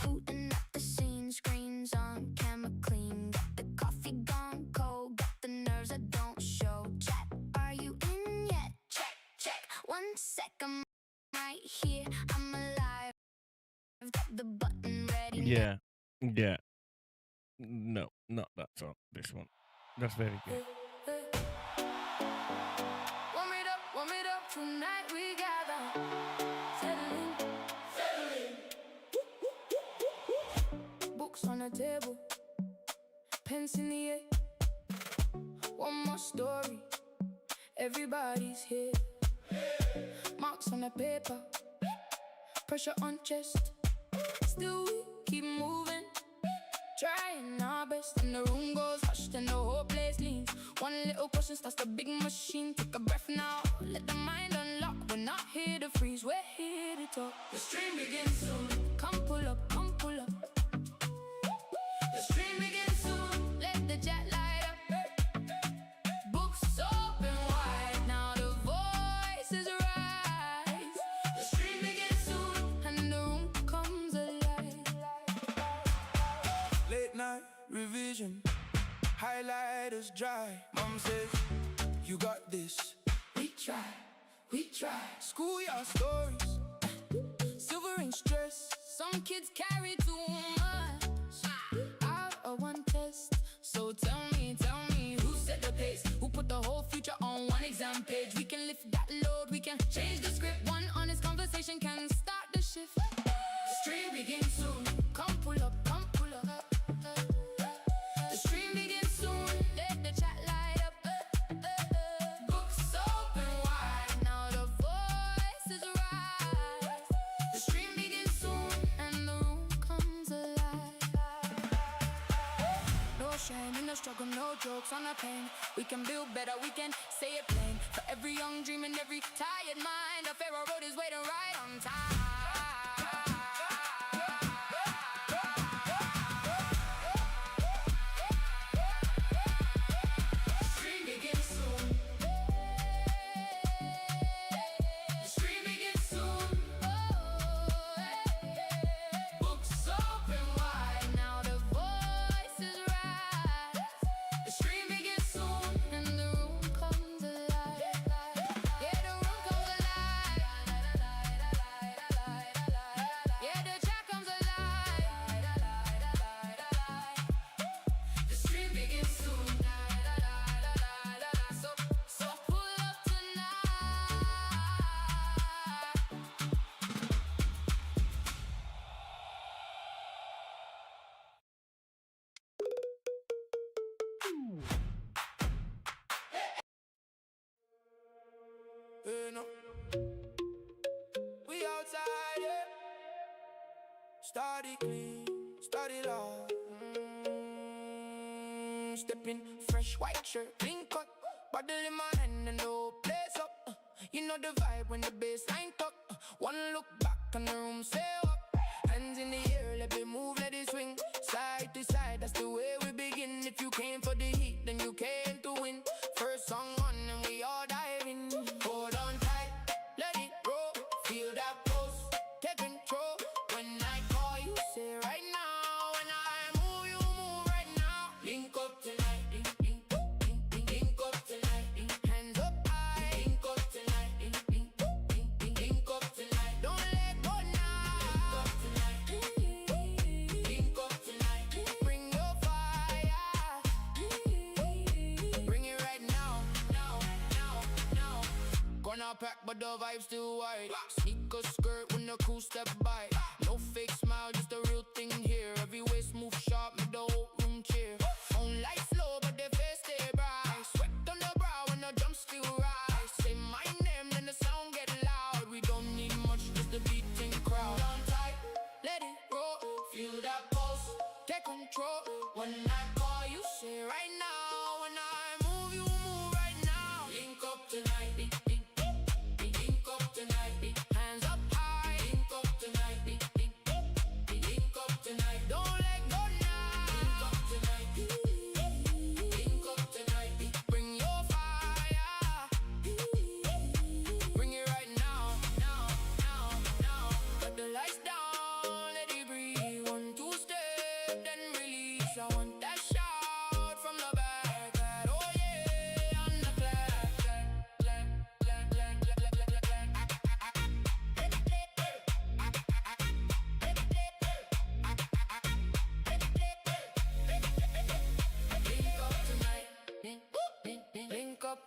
Booting up the scene, screens on, camera clean. Got the coffee gone cold, got the nerves that don't show. Chat, are you in yet? Check, check. 1 sec, I'm right here. I'm alive. I've got the button ready. Yeah, yeah. No, not that song. This one. That's very good. Warm it up, tonight we gather. Settling, settling. Books on the table, pens in the air. One more story, everybody's here. Marks on the paper, pressure on chest. Still we keep moving, trying our best. And the room goes hushed and the whole place leans. One little question starts the big machine. Take a breath now, let the mind unlock. We're not here to freeze, we're here to talk. The stream begins soon. Come pull up, come pull up. The stream begins soon. Let the chat light up. Books open wide, now the voices rise. The stream begins soon, and the room comes alive. Late night revision, highlighters dry. Mom says, you got this. We try, we try. Schoolyard stories, Silvering stress, some kids carry too much. Out of one test, so tell me, who set the pace? Who put the whole future on one exam page? We can lift that load, we can change the script. One honest conversation can start the shift. The stream begins soon. Come pull up, come pull up. The stream begins soon. Let the chat light up. Books open wide, now the voices rise. The stream begins soon, and the room comes alive. No shame in the struggle, no jokes on the pain. We can build better, we can say it plain. For every young dream and every tired mind, a Pharaoh road is waiting right on time. no. We outside, yeah. Started clean, started off. Stepping fresh white shirt, clean cut. Bottle in my hand and the whole place up. You know the vibe when the bass line tuck. One look back and the room say up. Hands in the air, let it move, let it swing. Side to side, that's the way we begin. If you came for the heat, then you came to win. First song on and we all dive in. Hold on tight, let it roll. Feel that pulse, take control. When I call you, say right now. When I move, you move right now. Link up tonight, link up tonight. Hands up high, link up tonight, link up tonight. Don't let go now. Link up tonight, link up tonight. Bring your fire, bring it right now, now. Gonna pack, but the vibe still wide. Sneaker skirt when the crew step by. No fake smile, just a real thing here. Every waist move sharp, make the whole room cheer. On light slow, but their face stay bright. Sweat on the brow when the drums still rise. Say my name, then the sound get loud. We don't need much, just the beating crowd. On tight, let it roll. Feel that pulse, take control. When I call you, say right now. When I move, you move right now. Link up tonight, link up tonight. Hands up high, link up tonight, link up tonight. Don't let go now. Link up tonight, link up tonight. Bring your fire,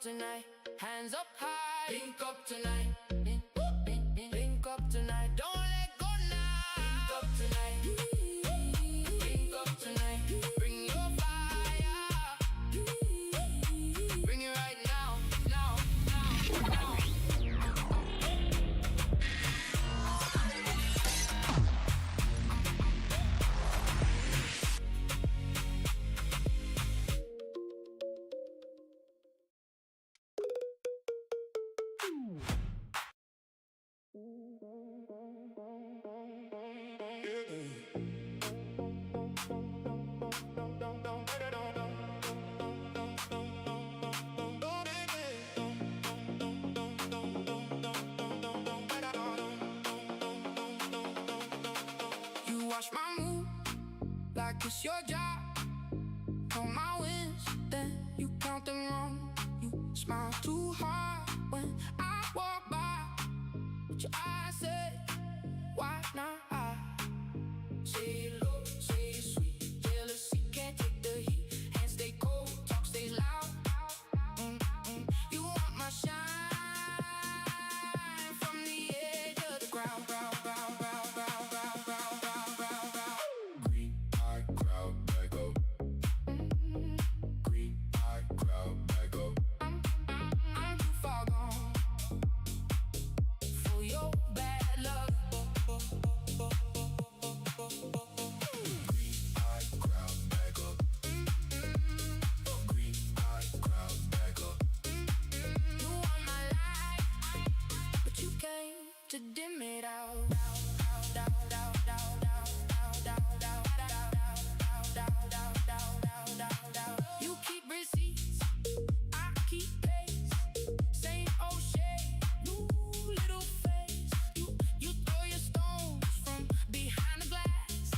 tonight, hands up high. Link up tonight, link up tonight. Don't let go now. Link up tonight, link up tonight. Bring your fire, bring it right now, now, now, now. You wash my mood like it's your job. Count my wins, then you count them wrong. You smile too hard when I walk by. But your eyes say, why not I? Say it low, say it sweet. Jealousy can't take the heat. Hands stay cold, talk stays loud. You want my shine from the edge of the ground. Green eye crowd, I go. Green eye crowd, I go. I'm too far gone for your bad luck. Green eye crowd, I go. Green eye crowd, I go. You want my life, but you came to dim it out. You keep receipts, I keep pace. Same old shade, new little face. You throw your stones from behind the glass.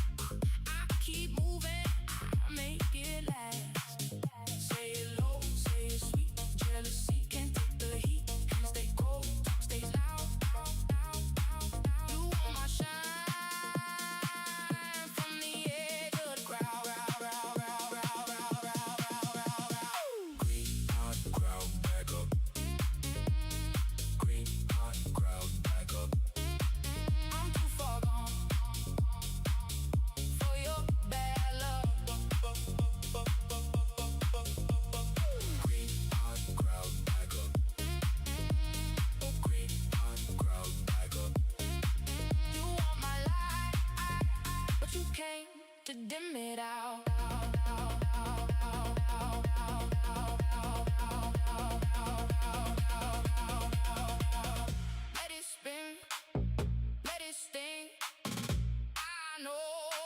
I keep moving, I make it last. Say it low, say it sweet. Jealousy can't take the heat. Hands stay cold, talk stays loud. You want my shine from the edge of the crowd. Green hot crowd, back up. Green hot crowd, back up. I'm too far gone for your bad luck. Green hot crowd, back up. Green hot crowd, back up. You want my life, but you came to dim it out. Let it spin, let it sting. I know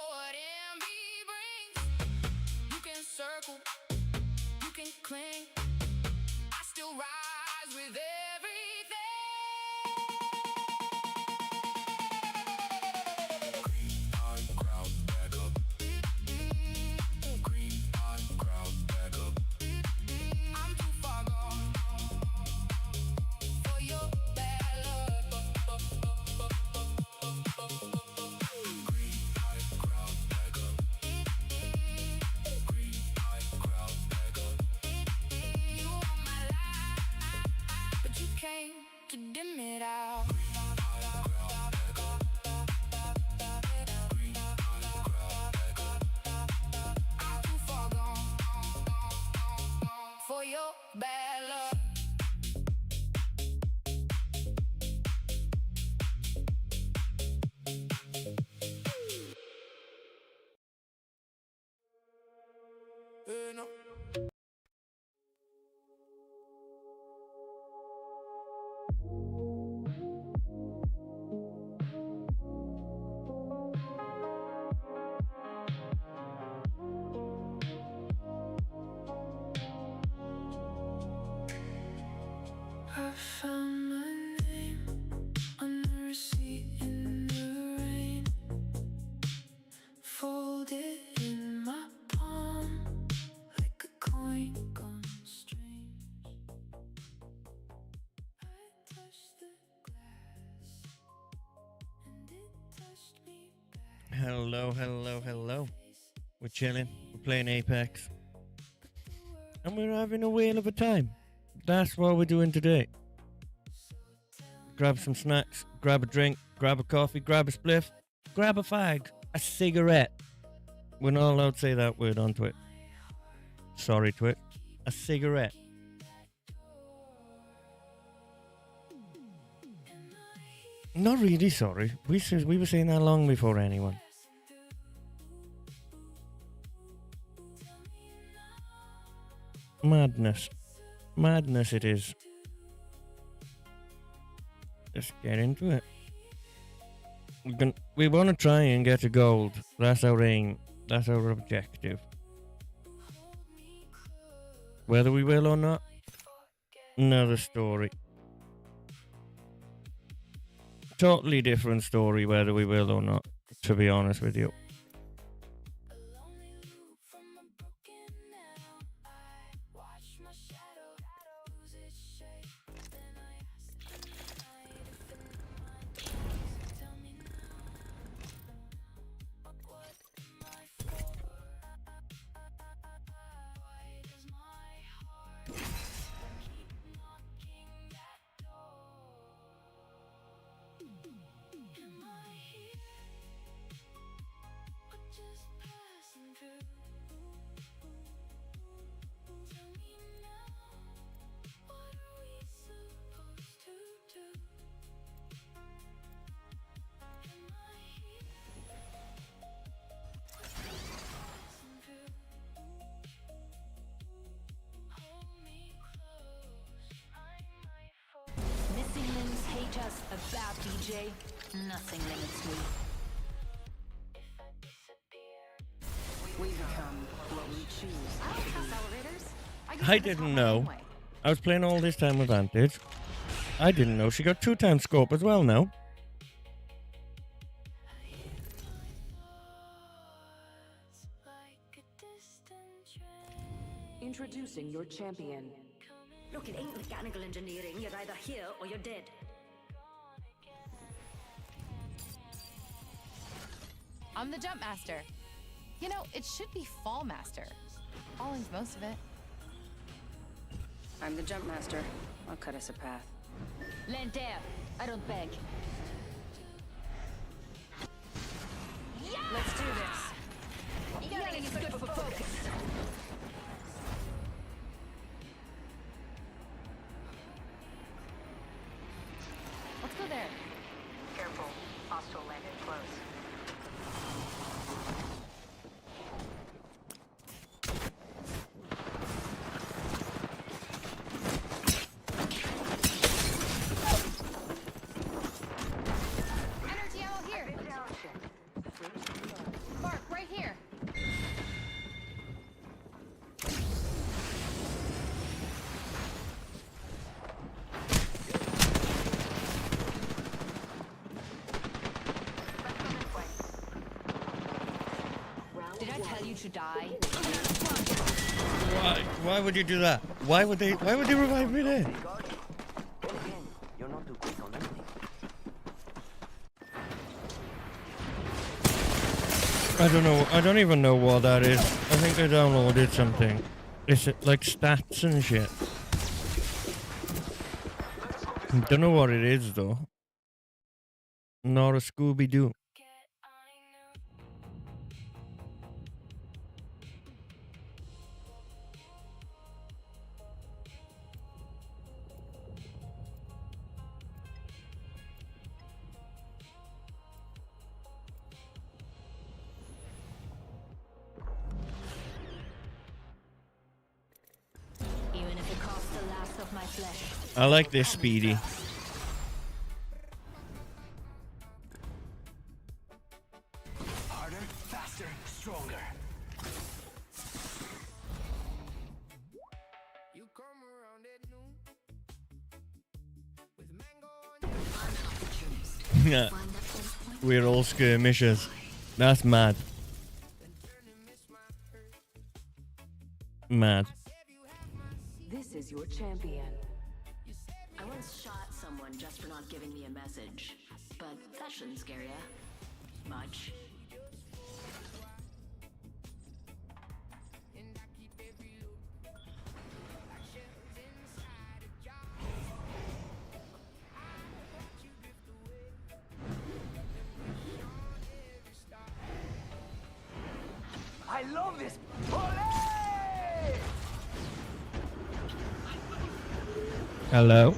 what envy brings. You can circle, you can cling. I still rise with everything. Green hot crowd, back up. Green hot crowd, back up. I'm too far gone for your bad luck. Green hot crowd, back up. Green hot crowd, back up. You want my life, but you came to dim it out. I'm too far gone for your bad luck. No. I found my name on the receipt in the rain, folded in my palm like a coin gone strange. I touched the glass and it touched me back. Hello. We're chilling. We're playing Apex. And we're having a whale of a time. That's what we're doing today. Grab some snacks, grab a drink, grab a coffee, grab a spliff, grab a fag, a cigarette. We're not allowed to say that word on Twitch. Sorry, Twitch. A cigarette. Not really sorry. We were saying that long before anyone. Madness. Madness it is. Let's get into it. We want to try and get to gold. That's our aim. That's our objective. Whether we will or not, another story. Totally different story whether we will or not, to be honest with you. Just a bad DJ, nothing limits me. We become what we choose. I don't trust elevators. I didn't know. Anyway. I was playing all this time with Vantage. I didn't know she got 2x scope as well now. Introducing your champion. Look, it ain't mechanical engineering. You're either here or you're dead. I'm the jump master. You know, it should be fall master. Falling's most of it. I'm the jump master. I'll cut us a path. Lentaire, I don't beg. Yeah! Let's do this. Yelling is good for focus. Let's go there. Careful. Hostile landing close. Energy ammo here. Mark, right here. Did I tell you to die? Why would you do that? Why would they revive me there? I don't know. I don't even know what that is. I think I downloaded something. It's like stats and shit. Don't know what it is though. Not a Scooby-Doo. Even if it costs the last of my flesh. I like this Speedy. Harder, faster, stronger. You come around at noon with mango on Yeah. We're all skirmishers. That's mad. Mad. This is your champion. I once shot someone just for not giving me a message, but that shouldn't scare ya much. I love this. Olé! Hello.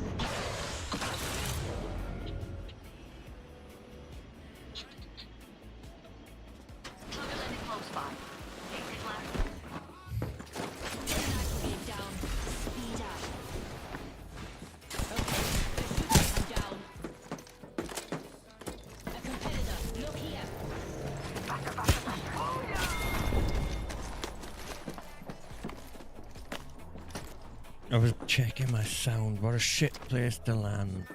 I was checking my sound. What a shit place to land.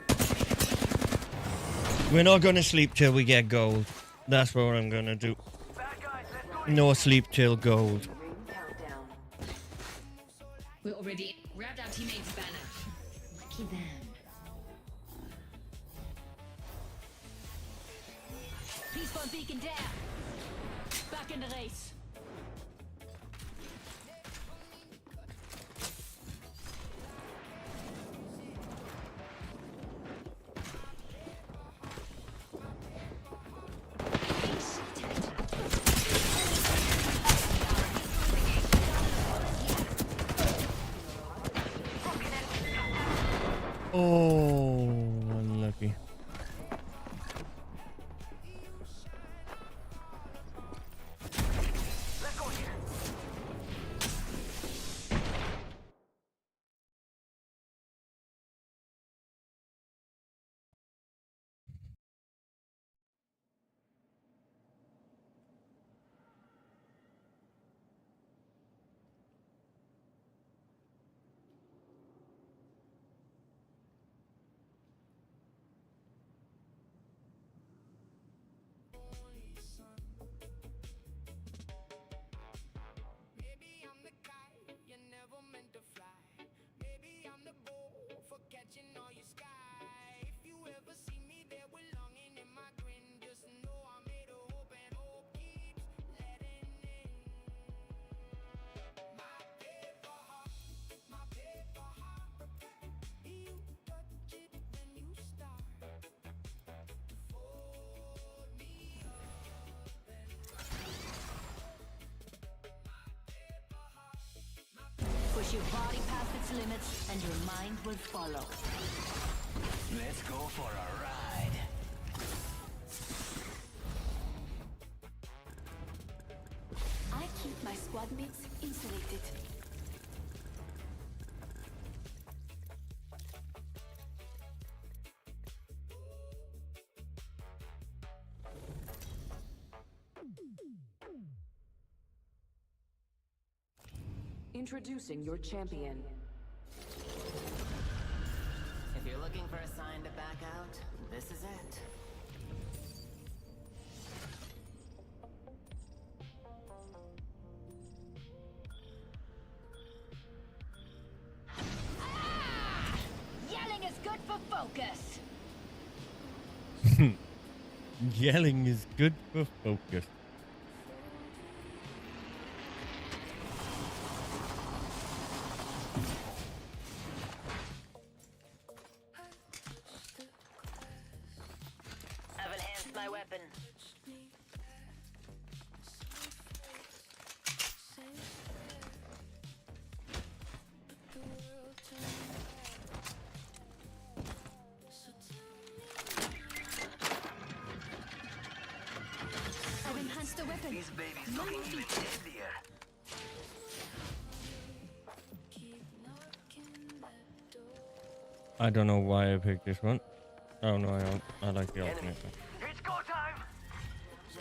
We're not gonna sleep till we get gold. That's what I'm gonna do. No sleep till gold. We're already grabbed our teammate's banner. Lucky them. Peace bomb beacon down. Back in the race. Oh, unlucky. Maybe I'm the kite you never meant to fly. Maybe I'm the boat for catching all your sky. If you ever see me there with longing in my grin, just know I made a hope and hope keeps letting in. My paper heart, my paper heart. You touch it, then you start to fold me up and Push your body past its limits, and your mind will follow. let's go for a ride. I keep my squad mates insulated. Introducing your champion. If you're looking for a sign to back out, this is it. Yelling is good for focus. Yelling is good for focus. I've enhanced my weapon. I've enhanced the weapon. This baby's looking even deadlier. I don't know why I picked this one. Oh no, I don't. I like the alternate one. It's go time!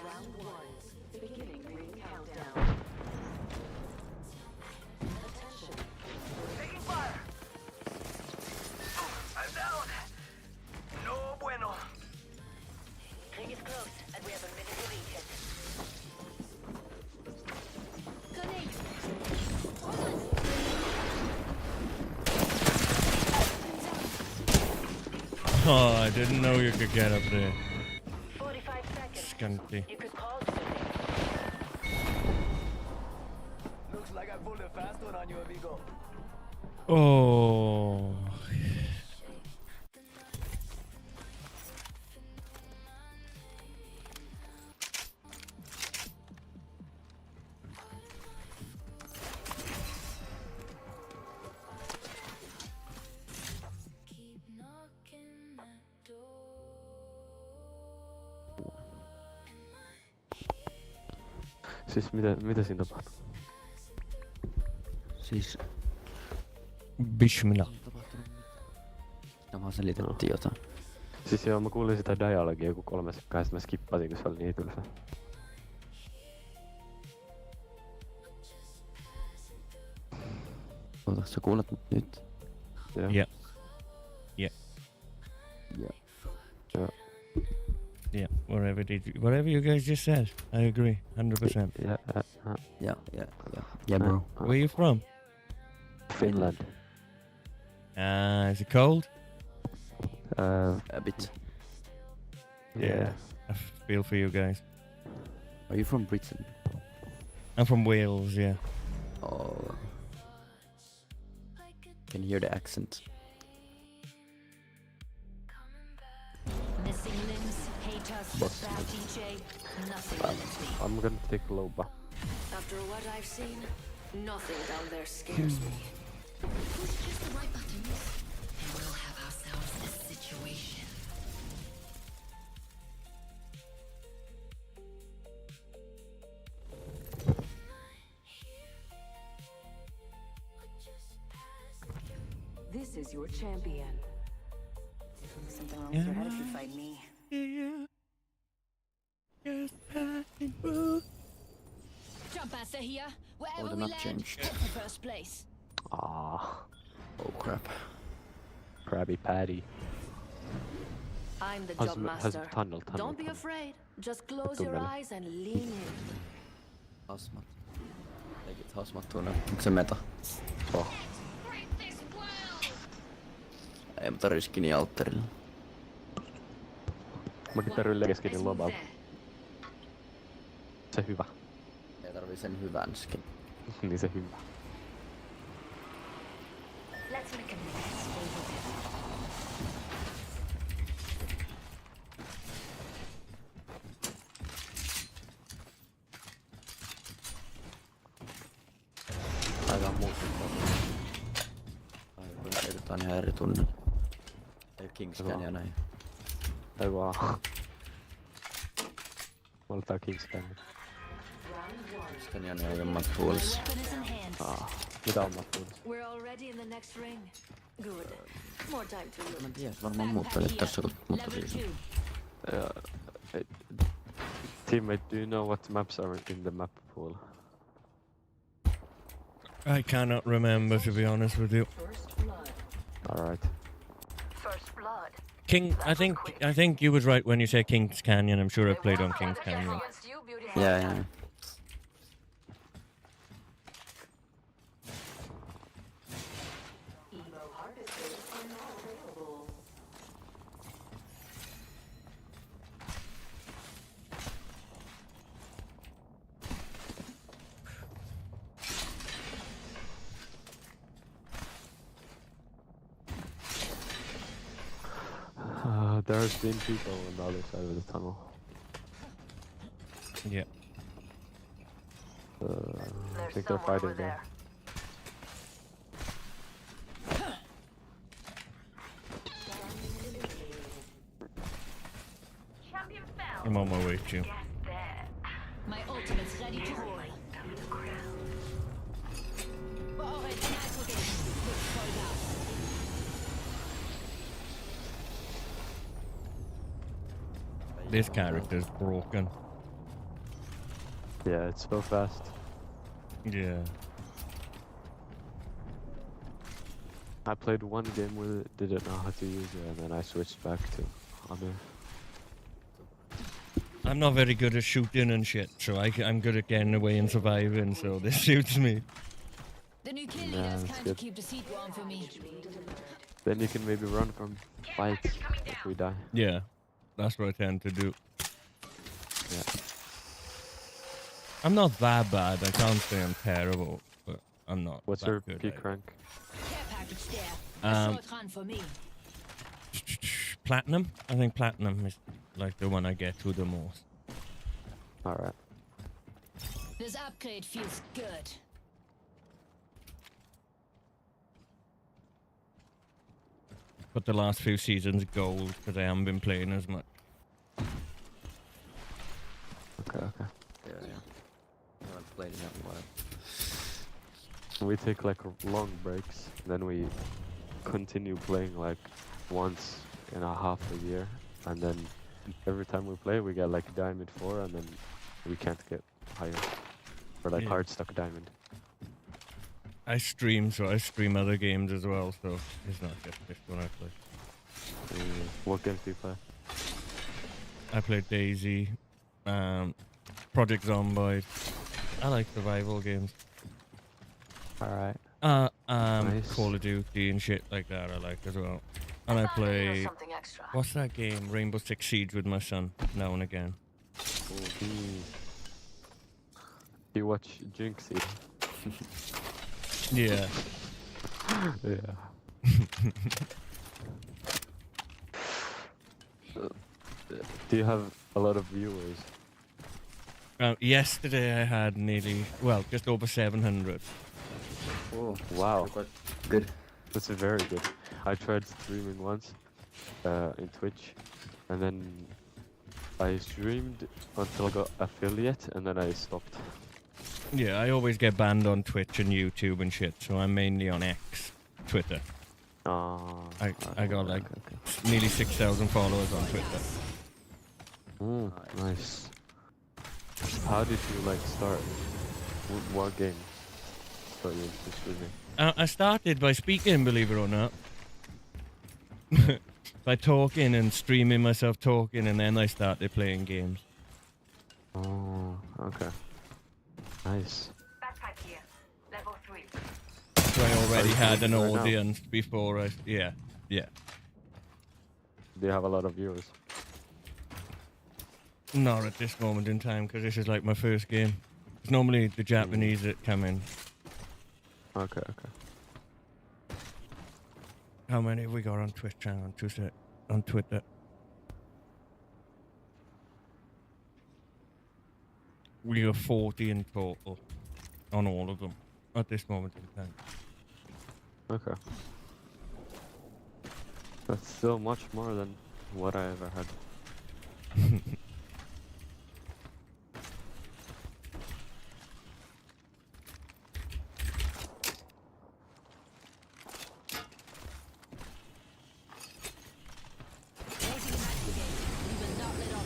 Round one. Beginning ring countdown. Attention. Taking fire! I'm down! No bueno. Ring is close, and we have a minute to reach it. Oh, I didn't know you could get up there. 45 seconds. Skunky. You could call it today. Looks like I pulled a fast one on you, amigo. Oh. Siis mitä siinä tapahtuu? Siis Bismillah. ei tapahtunut mitään. Siinä vaan selitettiin jotain. Siis joo, mä kuulin sitä dialogia joku 3 sekkaa ja sit mä skippasin, kun se oli niin tylsä. Oota, sä kuulet mut nyt? Joo. Yeah. Ja. Joo. Yeah. Whatever you guys just said, I agree, 100%. Yeah, bro. Where you from? Finland. Is it cold? A bit. Yeah. I feel for you guys. Are you from Britain? I'm from Wales, yeah. Oh. Can hear the accent. Missing limbs, haters, Boss. bad DJ, nothing limits me. I'm gonna take Loba. After what I've seen, nothing down there scares me. Push just the right buttons, and we'll have ourselves a situation. This is your champion. Something wrong with your head if you fight me. Jump master here. Oh, Wherever the we map land, changed. take the first place. Ah, Oh crap. Krabby Patty. I'm the Has job has master. tunnel. Don't be afraid. Just close your Tunnel. eyes and lean in. Hasmat. Legit hasmat tunnel. Onko se meta? Oh. Ei mutta riskini alttarilla. Mäkin tarvin keskinin Loballa. Se hyvä. Ei tarvii sen hyvän skin. Niin se hyvä. Let's make a nice over there. Aikaan muuttaa. Aivan edetään ihan eri tunnel. Ei Kingscan ja näin. Ei vaan. Valitaan Kingscan. Kingscan ja näin on mat puolessa. Weapon is in hand. Mitä on mattuudessa? We're already in the next ring. Good. More time to Mä en look. tiedä, varmaan muuttelit tässä kun muuttaisin. Level 2. Teammate, do you know what maps are in the map pool? I cannot remember, to be honest with you. Alright. First blood. I think you was right when you say King's Canyon. I'm sure I've played on King's Canyon. Against you, beautiful. Yeah. There's been people on the other side of the tunnel. Yeah. I think they're fighting there. I'm on my way to you. My ultimate's ready to roll. Beeure den Eindruck in. Vollgas. This character's broken. Yeah, it's so fast. Yeah. I played one game with it, didn't know how to use it, and then I switched back to other. I'm not very good at shooting and shit, so I'm good at getting away and surviving, so this suits me. The new kill Yeah, leaders that's kind good. of keep the seat warm for me. Then you can maybe run from fights if we die. Yeah, that's what I tend to do. Yeah. I'm not that bad. I can't say I'm terrible, but I'm not. What's that your good peak at it. rank? Care package there. A short run for me. Platinum? I think platinum is like the one I get to the most. Alright. This upgrade feels good. But the last few seasons gold because I haven't been playing as much. Okay. Yeah. played it in a while. We take like long breaks, then we continue playing like once in a half a year, and then every time we play we get like diamond 4, and then we can't get higher. Or like Yeah. hard stuck diamond. I stream, so I stream other games as well, so it's not just this one I play. What games do you play? I play Daisy, Project Zomboid. I like survival games. Alright. Nice. Call of Duty and shit like that I like as well. And I play, what's that game? Rainbow Six Siege with my son, now and again. You watch Jinxie? Yeah. Yeah. Do you have a lot of viewers? Yesterday I had nearly, well, just over 700. Oh, Wow. quite good. That's very good. I tried streaming once in Twitch, and then I streamed until I got affiliate, and then I stopped. Yeah, I always get banned on Twitch and YouTube and shit, so I'm mainly on X, Twitter. I got like nearly 6,000 followers on Twitter. Nice. How did you like start? What game got you into streaming? I started by speaking, believe it or not. By talking and streaming myself talking, and then I started playing games. Oh, okay. Nice. Backpack here. Level 3. So I already had an right now? audience before I... Yeah. Do you have a lot of viewers? Not at this moment in time, because this is like my first game. It's normally the Japanese that come in. Okay. How many have we got on Twitch channel? On Twitter. We got 40 in total on all of them at this moment in time. Okay. That's still much more than what I ever had.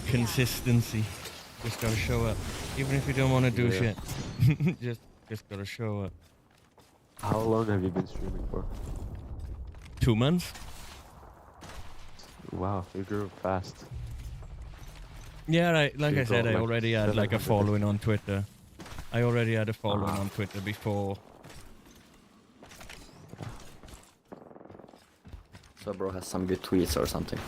Consistency. Just gotta show up. Even if you don't want to do Yeah. shit. just gotta show up. How long have you been streaming for? 2 months? Wow, you grew fast. Yeah, like You I said, got, I like, already had like a 700. following on Twitter. I already had a following on Twitter before. So bro has some good tweets or something.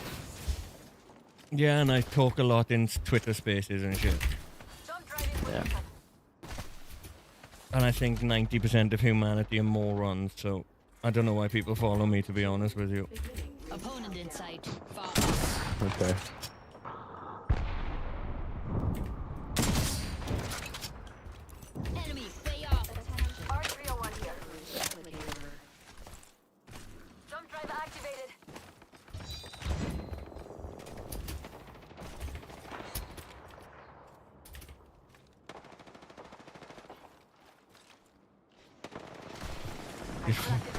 Yeah, and I talk a lot in Twitter spaces and shit. Yeah. And I think 90% of humanity are morons, so I don't know why people follow me, to be honest with you. Opponent in sight. Far Okay. enemy. Way off. R301 here. Jump drive activated.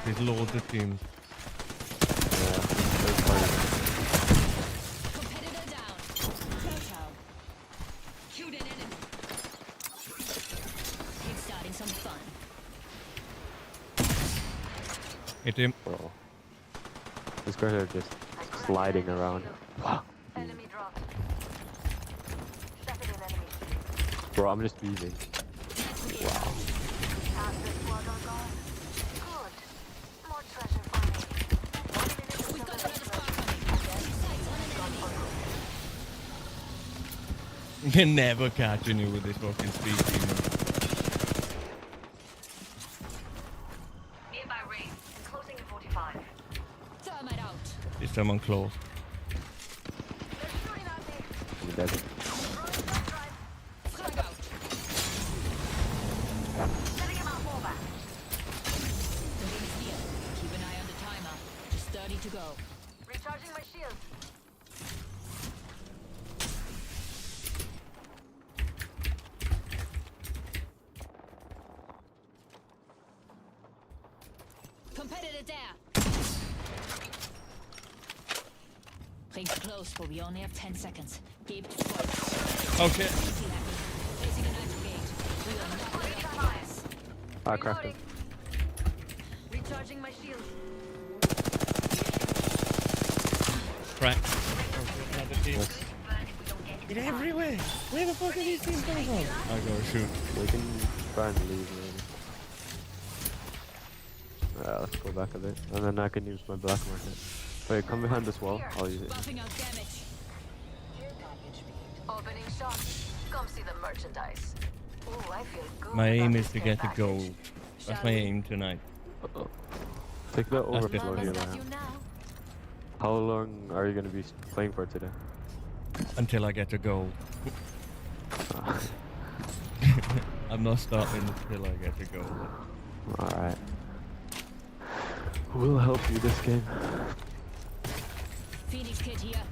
There's loads of teams. Yeah, that's fine. Competitor down. Chow. Shoot an enemy. Kickstarting some fun. Hit him. Bro. These guys are just sliding around. Wow. Enemy dropped. Second an enemy. Bro, I'm just leaving. Wow. Half the squad are gone. Good. More treasure finding. 1 minute to We've got the another squad coming. Sights on an enemy. They're never catching you with this fucking speed demon. Nearby ring. Enclosing in 45. Thermite out. Is someone close? They're shooting at me. I'm dead. Throwing jump drive. Frag out. Setting him out more back. The ring is here. Keep an eye on the timer. Just 30 to go. Recharging my shield. it there. Rings close, but we only have 10 seconds. Keep it full. Okay. Placing a nitro gate. We will not let up the gas. I cracked it. Recharging my shield. Crack. Another team. Yes. Get everywhere. Where the fuck are these teams coming from? I gotta shoot. We can try and leave maybe. Let's go back a bit. And then I can use my black market. Wait, come behind this wall. I'll use it. Buffing out damage. Opening shot. Come see the merchandise. Ooh, I feel good. My aim about is to this get care the gold. That's my aim tonight. Uh-oh. Take the overflow good. here Got now. you now. How long are you going to be playing for today? Until I get the gold. I'm not stopping until I get the gold. Alright. We'll help you this game. Phoenix kit here.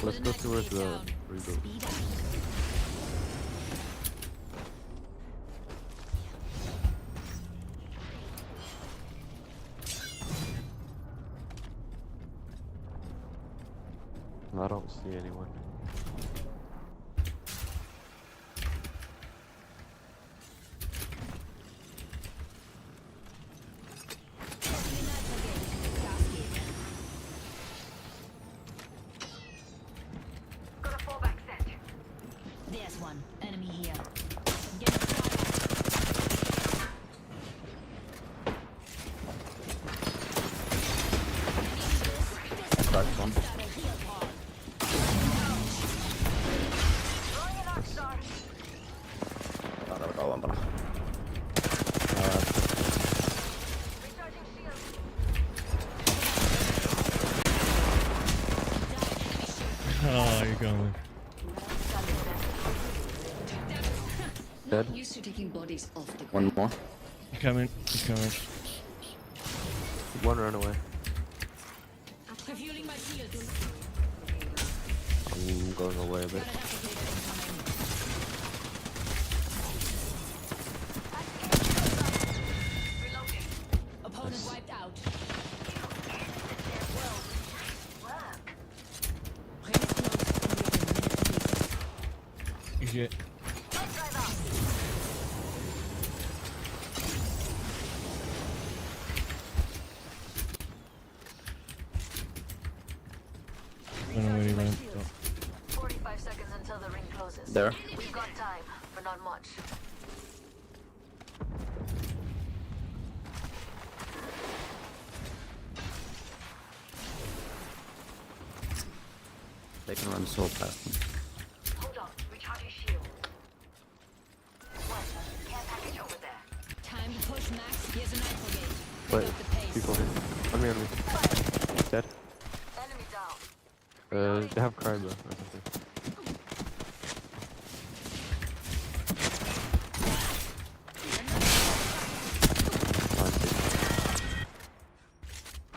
Let's go towards the rebuild. Speed up. I don't see anyone. Got a fallback set. There's one. Enemy here. Get fire. Cracked one. Throwing an arc star. Täällä kauempana. Recharging shield. Oh, you're going. Dead? Used to taking bodies off the ground. One more. He's coming. He's coming. One run away. Refueling my shields. I'm going away a bit. Got an applicator incoming. Reloading. Opponent wiped out. Ring is close. He's it. I don't know where he went. but- 45 seconds until the ring closes. There. We've got time, but not much. They can run so fast. Hold on, recharging shield. What? Care package over there. Time to push max. Here's a nitro gate. Pick Wait, up the pace. people here. On me. Dead. Enemy down. They have cryo or something.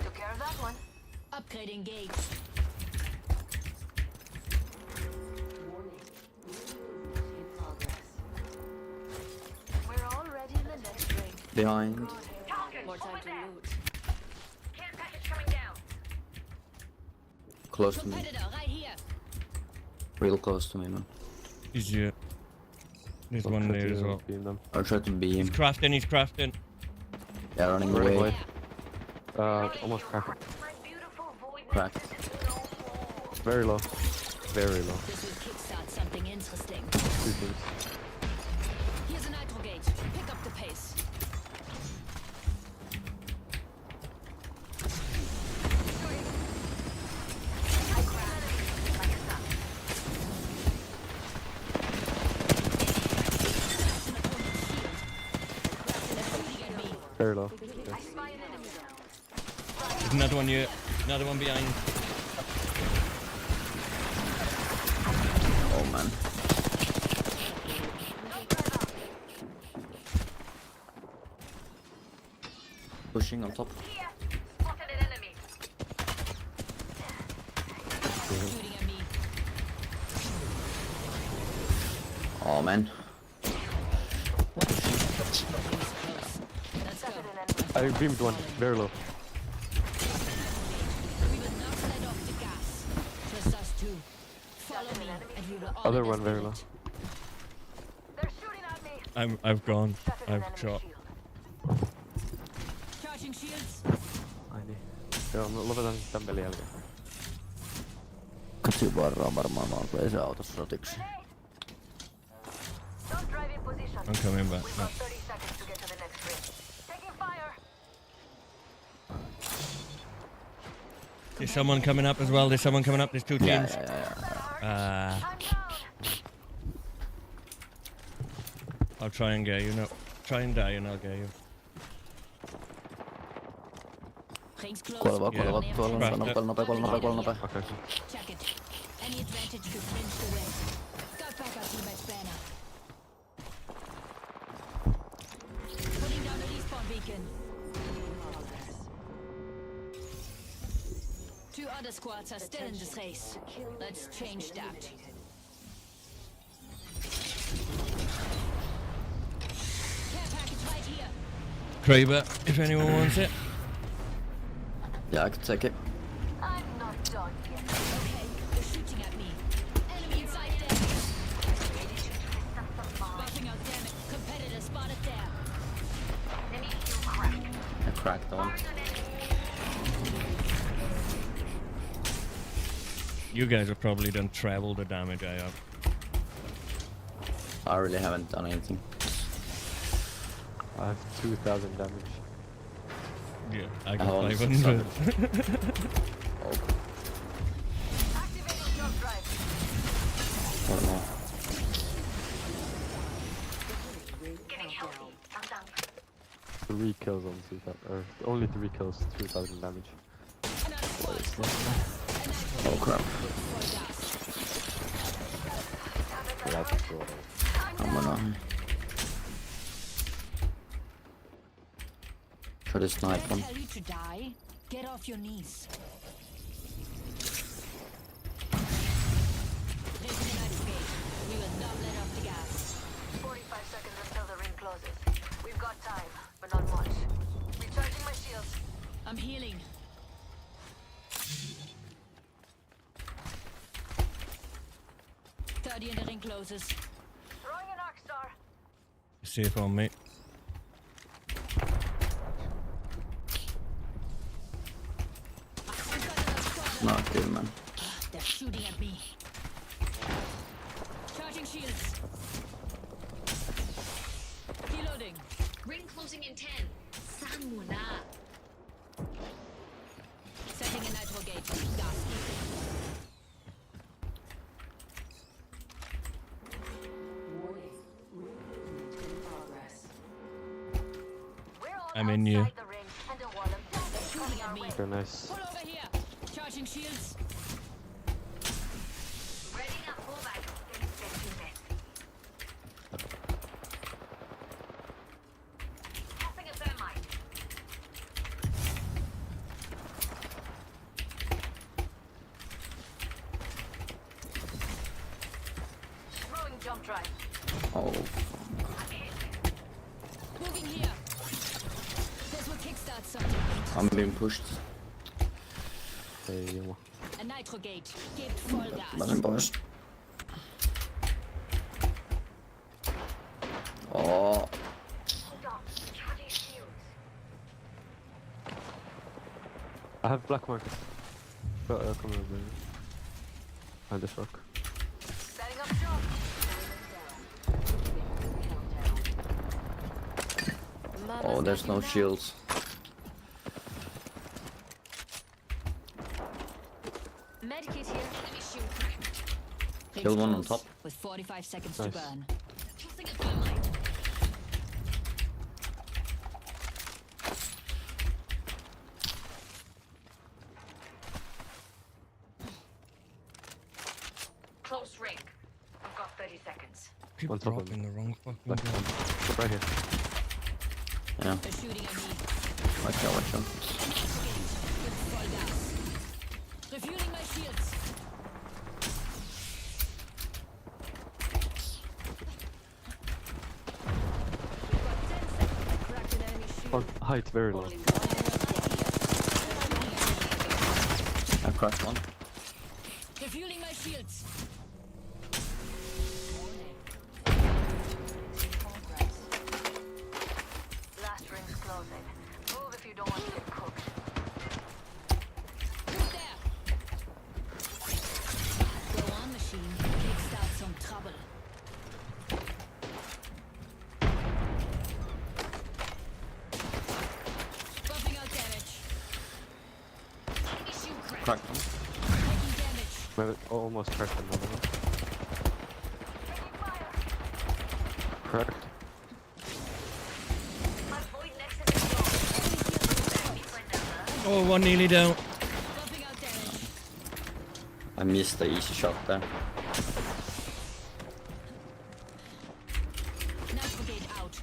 Took care of that one. Upgrading gates. We're already in the next ring. Behind. More time to loot. Care package coming down. Close to me. Competitor right here. Real close to me, man. He's it. There's one there as well. Beam them. I'll try to beam. He's crafting. He's crafting. Yeah, running Running away. away. Almost cracked. My beautiful void Cracked. Very low. Very low. This will kickstart something interesting. Two teams. Here's a nitro gate. Pick up the pace. Very low. There's another one here. Another one behind. Oh man. Pushing on top. Spotted an enemy. Shooting at me. man. Let's go. I beamed one, very low. We will not let off the gas. Just us two. Follow me, and we will all Other one very low. They're shooting at me. I've gone. Shattered an I've enemy shot. shield. Charging shields. Ai niin. Joo, me lopetan tän pelin jälkeen. Katsi varraa varmaan vaan, kun ei se auta sotiksi. Don't drive in position. I'm coming back. We've No. got 30 seconds to get to the next ring. Taking fire. There's someone coming up as well. There's someone coming up. There's two teams. Yeah. I'm down. I'll try and get you. No, try and die and I'll get you. Rings close. Kuoleva, Yeah. tuolla Right. on nopea. Okei. Check it. Any advantage to clinch the win. Got back our teammate's banner. Putting down the respawn beacon. Two other squads are still in this race. Let's change that. Care package right here. Kraber, if anyone wants it. Yeah, I could take it. I'm not done yet. Okay, they're shooting at me. Enemy inside there. Buffing out, damn it. Competitor spotted there. Enemy shield cracked. I cracked one. You guys have probably done treble the damage I have. I really haven't done anything. I have 2,000 damage. Yeah, I got Oh, 500. Oh, Activating jump drive. don't know. Getting healthy. I'm done. 3 kills on 2,000, or only 3 kills, 2,000 damage. Oh crap. Yeah, that's cool. I'm gonna try to snipe Did I one. tell you to die? Get off your knees. Raising an ice gate. We will not let off the gas. 45 seconds until the ring closes. We've got time, but not much. Recharging my shields. I'm healing. Thirty and the ring closes. Throwing an arc star. Safe on me. We've got another squad. Not good, man. They're shooting at me. Charging shields. Reloading. Ring closing in 10. Samuna. Setting a nitro gate. Gas. We're all I'm in you. outside the ring, and a wall of death is coming our way. Very nice. Pull over here. Charging shields. Ready up, pull back. It's getting messy. Passing a thermite. Throwing jump drive. Oh, Moving here. This will kickstart something. I'm being pushed. Ei jumo. A nitro gate. Give full gas. Lähden pois. Oh, Stop. Charging shields. I have black market. Come over. Behind this rock. Setting up shop. oh, there's no shields. Medkit here. Enemy shield cracked. Kill one on top. With 45 seconds Nice. to burn. Tossing a thermite. Close ring. I've got 30 seconds. Keep On top of dropping the wrong fucking Left gun. one. Right here. Yeah, They're shooting at me. watch out. With full gas. Refueling my shields. Oh, height very low. I cracked one. Refueling my shields. Last ring's closing. Move if you don't want to get cooked. Who's there? Go on, machine. Kickstart some trouble. Buffing out damage. Issue crack. Cracked one. Taking damage. Maybe almost cracked another one. Cracked. My void next to the door. Oh, one nearly down. Buffing out damage. I missed the easy shot there. Navigate out.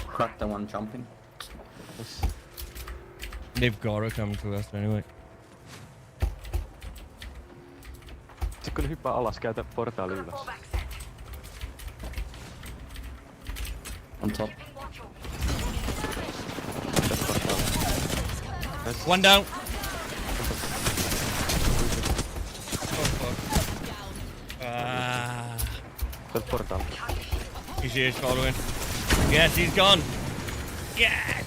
Cracked the one jumping. Yes. They've gotta come to us anyway. Sitten kun hyppää alas, käytä portaali ylös. Fallback set. On top. One down. Oh fuck. Ah. Käytä portaali. He's here following. Yes, he's gone. Yeah.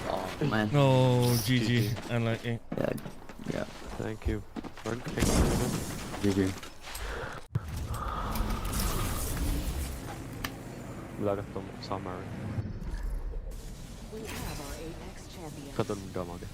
Oh man. Oh, GG. Unlucky. Yeah. Yeah. Thank you. GG. Pitää kattoo summary. Katon damage.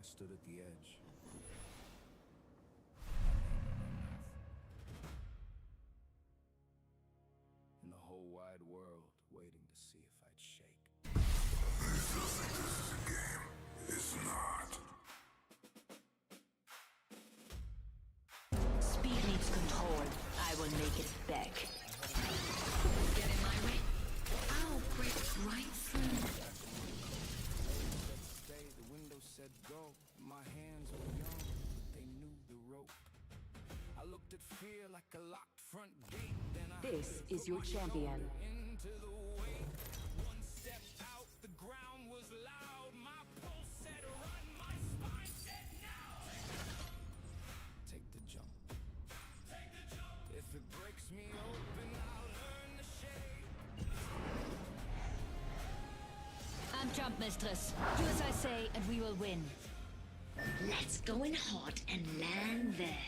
Stood at the edge. In the whole wide world, waiting to see if I'd shake. You still think this is a game? It's not. Speed needs control. I will make it back. Get in my way. I'll break right through. Stay, the window said go. My hands were young, they knew the rope. I looked at fear like a locked front gate. Then I This is your champion. into the wake. One step out, the ground was loud. My pulse said run, my spine said now. Take the jump. Take the jump. If it breaks me open, I'll learn the shape. I'm jump mistress. Do as I say and we will win. Let's go in hot and land there.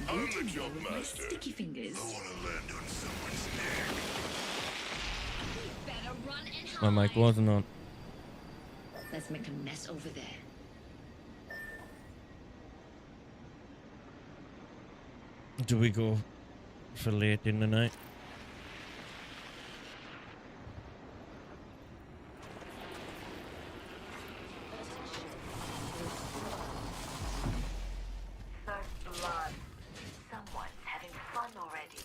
I'm the My jump master. sticky fingers. I want to land on someone's neck. Better run and My hide. mic wasn't on. Let's make a mess over there. Do we go for late in the night? First blood. Someone's having fun already.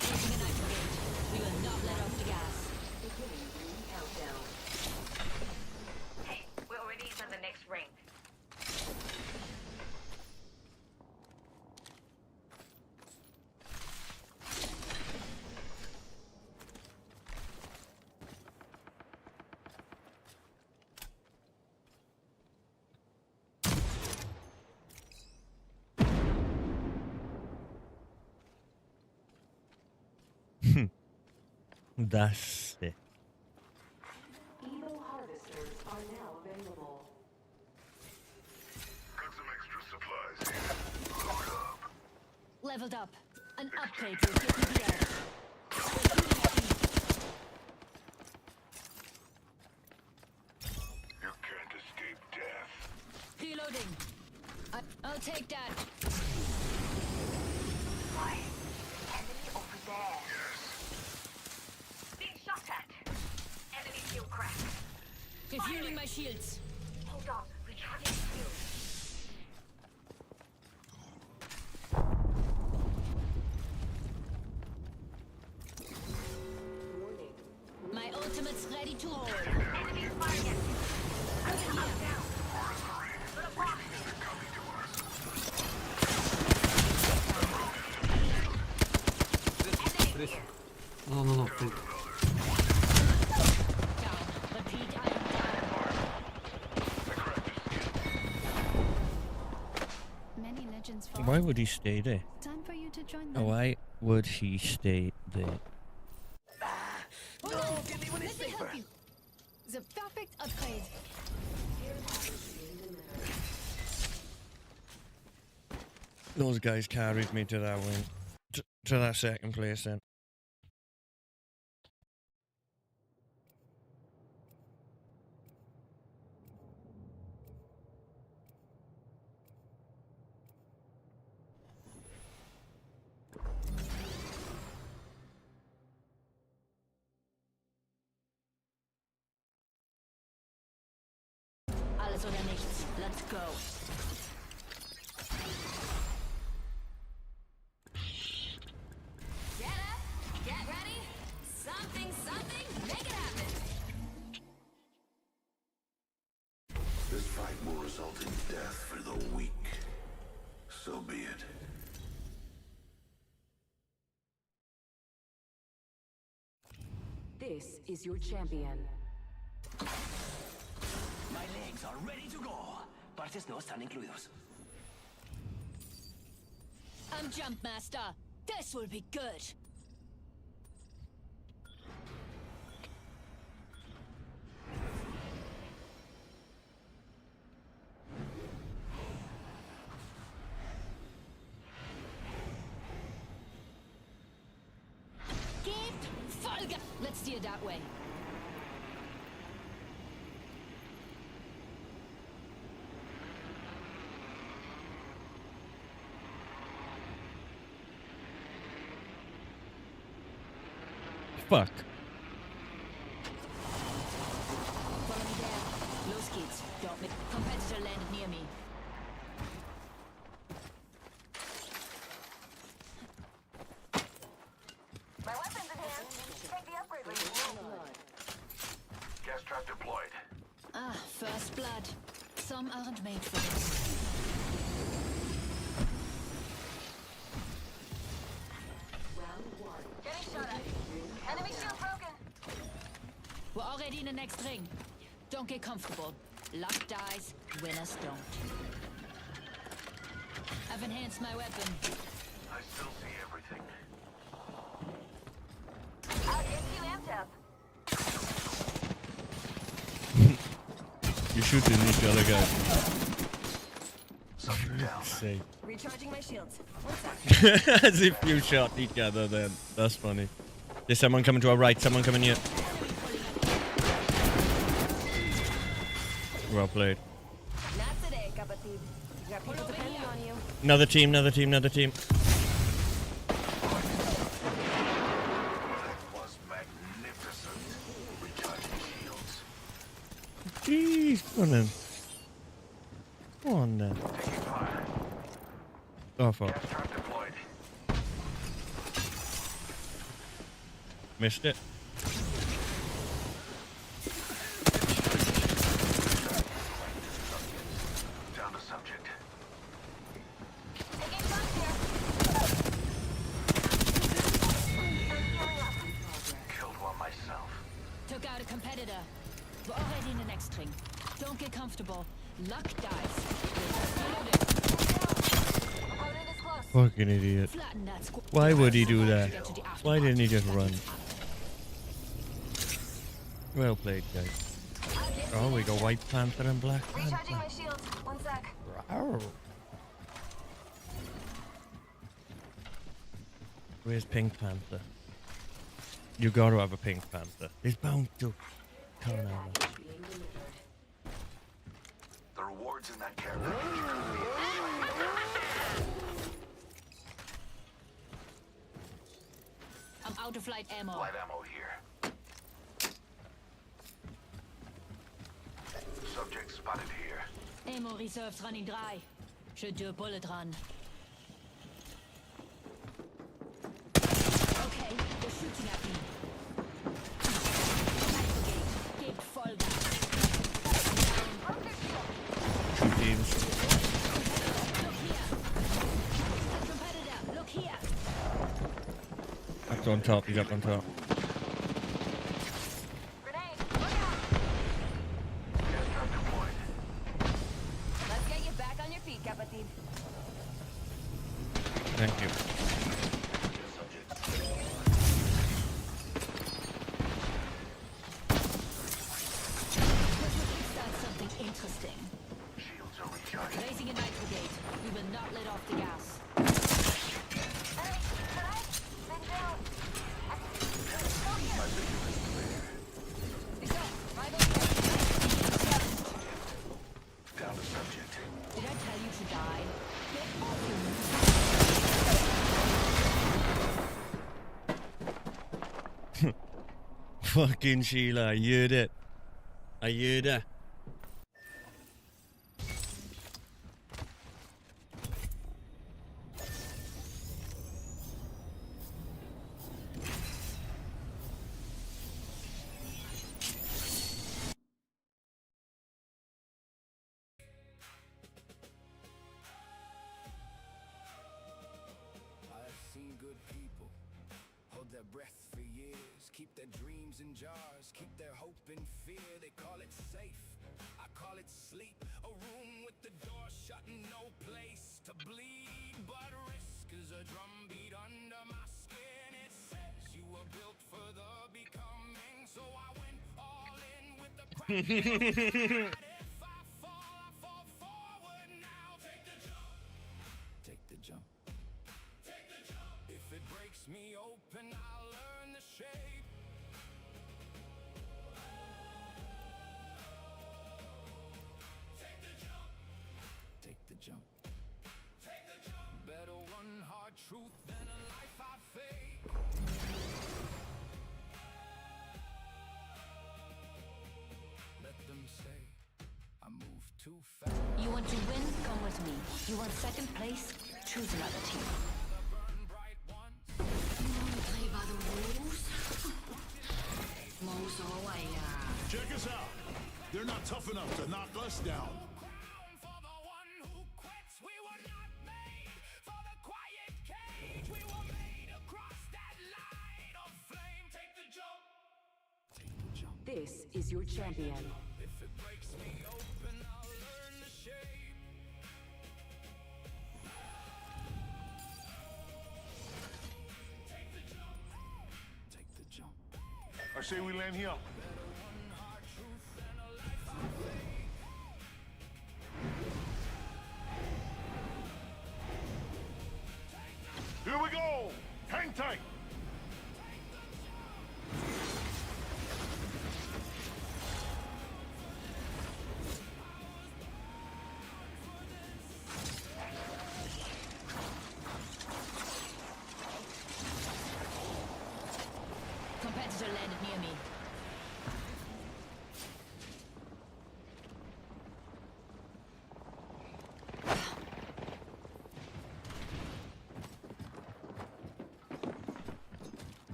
Taking a nitrogate. We will not let off the gas. Beginning ring countdown. That's it. Evo harvesters are now available. Got some extra supplies here. Load up. Leveled up. An upgrade will get me the edge. You can't escape death. Reloading. I'll take that. Why? Enemy over there. Being shot at. Enemy shield cracked. Refueling my shields. Hold on. Recharging shield. My ultimate's ready to roll. Enemy is firing at you. I'm down. Little box. No, no, no. Please. Down. Repeat, I am down. Many legends fall. Why would he stay there? Time for you to join them. Why would he stay there? Hold on. Let me help you. The perfect upgrade. Those guys carried me to that win. To that second place then. Alles oder nichts. Let's go. Get up. Get ready. Something, make it happen. This fight will result in death for the weak. So be it. This is your champion. My legs are ready to go. Partes no están incluidos. I'm Jump Master. This will be good. Gebt Vollgas. Let's steer that way. Fuck. Follow me there. Los geht's. Don't make competitor landed near me. My weapon's in hand. Take the upgrade when you want. Gas trap deployed. Ah, first blood. Some aren't made for this. Getting shot at. Enemy shield broken. We're already in the next ring. Don't get comfortable. Luck dies, winners don't. I've enhanced my weapon. I still see everything. Out into Amtep. You're shooting each other, guys. Subject down. Say. Recharging my shields. 1 second. As if you shot each other then. That's funny. There's someone coming to our right, someone coming here. Well played. Not today, Kapatid. You got people depending on you. Another team, another team, another team. That was magnificent. Recharging shields. Jeez, come on then. Come on then. Taking fire. Oh fuck. Gas trap deployed. Missed it. Down to subject. Taking shots here. Killed one myself. Took out a competitor. We're already in the next ring. Don't get comfortable. Luck dies. Opponent is close. Fucking idiot. Flatten that squad. Why would he do that? Get to the Why didn't he just run? Well played, guys. Oh, we got White Panther and Black Recharging Panther. my shields. 1 sec. Rawr. Where's Pink Panther? You gotta have a Pink Panther. He's bound to turn out. The rewards in that care package. I'm out of light ammo. Light ammo here. Subject spotted here. Ammo reserves running dry. Should do a bullet run. Okay, they're shooting at me. Gate full gas. Two teams. Look here. Competitor, look here. That's on top. He's up on top. Grenade. Look out. Airstrap deployed. Let's get you back on your feet, Capatid. Thank you. That's something interesting. Shields are recharging. Raising a nitro gate. We will not let off the gas. Hey, grenade. Sitting down. Down the subject. Did I tell you to die? Get off your Fucking Sheila, I heard it. I heard her. I've seen good people hold their breath for years, keep their dreams in jars, keep their hope in fear. They call it safe, I call it sleep. A room with the door shut, no place to bleed. But risk is a drumbeat under my skin. It says you were built for the becoming, so I went all in with the crack. If I fall forward now. Take the jump. Take the jump. If it breaks me open, I'll learn the shape. Take the jump. Take the jump. Take the jump. Better one hard truth than a life I fake. Let them say I move too fast. You want to win? Come with me. You want second place? Choose another team. You wanna play by the rules? Most always. Check us out. They're not tough enough to knock us down. For the one who quits, we were not made for the quiet cage. We were made across that line of flame. Take the jump. Take the jump. This is your champion. If it breaks me open, I'll learn the shape. Take the jump. Take the jump. I say we land here. Here we go! Hang tight! Competitor landed near me.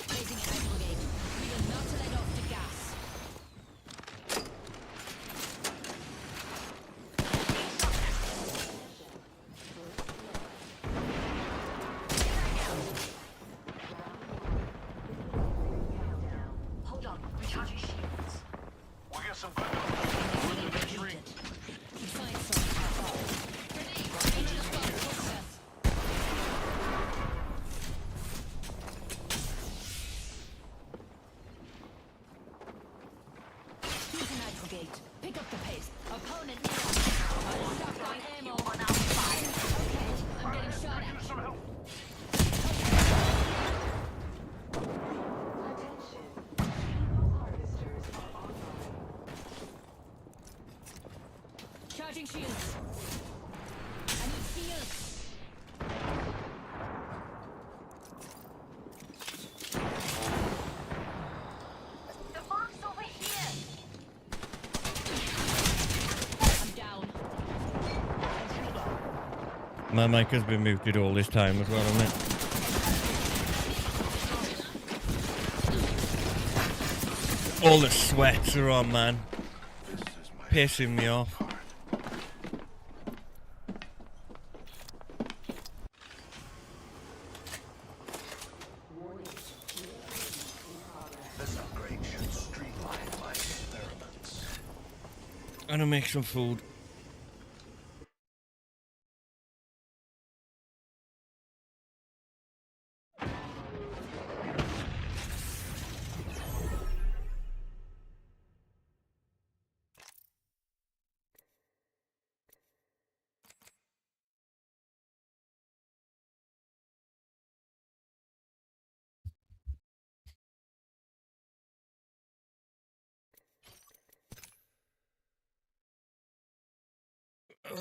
Raising an nitro gate. We will not let off the gas. Hold on, recharging shields. We got some good news. We're in the next ring. You find some. Grenade. Into the spot. Focus. Recharging shields. I need shields. The mark's over here. I'm down. My mic has been muted all this time as well, hasn't it? All the sweats are on, man. Pissing me off. This upgrade should streamline my experiments. I'm gonna make some food.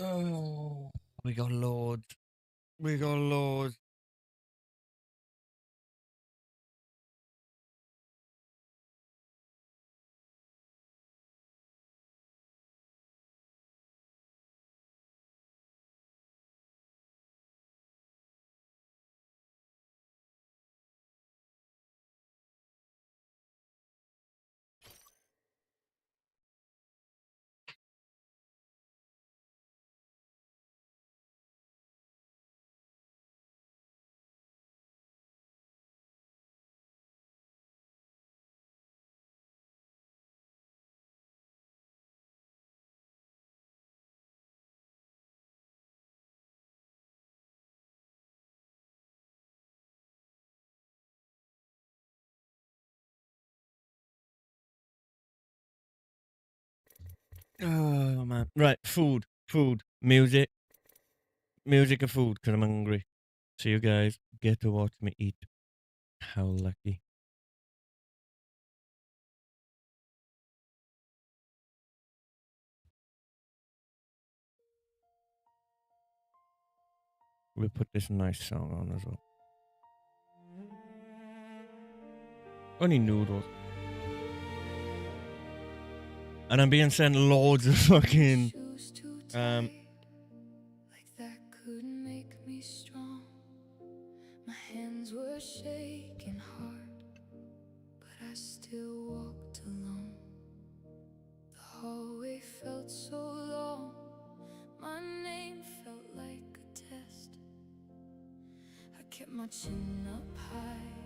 Oh, we got loads. We got loads. Oh man. Right, food, music and food, because I'm hungry. So you guys get to watch me eat. How lucky. We'll put this nice song on as well. Only noodles. And I'm being sent loads of fucking Like that could make me strong. My hands were shaking hard, but I still walked alone. The hallway felt so long. My name felt like a test. I kept my chin up high,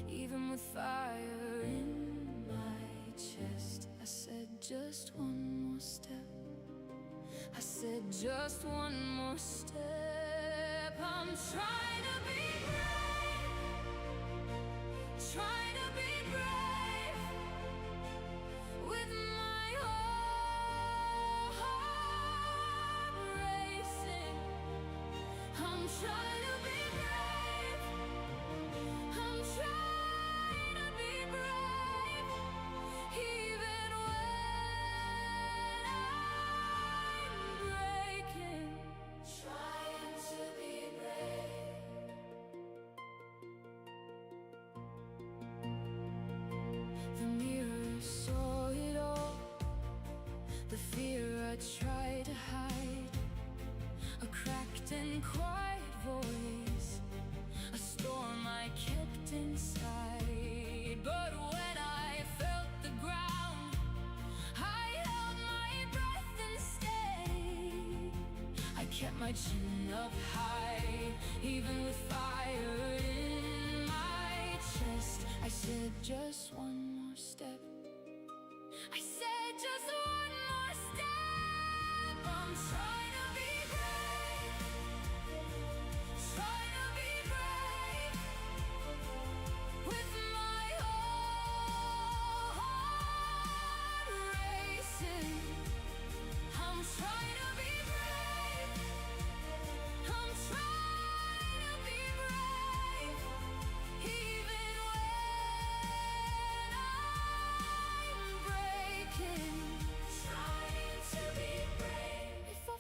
even with fire in my chest. I said just one more step. I said just one more step. I'm trying to be brave, trying to be brave, with my whole heart racing. I'm trying to be brave, I'm trying to be brave, even when I'm breaking. Trying to be brave. The mirror saw it all, the fear I tried to hide, a cracked and quiet voice, a storm I kept inside. But when I felt the ground, I held my breath and stayed. I kept my chin up high, even with fire in my chest. I said just one more step. I said just one more step. I'm trying to be brave, trying to be brave, with my whole heart racing. I'm trying to be brave, I'm trying to be brave, even when I'm breaking. Trying to be brave. If I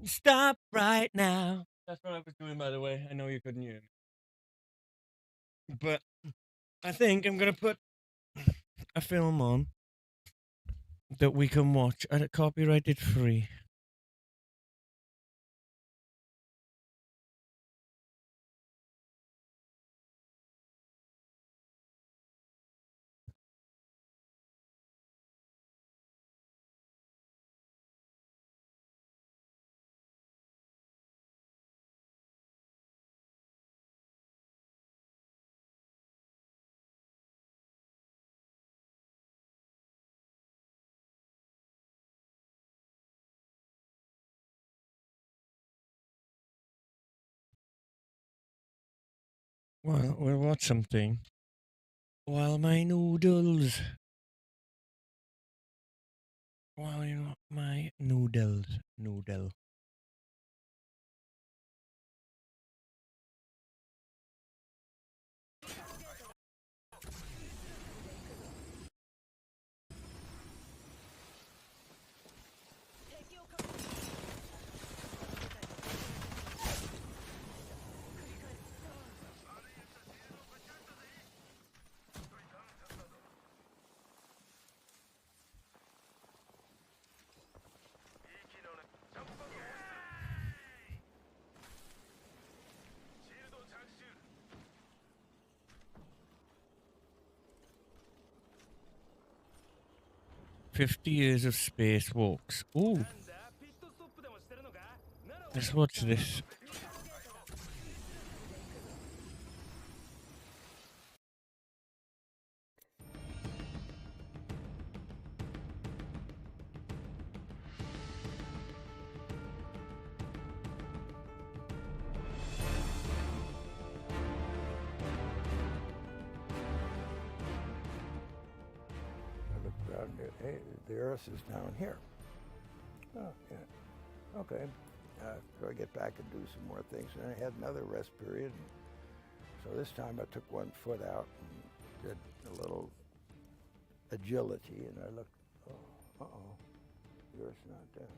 Stop right now. That's what I was doing, by the way. I know you couldn't hear me. But I think I'm going to put a film on that we can watch and it copyrighted free. Well, we'll watch something. While my noodles. While my noodles. Noodle. 50 years of spacewalks. Ooh. Let's watch this. Hey, the Earth is down here. Oh, yeah. Okay. So I get back and do some more things. And I had another rest period. So this time I took 1 foot out and did a little agility. And I looked, the Earth's not there.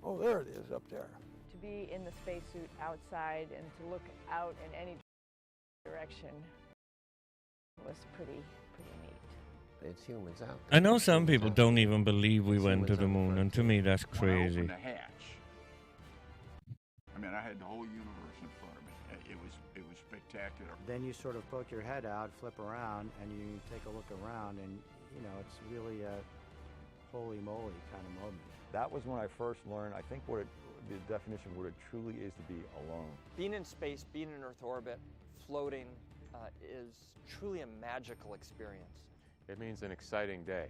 Oh, there it is up there. To be in the spacesuit outside and to look out in any direction was pretty neat. It's humans out there. I know some people don't even believe we went to the moon, and to me that's crazy. When I opened the hatch, I mean, I had the whole universe in front of me. It was spectacular. Then you sort of poke your head out, flip around, and you take a look around, and you know it's really a holy moly kind of moment. That was when I first learned, I think, the definition of what it truly is to be alone. Being in space, being in Earth orbit, floating is truly a magical experience. It means an exciting day.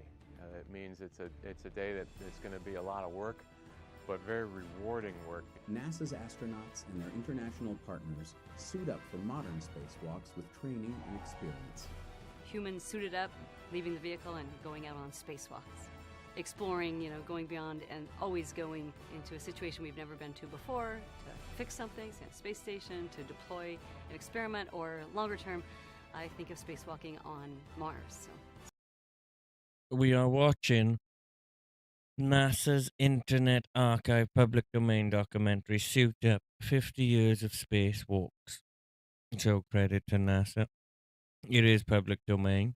It means it's a day that it's going to be a lot of work, but very rewarding work. NASA's astronauts and their international partners suit up for modern spacewalks with training and experience. Humans suited up, leaving the vehicle and going out on spacewalks. Exploring, going beyond and always going into a situation we've never been to before, to fix something, say a space station, to deploy an experiment, or longer term, I think of spacewalking on Mars. So. We are watching NASA's Internet Archive public domain documentary, Suit Up, 50 Years of Spacewalks. So credit to NASA. It is public domain.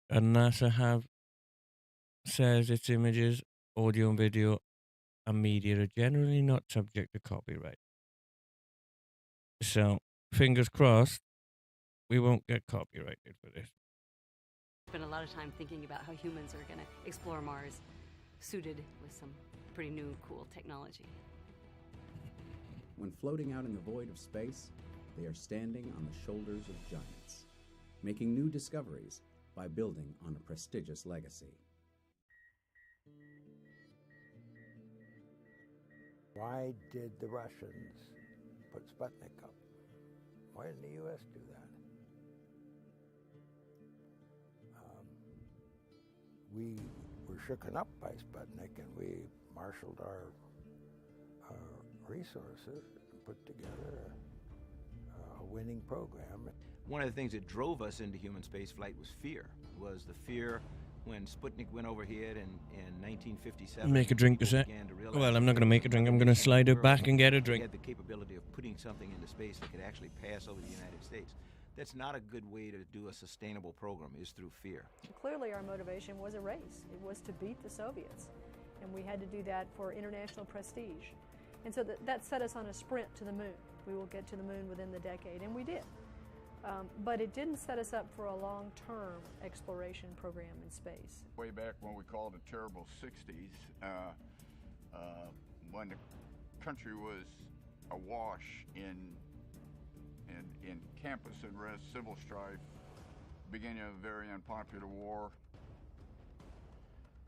And NASA says its images, audio and video, and media are generally not subject to copyright. So, fingers crossed, we won't get copyrighted for this. Spent a lot of time thinking about how humans are going to explore Mars, suited with some pretty new, cool technology. When floating out in the void of space, they are standing on the shoulders of giants, making new discoveries by building on a prestigious legacy. Why did the Russians put Sputnik up? Why didn't the U.S. do that? We were shooken up by Sputnik, and we marshaled our resources and put together a winning program. One of the things that drove us into human spaceflight was fear the fear when Sputnik went overhead in 1957. Make a drink, is it? Well, I'm not going to make a drink. I'm going to slide it back and get a drink. Had the capability of putting something into space that could actually pass over the United States. That's not a good way to do a sustainable program, is through fear. Clearly our motivation was a race. It was to beat the Soviets. And we had to do that for international prestige. And so that set us on a sprint to the moon. We will get to the moon within the decade, and we did. But it didn't set us up for a long-term exploration program in space. Way back when we called it terrible 60s, when the country was awash in campus unrest, civil strife, beginning of a very unpopular war.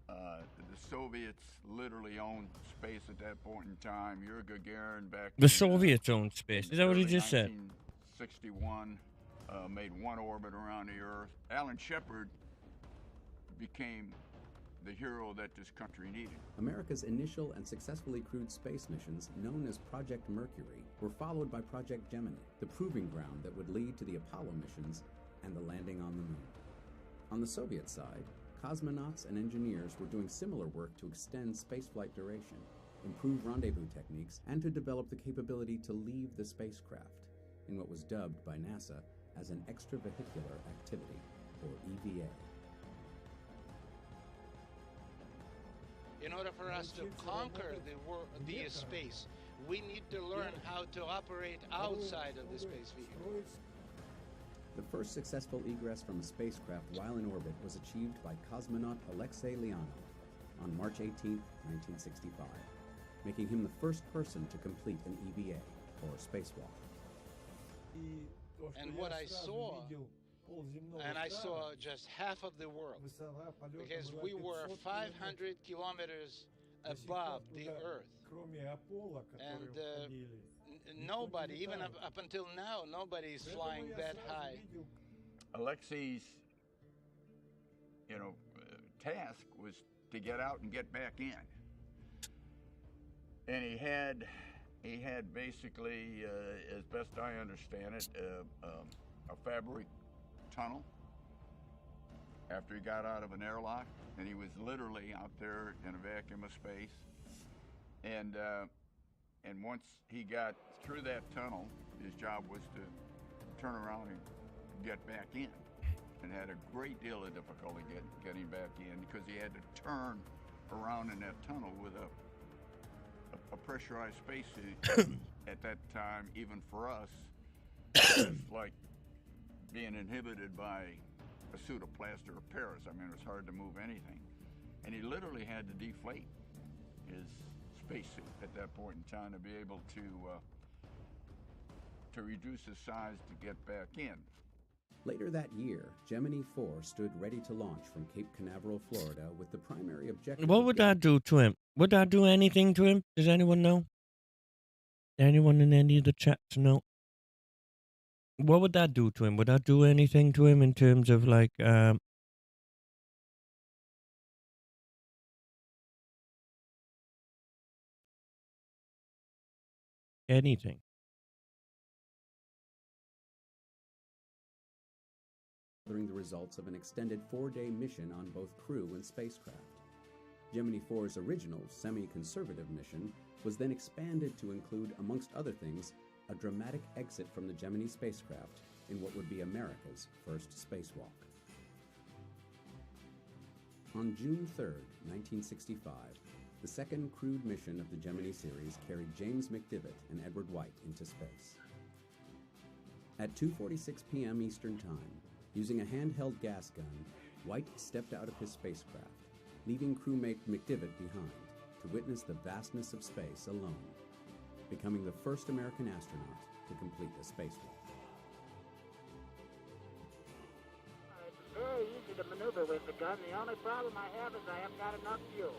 The Soviets literally owned space at that point in time. Yuri Gagarin back The Soviets owned space. Is that what he just said? 1961 made one orbit around the Earth. Alan Shepard became the hero that this country needed. America's initial and successfully crewed space missions, known as Project Mercury, were followed by Project Gemini, the proving ground that would lead to the Apollo missions and the landing on the moon. On the Soviet side, cosmonauts and engineers were doing similar work to extend spaceflight duration, improve rendezvous techniques, and to develop the capability to leave the spacecraft, in what was dubbed by NASA as an extravehicular activity, or EVA. In order for us to conquer the space, we need to learn how to operate outside of the space vehicle. The first successful egress from a spacecraft while in orbit was achieved by cosmonaut Alexei Leonov on March 18, 1965, making him the first person to complete an EVA, or spacewalk. And what I saw, and I saw just half of the world, because we were 500 kilometers above the Earth. And nobody, even up until now, nobody is flying that high. Alexei's, task was to get out and get back in. And he had basically, as best I understand it, a fabric tunnel after he got out of an airlock, and he was literally out there in a vacuum of space. And once he got through that tunnel, his job was to turn around and get back in, and had a great deal of difficulty getting back in because he had to turn around in that tunnel with a pressurized spacesuit. At that time, even for us, it was like being inhibited by a suit of plaster of Paris. I mean, it was hard to move anything. And he literally had to deflate his spacesuit at that point in time to be able to reduce his size to get back in. Later that year, Gemini 4 stood ready to launch from Cape Canaveral, Florida, with the primary objective. What would that do to him? Would that do anything to him? Does anyone know? Anyone in any of the chats know? What would that do to him? Would that do anything to him in terms of like anything? Gathering the results of an extended 4-day mission on both crew and spacecraft. Gemini 4's original semi-conservative mission was then expanded to include, amongst other things, a dramatic exit from the Gemini spacecraft in what would be America's first spacewalk. On June 3, 1965, the second crewed mission of the Gemini series carried James McDivitt and Edward White into space. At 2:46 p.m. Eastern Time, using a handheld gas gun, White stepped out of his spacecraft, leaving crewmate McDivitt behind to witness the vastness of space alone, becoming the first American astronaut to complete a spacewalk. It's very easy to maneuver with the gun. The only problem I have is I haven't got enough fuel.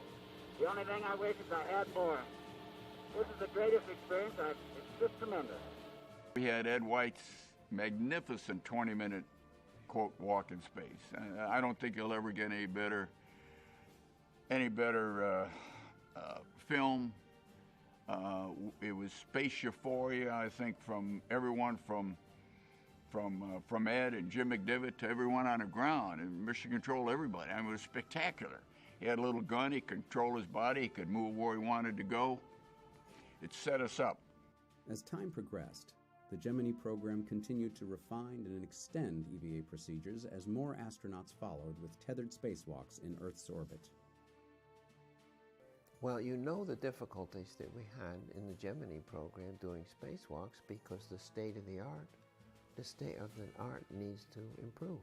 The only thing I wish is I had more. This is the greatest experience. It's just tremendous. We had Ed White's magnificent 20-minute quote walk in space. I don't think you'll ever get any better film. It was space euphoria, I think, from everyone from from Ed and Jim McDivitt to everyone on the ground, and mission control everybody. I mean, it was spectacular. He had a little gun. He could control his body. He could move where he wanted to go. It set us up. As time progressed, the Gemini program continued to refine and extend EVA procedures as more astronauts followed with tethered spacewalks in Earth's orbit. Well, you know the difficulties that we had in the Gemini program doing spacewalks because the state of the art needs to improve.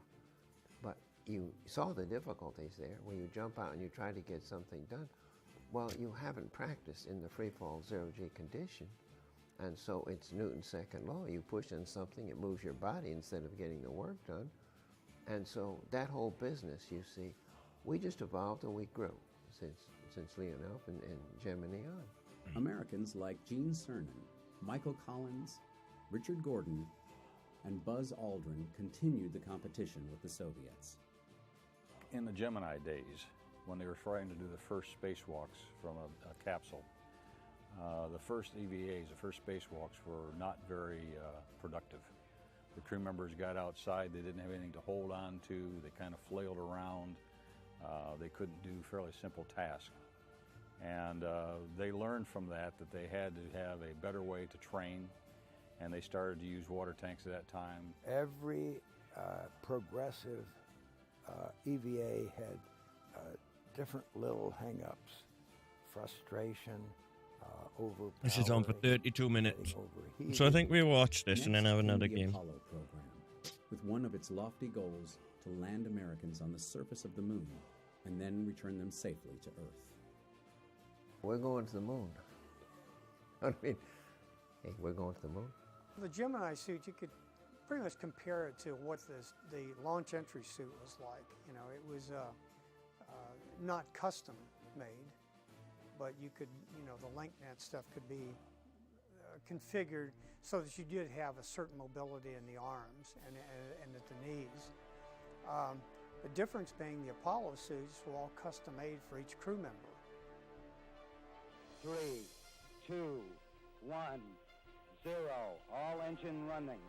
But you saw the difficulties there when you jump out and you try to get something done. Well, you haven't practiced in the freefall zero-G condition, and so it's Newton's second law. You push in something, it moves your body instead of getting the work done. And so that whole business, you see, we just evolved and we grew since Leonov and Gemini on. Americans like Gene Cernan, Michael Collins, Richard Gordon, and Buzz Aldrin continued the competition with the Soviets. In the Gemini days, when they were trying to do the first spacewalks from a capsule, the first EVAs, the first spacewalks, were not very productive. The crew members got outside, they didn't have anything to hold on to, they kind of flailed around, they couldn't do fairly simple tasks. And they learned from that they had to have a better way to train, and they started to use water tanks at that time. Every progressive EVA had different little hang-ups, frustration, overpowering. This is on for 32 minutes. So I think we'll watch this and then have another game. The Apollo program, with one of its lofty goals to land Americans on the surface of the moon and then return them safely to Earth. We're going to the moon. I mean, hey, we're going to the moon. The Gemini suit, you could pretty much compare it to what the launch entry suit was like. You know, it was not custom made, but you could, you know, the link net stuff could be configured so that you did have a certain mobility in the arms and at the knees. The difference being the Apollo suits were all custom made for each crew member. 3, 2, 1, 0. All engine running.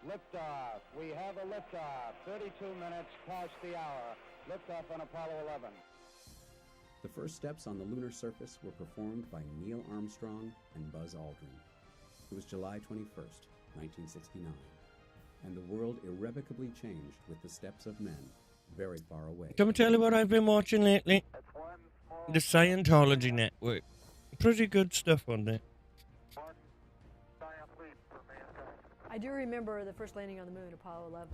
Liftoff. We have a liftoff. 32 minutes past the hour. Liftoff on Apollo 11. The first steps on the lunar surface were performed by Neil Armstrong and Buzz Aldrin. It was July 21st, 1969, and the world irrevocably changed with the steps of men very far away. Can I tell you what I've been watching lately? The Scientology Network. Pretty good stuff on there. I do remember the first landing on the moon, Apollo 11.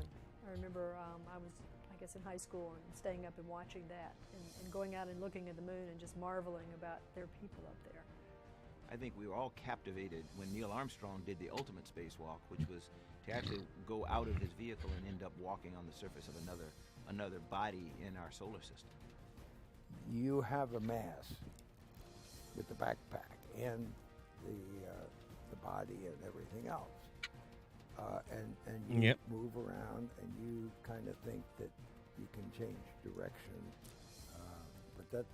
I remember I was, I guess, in high school and staying up and watching that and going out and looking at the moon and just marveling about their people up there. I think we were all captivated when Neil Armstrong did the ultimate spacewalk, which was to actually go out of his vehicle and end up walking on the surface of another body in our solar system. You have a mass with the backpack and the body and everything else. And you move around and you kind of think that you can change direction. But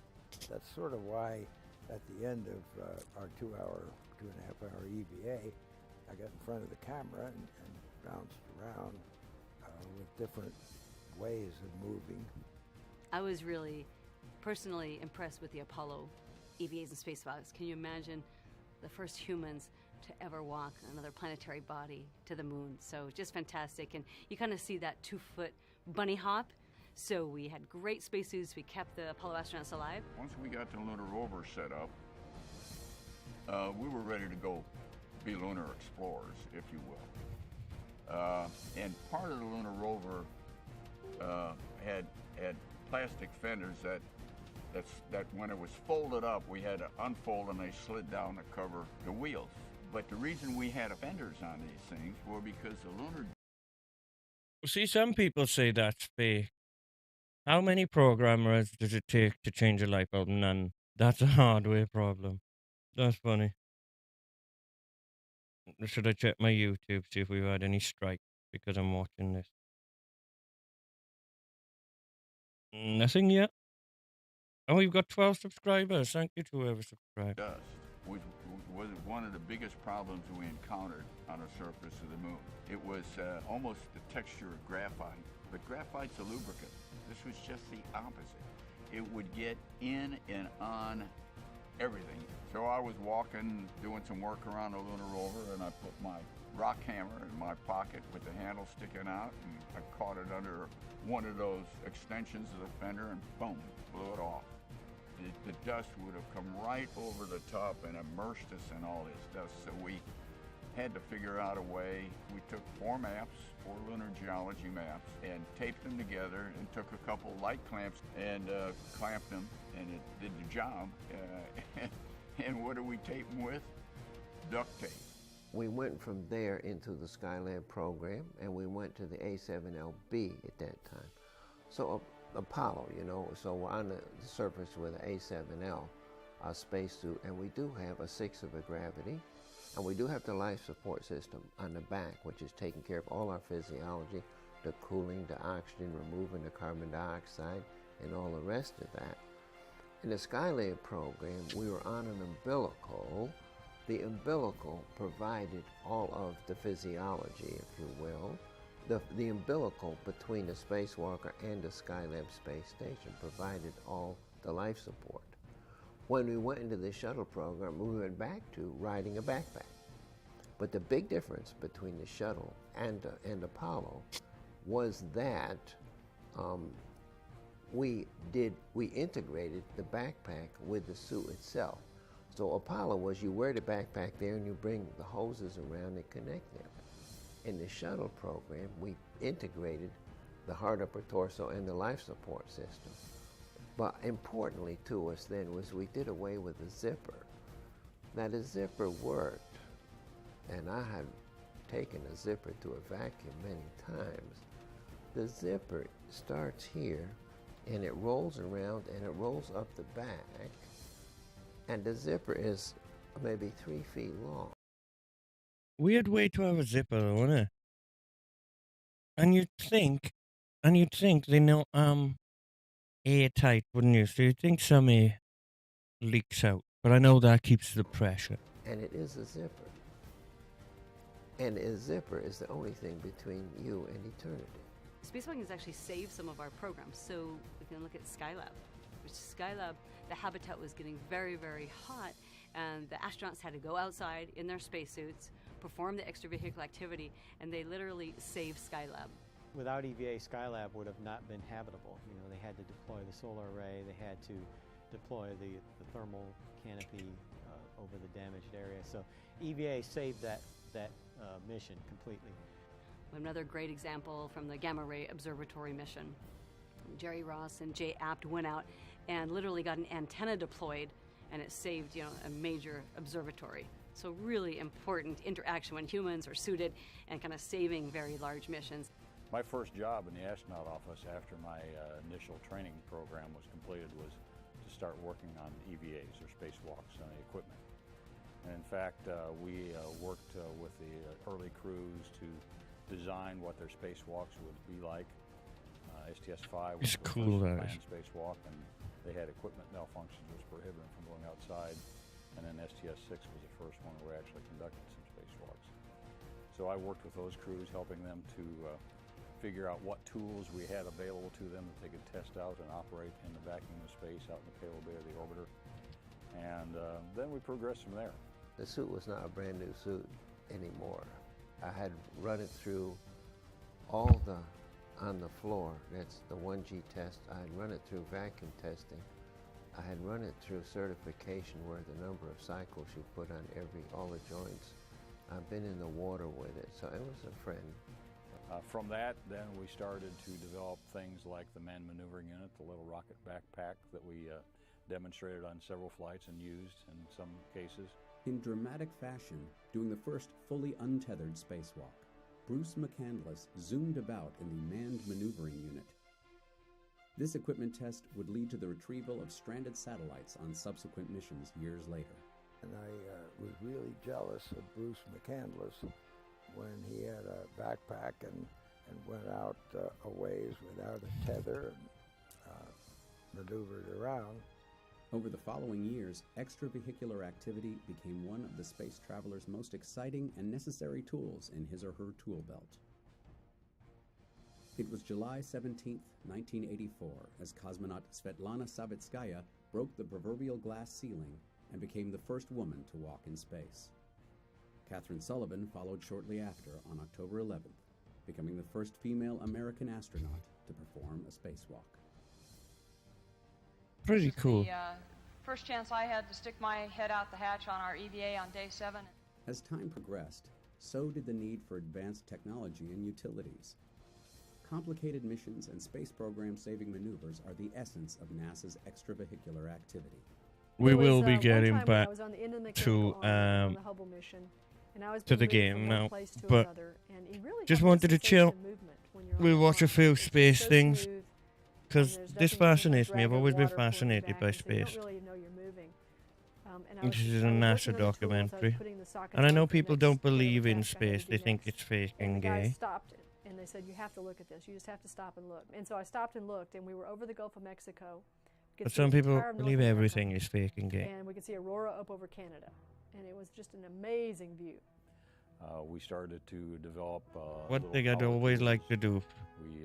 that's sort of why at the end of our 2.5 hour EVA, I got in front of the camera and bounced around with different ways of moving. I was really personally impressed with the Apollo EVAs and spacewalks. Can you imagine the first humans to ever walk another planetary body to the moon? So just fantastic. And you kind of see that 2-foot bunny hop. So we had great spacesuits. We kept the Apollo astronauts alive. Once we got the lunar rover set up, we were ready to go be lunar explorers, if you will. And part of the lunar rover had plastic fenders that when it was folded up, we had to unfold and they slid down to cover the wheels. But the reason we had fenders on these things were because the lunar... See, some people say that's fake. How many programmers does it take to change a light bulb? None. That's a hardware problem. That's funny. Should I check my YouTube, see if we've had any strikes because I'm watching this? Nothing yet. Oh, we've got 12 subscribers. Thank you to whoever subscribed. We was one of the biggest problems we encountered on the surface of the moon. It was almost the texture of graphite, but graphite's a lubricant. This was just the opposite. It would get in and on everything. So I was walking, doing some work around the lunar rover, and I put my rock hammer in my pocket with the handle sticking out, and I caught it under one of those extensions of the fender, and boom, blew it off. The dust would have come right over the top and immersed us in all this dust. So we had to figure out a way. We took 4 maps, 4 lunar geology maps, and taped them together and took a couple light clamps and clamped them, and it did the job. And what do we tape them with? Duct tape. We went from there into the Skylab program, and we went to the A7LB at that time. So Apollo, you know, so we're on the surface with an A7L spacesuit, and we do have a 6 of a gravity, and we do have the life support system on the back, which is taking care of all our physiology, the cooling, the oxygen, removing the carbon dioxide, and all the rest of that. In the Skylab program, we were on an umbilical. The umbilical provided all of the physiology, if you will. The umbilical between the spacewalker and the Skylab space station provided all the life support. When we went into the shuttle program, we went back to riding a backpack. But the big difference between the shuttle and Apollo was that we integrated the backpack with the suit itself. So Apollo was you wear the backpack there and you bring the hoses around and connect them. In the shuttle program, we integrated the hard upper torso and the life support system. But importantly to us then was we did away with the zipper. Now the zipper worked, and I had taken a zipper to a vacuum many times. The zipper starts here, and it rolls around, and it rolls up the back, and the zipper is maybe 3 feet long. Weird way to have a zipper, though, isn't it? And you'd think they know airtight, wouldn't you? So you'd think some air leaks out, but I know that keeps the pressure. And it is a zipper. And a zipper is the only thing between you and eternity. Spacewalking has actually saved some of our programs. So we can look at Skylab, which Skylab, the habitat was getting very, very hot, and the astronauts had to go outside in their spacesuits, perform the extravehicular activity, and they literally saved Skylab. Without EVA, Skylab would have not been habitable. You know, they had to deploy the solar array, they had to deploy the thermal canopy over the damaged area. So EVA saved that mission completely. Another great example from the Gamma Ray Observatory mission. Jerry Ross and Jay Apt went out and literally got an antenna deployed, and it saved, you know, a major observatory. So really important interaction when humans are suited and kind of saving very large missions. My first job in the astronaut office after my initial training program was completed was to start working on EVAs, or spacewalks, on the equipment. And in fact, we worked with the early crews to design what their spacewalks would be like. STS-5 was the cool, first manned spacewalk, and they had equipment malfunctions which prohibited them from going outside. And then STS-6 was the first one where we actually conducted some spacewalks. So I worked with those crews, helping them to figure out what tools we had available to them that they could test out and operate in the vacuum of space out in the payload bay of the orbiter. And then we progressed from there. The suit was not a brand new suit anymore. I had run it through all on the floor. That's the 1G test. I had run it through vacuum testing. I had run it through certification where the number of cycles you put on all the joints. I've been in the water with it, so it was a friend. From that, then we started to develop things like the manned maneuvering unit, the little rocket backpack that we demonstrated on several flights and used in some cases. In dramatic fashion, doing the first fully untethered spacewalk, Bruce McCandless zoomed about in the manned maneuvering unit. This equipment test would lead to the retrieval of stranded satellites on subsequent missions years later. And I was really jealous of Bruce McCandless when he had a backpack and went out a ways without a tether and maneuvered around. Over the following years, extravehicular activity became one of the space traveler's most exciting and necessary tools in his or her tool belt. It was July 17, 1984, as cosmonaut Svetlana Savitskaya broke the proverbial glass ceiling and became the first woman to walk in space. Catherine Sullivan followed shortly after on October 11th, becoming the first female American astronaut to perform a spacewalk. Pretty cool. The first chance I had to stick my head out the hatch on our EVA on day 7. As time progressed, so did the need for advanced technology and utilities. Complicated missions and space program-saving maneuvers are the essence of NASA's extravehicular activity. We will be getting back to the game now, but just wanted to chill. We'll watch a few space things, because this fascinates me. I've always been fascinated by space. This is a NASA documentary, and I know people don't believe in space. They think it's fake and gay. And they said, you have to look at this. You just have to stop and look. And so I stopped and looked, and we were over the Gulf of Mexico. But some people believe everything is fake and gay. And we could see Aurora up over Canada. And it was just an amazing view. We started to develop one thing I'd always like to do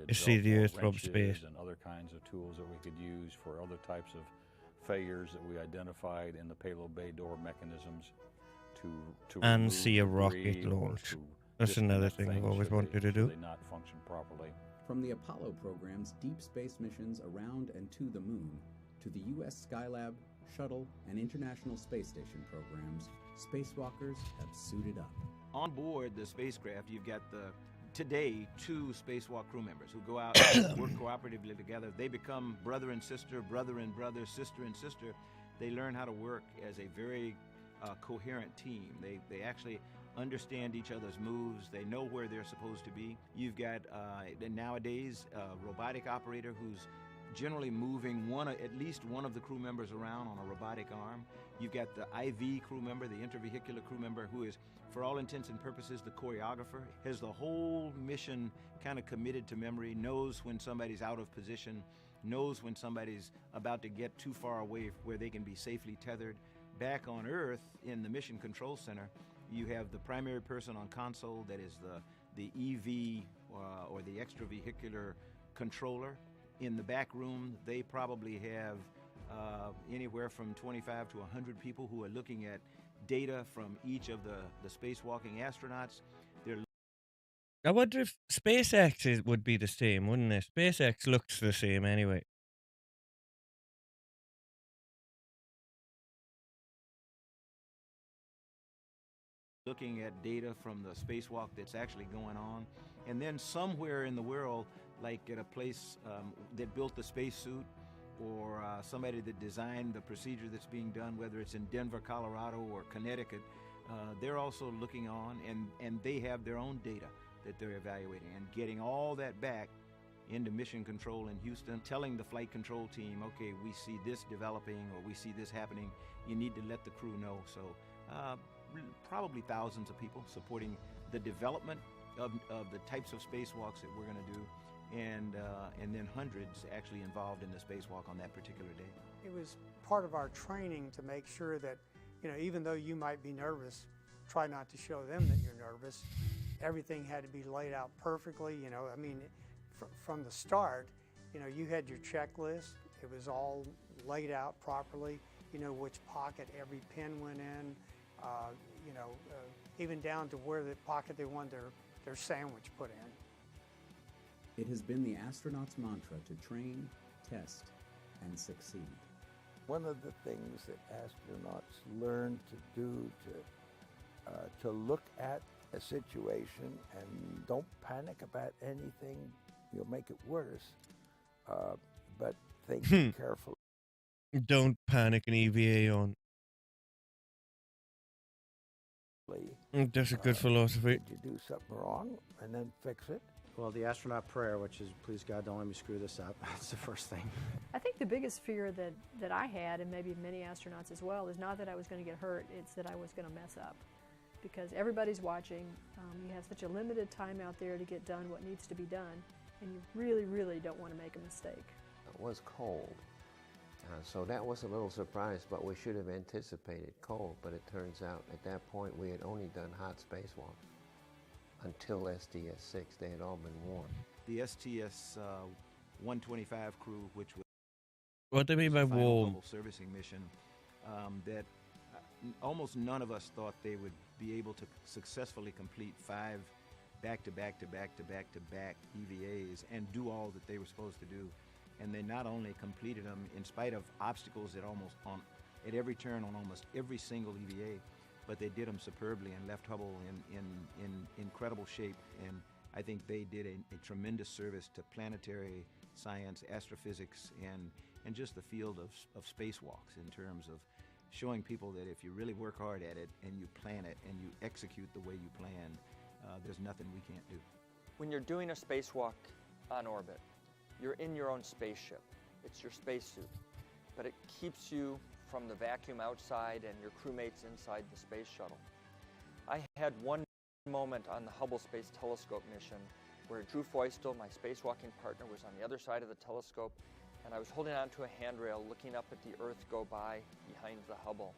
is see the Earth from space. And other kinds of tools that we could use for other types of failures that we identified in the payload bay door mechanisms to and see a rocket launch. That's another thing I've always wanted to do. They not function properly. From the Apollo program's deep space missions around and to the moon, to the U.S. Skylab, Shuttle, and International Space Station programs, spacewalkers have suited up. On board the spacecraft, you've got today 2 spacewalk crew members who go out and work cooperatively together. They become brother and sister, brother and brother, sister and sister. They learn how to work as a very coherent team. They actually understand each other's moves. They know where they're supposed to be. You've got nowadays a robotic operator who's generally moving at least one of the crew members around on a robotic arm. You've got the IV crew member, the intervehicular crew member, who is, for all intents and purposes, the choreographer, has the whole mission kind of committed to memory, knows when somebody's out of position, knows when somebody's about to get too far away where they can be safely tethered. Back on Earth, in the Mission Control Center, you have the primary person on console, that is the EV or the extravehicular controller. In the back room, they probably have anywhere from 25 to 100 people who are looking at data from each of the spacewalking astronauts. I wonder if SpaceX would be the same, wouldn't it? SpaceX looks the same anyway. Looking at data from the spacewalk that's actually going on. And then somewhere in the world, like at a place that built the spacesuit, or somebody that designed the procedure that's being done, whether it's in Denver, Colorado, or Connecticut, they're also looking on, and they have their own data that they're evaluating, and getting all that back into Mission Control in Houston, telling the flight control team, okay, we see this developing, or we see this happening, you need to let the crew know. So probably thousands of people supporting the development of the types of spacewalks that we're going to do, and then hundreds actually involved in the spacewalk on that particular day. It was part of our training to make sure that, even though you might be nervous, try not to show them that you're nervous. Everything had to be laid out perfectly, from the start, you had your checklist. It was all laid out properly, which pocket every pin went in, even down to where the pocket they wanted their sandwich put in. It has been the astronauts' mantra to train, test, and succeed. One of the things that astronauts learn to do to look at a situation and don't panic about anything, you'll make it worse, but think carefully. Don't panic an EVA on. That's a good philosophy. Did you do something wrong and then fix it? Well, the astronaut prayer, which is, please God, don't let me screw this up. That's the first thing. I think the biggest fear that I had, and maybe many astronauts as well, is not that I was going to get hurt, it's that I was going to mess up. Because everybody's watching, you have such a limited time out there to get done what needs to be done, and you really, really don't want to make a mistake. It was cold, So that was a little surprise, but we should have anticipated cold. But it turns out at that point we had only done hot spacewalks. Until STS-6, they had all been warm. The STS-125 crew, which was What do you mean by the final warm? Hubble servicing mission, that almost none of us thought they would be able to successfully complete 5 back-to-back-to-back-to-back-to-back EVAs and do all that they were supposed to do. And they not only completed them in spite of obstacles at every turn on almost every single EVA, but they did them superbly and left Hubble in incredible shape. And I think they did a tremendous service to planetary science, astrophysics, and just the field of spacewalks in terms of showing people that if you really work hard at it and you plan it and you execute the way you plan, there's nothing we can't do. When you're doing a spacewalk on orbit, you're in your own spaceship. It's your spacesuit, but it keeps you from the vacuum outside and your crewmates inside the space shuttle. I had one moment on the Hubble Space Telescope mission where Drew Feustel, my spacewalking partner, was on the other side of the telescope, and I was holding onto a handrail looking up at the Earth go by behind the Hubble.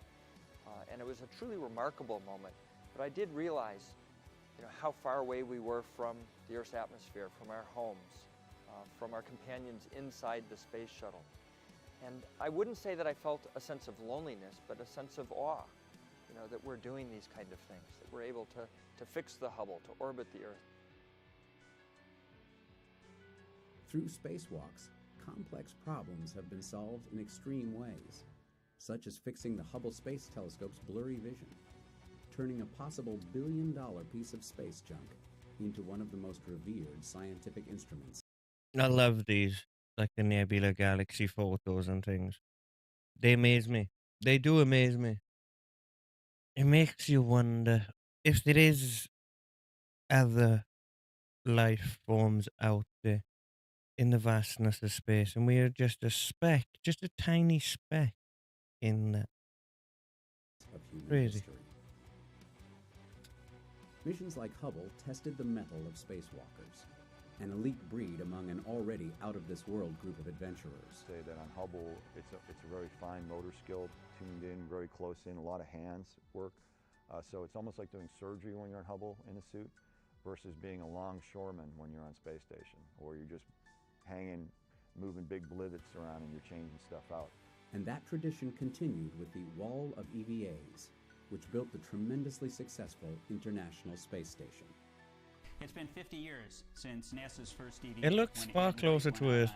And it was a truly remarkable moment, but I did realize how far away we were from the Earth's atmosphere, from our homes, from our companions inside the space shuttle. And I wouldn't say that I felt a sense of loneliness, but a sense of awe, that we're doing these kind of things, that we're able to fix the Hubble, to orbit the Earth. Through spacewalks, complex problems have been solved in extreme ways, such as fixing the Hubble Space Telescope's blurry vision, turning a possible billion-dollar piece of space junk into one of the most revered scientific instruments. I love these, like the Nebula Galaxy photos and things. They amaze me. They do amaze me. It makes you wonder if there is other life forms out there in the vastness of space, and we are just a speck, just a tiny speck in that. Of human Crazy. history. Missions like Hubble tested the mettle of spacewalkers, an elite breed among an already out-of-this-world group of adventurers. Say that on Hubble, it's a very fine motor skill, tuned in, very close in, a lot of hands work. So it's almost like doing surgery when you're on Hubble in a suit versus being a longshoreman when you're on space station, or you're just hanging, moving big blivets around and you're changing stuff out. And that tradition continued with the Wall of EVAs, which built the tremendously successful International Space Station. It's been 50 years since NASA's first EVA. It looks far closer to Earth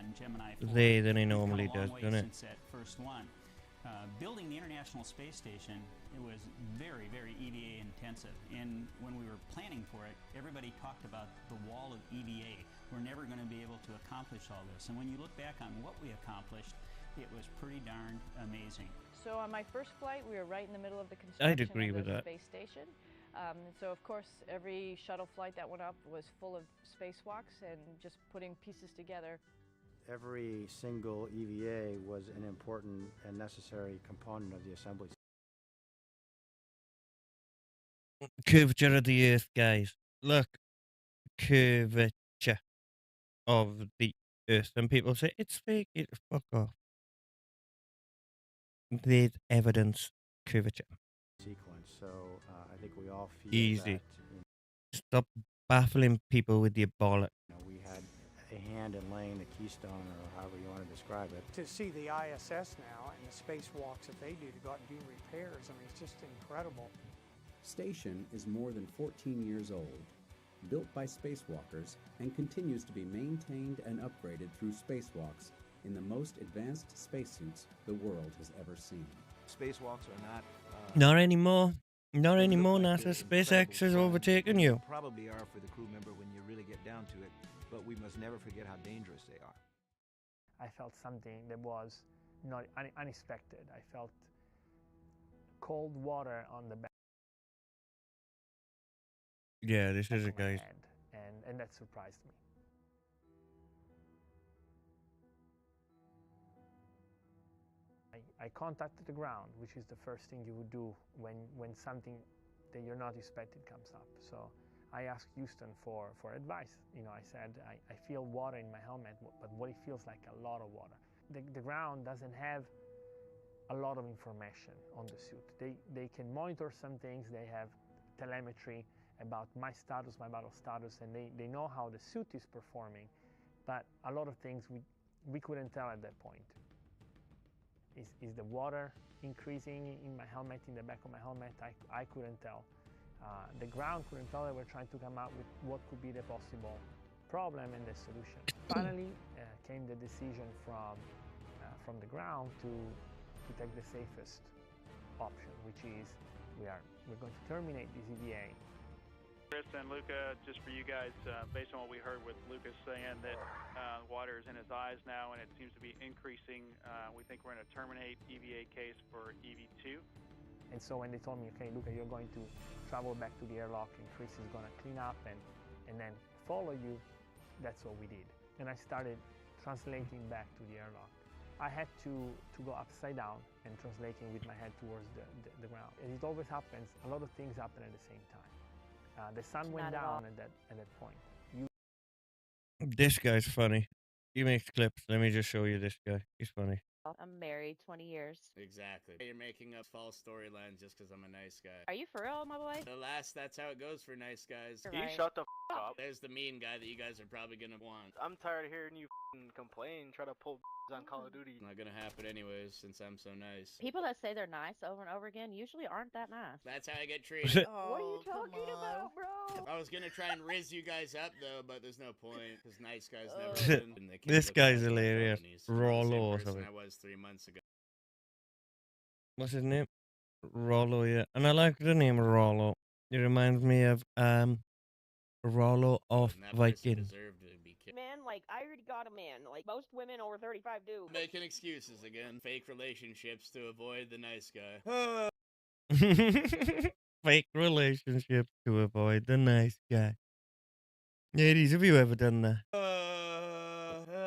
there than it normally does, doesn't it? Since that first one. Building the International Space Station, it was very, very EVA intensive. And when we were planning for it, everybody talked about the wall of EVA. We're never going to be able to accomplish all this. And when you look back on what we accomplished, it was pretty darn amazing. So on my first flight, we were right in the middle of the I'd construction agree of with the that. space station. So of course, every shuttle flight that went up was full of spacewalks and just putting pieces together. Every single EVA was an important and necessary component of the assembly. Curvature of the Earth, guys. Look, curvature of the Earth. And people say it's fake. Fuck off. There's evidence. Curvature. Sequence. So I think we all feel Easy. that, Stop baffling people with your bollock. we had a hand in laying the keystone, or however you want to describe it. To see the ISS now and the spacewalks that they do to go out and do repairs, I mean, it's just incredible. Station is more than 14 years old, built by spacewalkers, and continues to be maintained and upgraded through spacewalks in the most advanced spacesuits the world has ever seen. Spacewalks are not... Not anymore. Not they anymore, look like NASA. they're SpaceX incredible has fun. overtaken you. They probably are for the crew member when you really get down to it, but we must never forget how dangerous they are. I felt something that was not unexpected. I felt cold water on the back Yeah, this is a of my guy. head, and that surprised me. I contacted the ground, which is the first thing you would do when something that you're not expecting comes up. So I asked Houston for advice. I said, I feel water in my helmet, but what it feels like a lot of water. the ground doesn't have a lot of information on the suit. They can monitor some things. They have telemetry about my status, my battle status, and they know how the suit is performing. But a lot of things we couldn't tell at that point. Is the water increasing in my helmet, in the back of my helmet? I couldn't tell. The ground couldn't tell. They were trying to come up with what could be the possible problem and the solution. Finally came the decision from the ground to take the safest option, which is we're going to terminate this EVA. Chris and Luca, just for you guys, based on what we heard with Lucas saying that water is in his eyes now and it seems to be increasing, we think we're going to terminate EVA case for EV2. And so when they told me, okay, Luca, you're going to travel back to the airlock and Chris is going to clean up and then follow you, that's what we did. And I started translating back to the airlock. I had to go upside down and translating with my head towards the ground. As it always happens, a lot of things happen at the same time. The sun went down at that point. This guy's funny. He makes clips. Let me just show you this guy. He's funny. I'm married 20 years. Exactly. You're making up false storylines just because I'm a nice guy. Are you for real, my boy? That's how it goes for nice guys. Right. Shut the up. There's the mean guy that you guys are probably gonna want. I'm tired of hearing you complain, try to pull on Call of Duty. Not gonna happen anyways, since I'm so nice. People that say they're nice over and over again usually aren't that nice. That's how I get treated. What are you talking about, bro? I was gonna try and rizz you guys up though, but there's no point because nice guys never win. and they can't This look guy's past their hilarious. companies. I'm the Rollo or same person something. I was 3 months ago. What's his name? Rollo, yeah. And I like the name Rollo. It reminds me of Rollo of Viking. Man, like, I already got a man. Like, most women over 35 do. Making excuses again. Fake relationships to avoid the nice guy. Fake relationship to avoid the nice guy. Ladies, have you ever done that?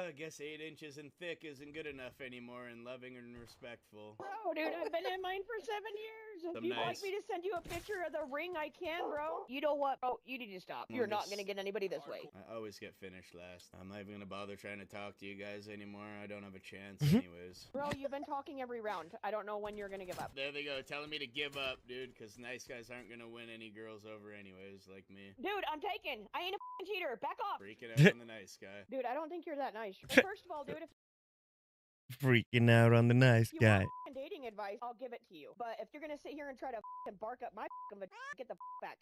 I guess 8 inches and thick isn't good enough anymore and loving and respectful. Bro, dude, I've been in mine for 7 years. If I'm you'd like nice. me to send you a picture of the ring, I can, bro. You know what, bro? You need to stop. You're not gonna get anybody this way. I always get finished last. I'm not even gonna bother trying to talk to you guys anymore. I don't have a chance anyways. Bro, you've been talking every round. I don't know when you're gonna give up. There they go, telling me to give up, dude, because nice guys aren't gonna win any girls over anyways, like me. Dude, I'm taken. I ain't a f***ing cheater. Back off. Freaking out on the nice guy. Dude, I don't think you're that nice. First of all, dude, if Freaking out on the nice you guy. want f***ing dating advice, I'll give it to you. But if you're gonna sit here and try to f***ing bark up my f***ing get the f*** back.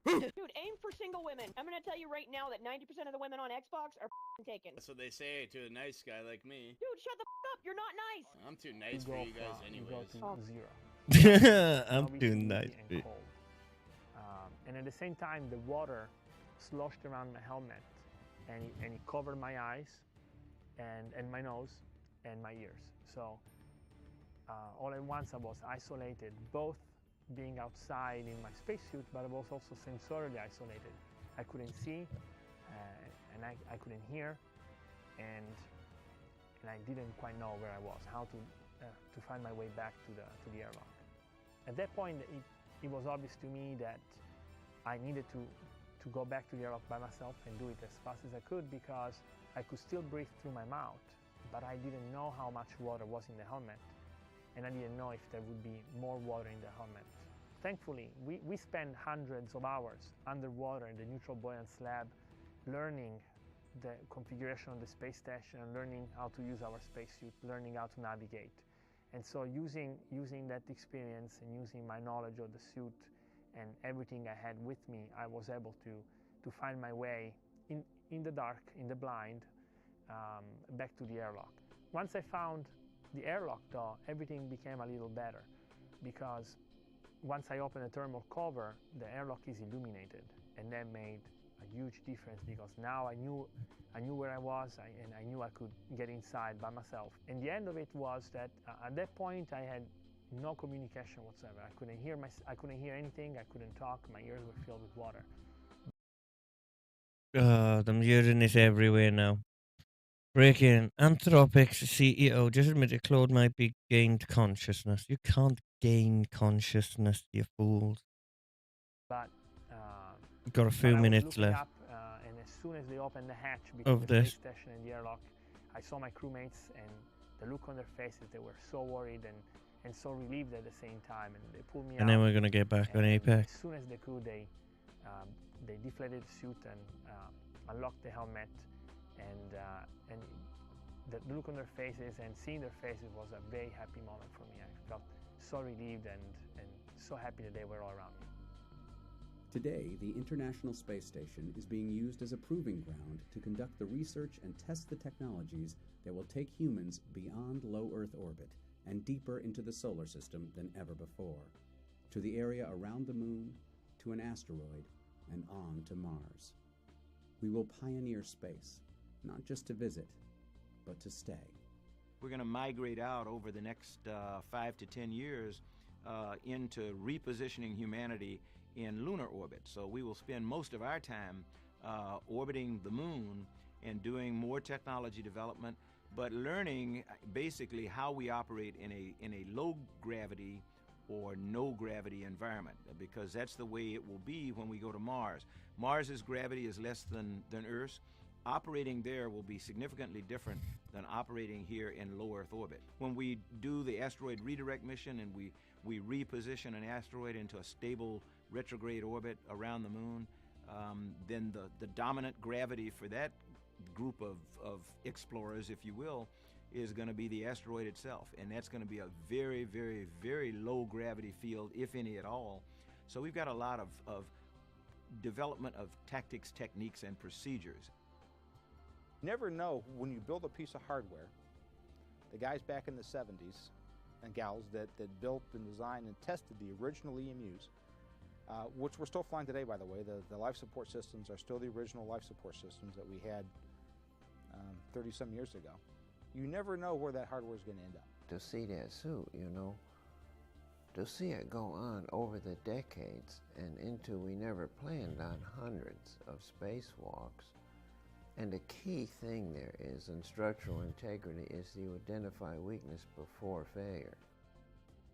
Dude, aim for single women. I'm gonna tell you right now that 90% of the women on Xbox are f***ing taken. That's what they say to a nice guy like me. Dude, shut the f*** up. You're not nice. I'm too nice for you guys anyways. I'm too nice. And cold. And at the same time, the water sloshed around my helmet and it covered my eyes and my nose and my ears. So all at once I was isolated, both being outside in my spacesuit, but I was also sensorily isolated. I couldn't see and I couldn't hear and I didn't quite know where I was, how to find my way back to the airlock. At that point, it was obvious to me that I needed to go back to the airlock by myself and do it as fast as I could because I could still breathe through my mouth, but I didn't know how much water was in the helmet, and I didn't know if there would be more water in the helmet. Thankfully, we spent hundreds of hours underwater in the neutral buoyant slab learning the configuration of the space station and learning how to use our spacesuit, learning how to navigate. And so using that experience and using my knowledge of the suit and everything I had with me, I was able to find my way in the dark, in the blind, back to the airlock. Once I found the airlock though, everything became a little better because once I opened the thermal cover, the airlock is illuminated, and that made a huge difference because now I knew where I was and I knew I could get inside by myself. And the end of it was that at that point I had no communication whatsoever. I couldn't hear anything. I couldn't talk. My ears were filled with water. I'm hearing this everywhere now. Breaking. Anthropic's CEO just admitted Claude might be gained consciousness. You can't gain consciousness, you fools. But Got a few minutes left. Up, and as soon as they opened the hatch between the space station and the airlock, I saw my crewmates and the look on their faces, they were so worried and so relieved at the same time, and they pulled me out. And then we're going to get back on Apex. As soon as they could, they deflated the suit and unlocked the helmet, and the look on their faces and seeing their faces was a very happy moment for me. I felt so relieved and so happy that they were all around me. Today, the International Space Station is being used as a proving ground to conduct the research and test the technologies that will take humans beyond low Earth orbit and deeper into the solar system than ever before, to the area around the moon, to an asteroid, and on to Mars. We will pioneer space, not just to visit, but to stay. We're going to migrate out over the next 5 to 10 years into repositioning humanity in lunar orbit. So we will spend most of our time orbiting the moon and doing more technology development, but learning basically how we operate in a low gravity or no gravity environment, because that's the way it will be when we go to Mars. Mars's gravity is less than Earth's. Operating there will be significantly different than operating here in low Earth orbit. When we do the asteroid redirect mission and we reposition an asteroid into a stable retrograde orbit around the moon, then the dominant gravity for that group of explorers, if you will, is going to be the asteroid itself. And that's going to be a very, very, very low gravity field, if any at all. So we've got a lot of development of tactics, techniques, and procedures. Never know when you build a piece of hardware, the guys back in the 70s and gals that built and designed and tested the original EMUs, which we're still flying today, by the way. The life support systems are still the original life support systems that we had 30-some years ago. You never know where that hardware is going to end up. To see that suit, to see it go on over the decades and into we never planned on hundreds of spacewalks. And the key thing there is, in structural integrity, is you identify weakness before failure.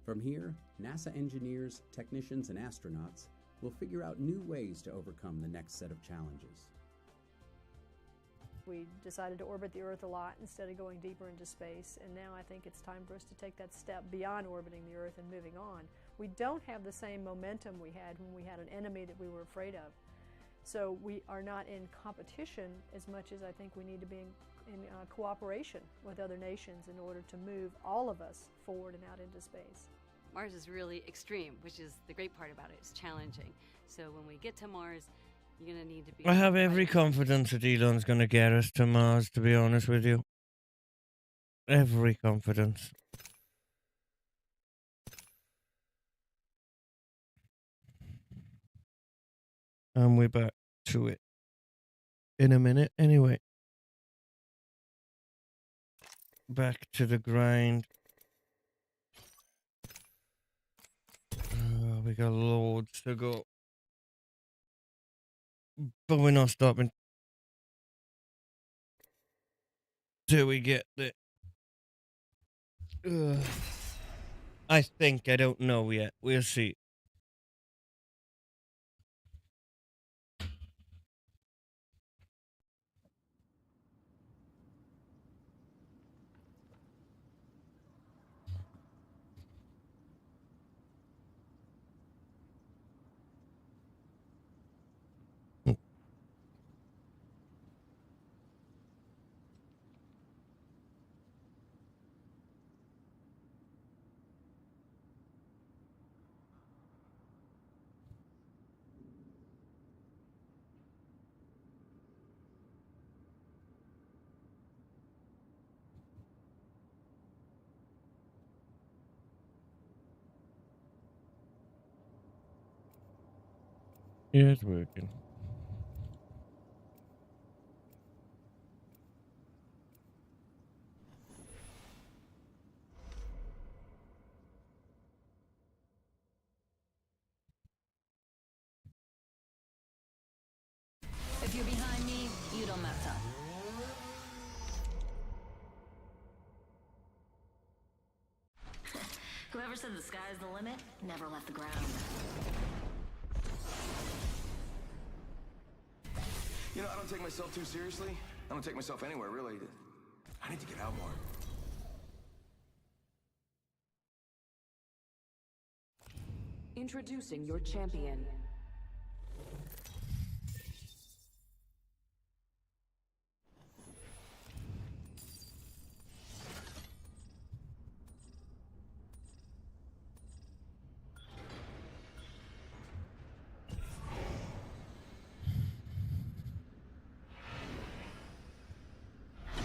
From here, NASA engineers, technicians, and astronauts will figure out new ways to overcome the next set of challenges. We decided to orbit the Earth a lot instead of going deeper into space, and now I think it's time for us to take that step beyond orbiting the Earth and moving on. We don't have the same momentum we had when we had an enemy that we were afraid of. So we are not in competition as much as I think we need to be in cooperation with other nations in order to move all of us forward and out into space. Mars is really extreme, which is the great part about it. It's challenging. So when we get to Mars, you're going to need to be... I have every confidence that Elon's going to get us to Mars, to be honest with you. Every confidence. And we're back to it in a minute anyway. Back to the grind. We got loads to go. But we're not stopping till we get there. I think, I don't know yet. We'll see. Yeah, it's working. If you're behind me, you don't mess up. Whoever said the sky's the limit never left the ground. You know, I don't take myself too seriously. I don't take myself anywhere, really. I need to get out more. Introducing your champion.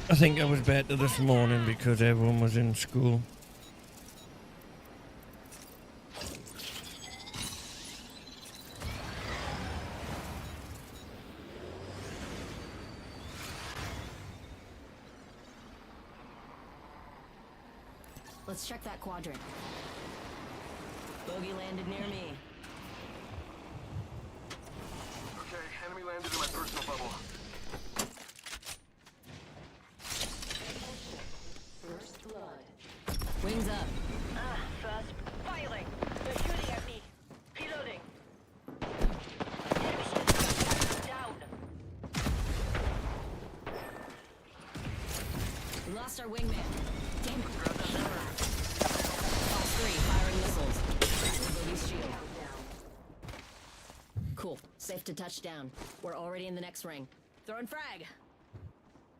I think I was better this morning because everyone was in school. Let's check that quadrant. Bogey landed near me. Okay, enemy landed in my personal bubble. First blood. Wings up. First firing. They're shooting at me. Reloading. Enemy ship down. We lost our wingman. Damn it. Fox 3 firing missiles. Cracking Bogey's shield. Cool. Safe to touch down. We're already in the next ring. Throwing frag.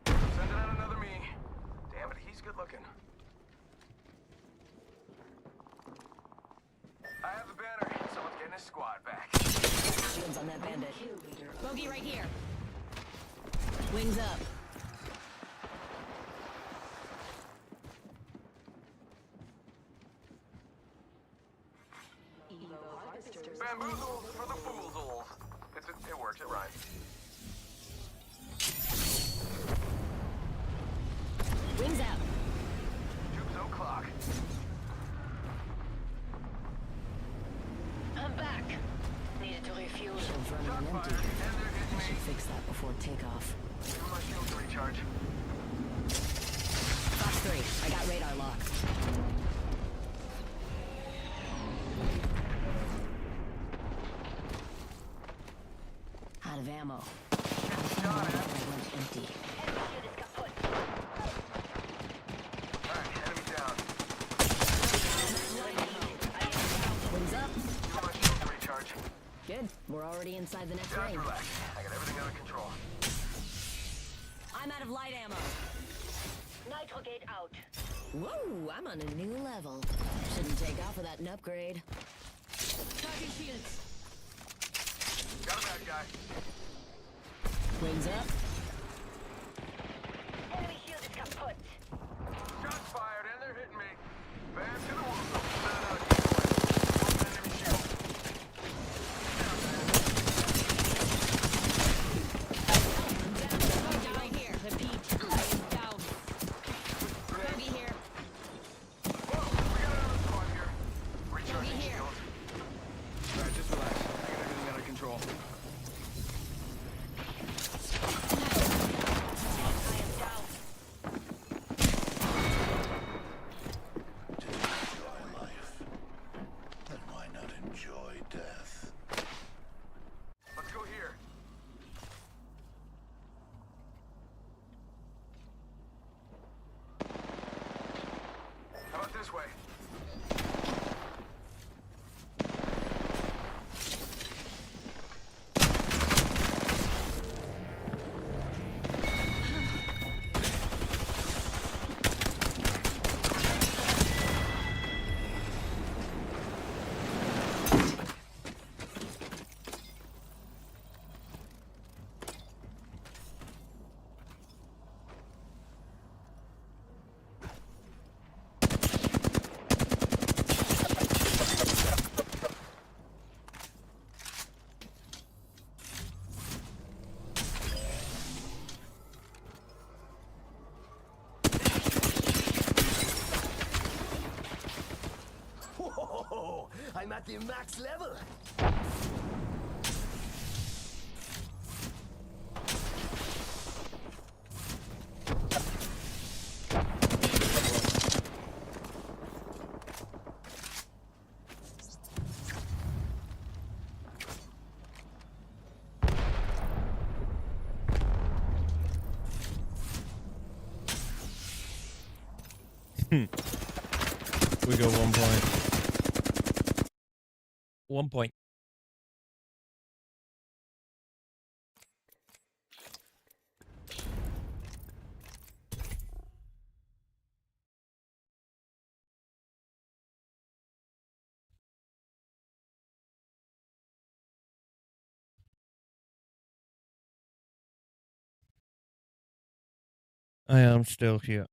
Sending out another me. Damn it, he's good looking. I have the banner. Someone's getting his squad back. Shields on that bandit. Bogey right here. Wings up. Bamboozles for the foozles. It works, it rhymes. Wings out. Tubes o'clock. I'm back. Needed to refuel. Shields running on empty. I should fix that before takeoff. Give my shield to recharge. Fox 3, I got radar lock. Out of ammo. I went empty. Alright, enemy down. Wings up. Give my shield to recharge. Good. We're already inside the next Just ring. relax. I got everything under control. I'm out of light ammo. Nitro gate out. Whoa, I'm on a new level. Shouldn't take off without an upgrade. Charging shields. Got a bad guy. Wings up. Enemy shield is kaput. Shots fired and they're hitting me. Bam to the wall. One enemy shield. Bogey right here. Repeat. I am down. Bogey here. Whoa, we got another squad here. Recharging Bogey here. shields. Alright, just relax. I got everything under control. Let's go here. How about this way? Whoa, I'm at the max level. We got 1 point. 1 point. I am still here.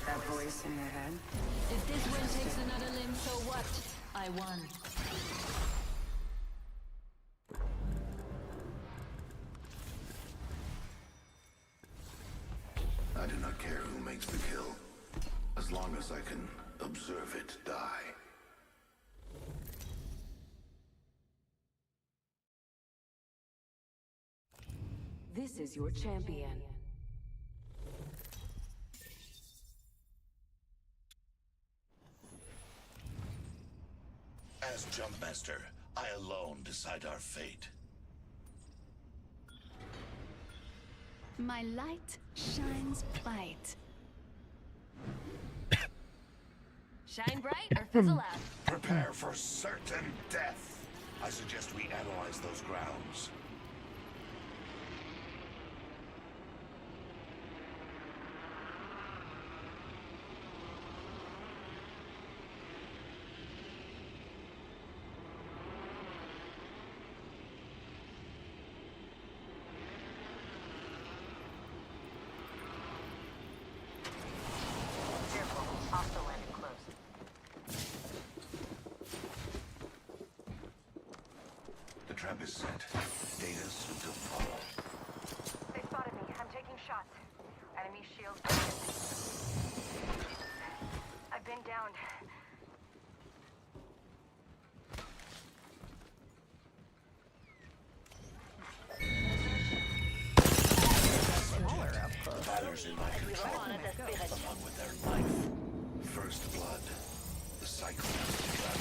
That voice in their head. If this win takes another limb, so what? I won. I do not care who makes the kill, as long as I can observe it die. This is your champion. As Jumpmaster, I alone decide our fate. My light shines bright. Shine bright or fizzle out. Prepare for certain death. I suggest we analyze those grounds. The trap is set. Data soon to follow. They spotted me. I'm taking shots. Enemy shields broken. I've been downed. The batter's in my control, along with their life. First blood. The cycle has begun.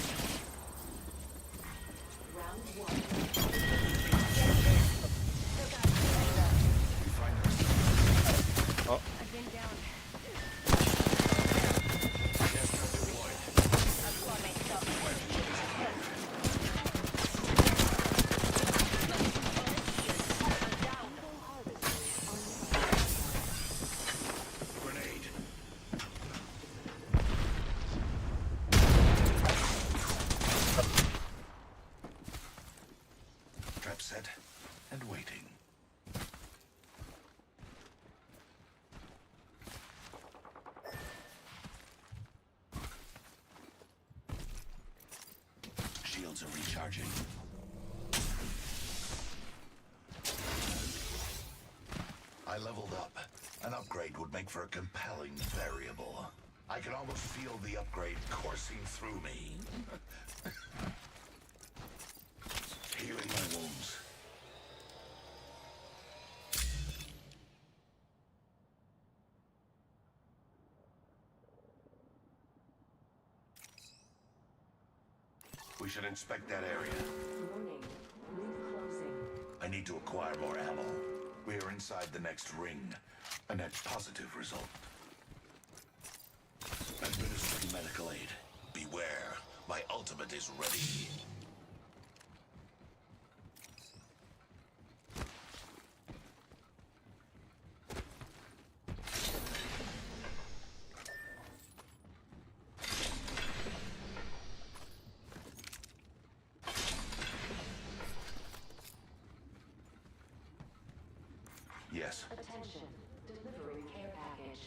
Round one. Oh. I've been down. Grenade. Trap set and waiting. Shields are recharging. I leveled up. An upgrade would make for a compelling variable. I can almost feel the upgrade coursing through me. Healing my wounds. We should inspect that area. Warning. Loop closing. I need to acquire more ammo. We are inside the next ring. A net positive result. Administering medical aid. Beware. My ultimate is ready. Yes. Attention. Delivering care package.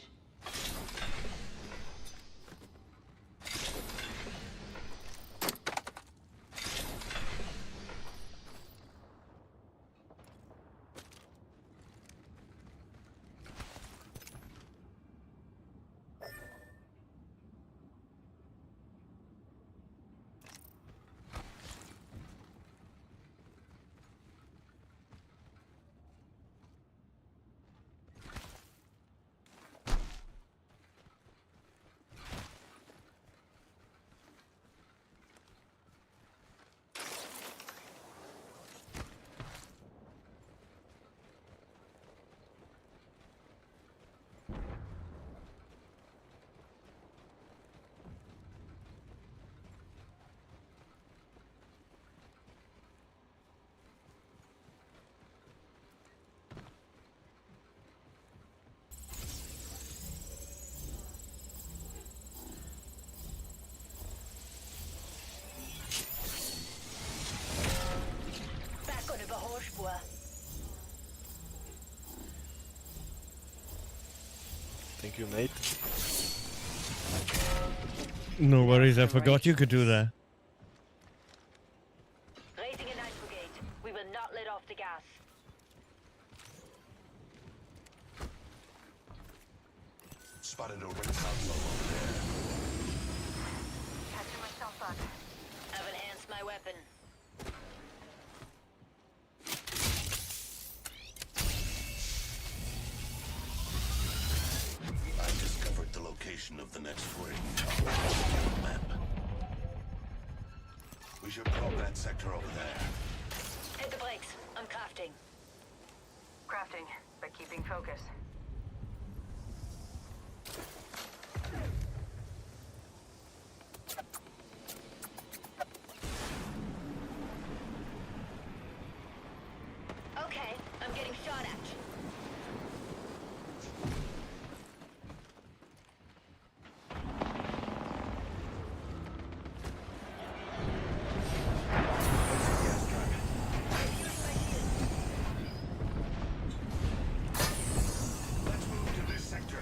Back on Überholspur. Thank you, mate. No worries, I forgot you could do that. Raising a nitrogate. We will not let off the gas. Spotted a ring console over there. Catching myself up. I've enhanced my weapon. I discovered the location of the next ring on the map. We should probe that sector over there. Hit the brakes. I'm crafting. Crafting, but keeping focus. Okay, I'm getting shot at. Let's move to this sector.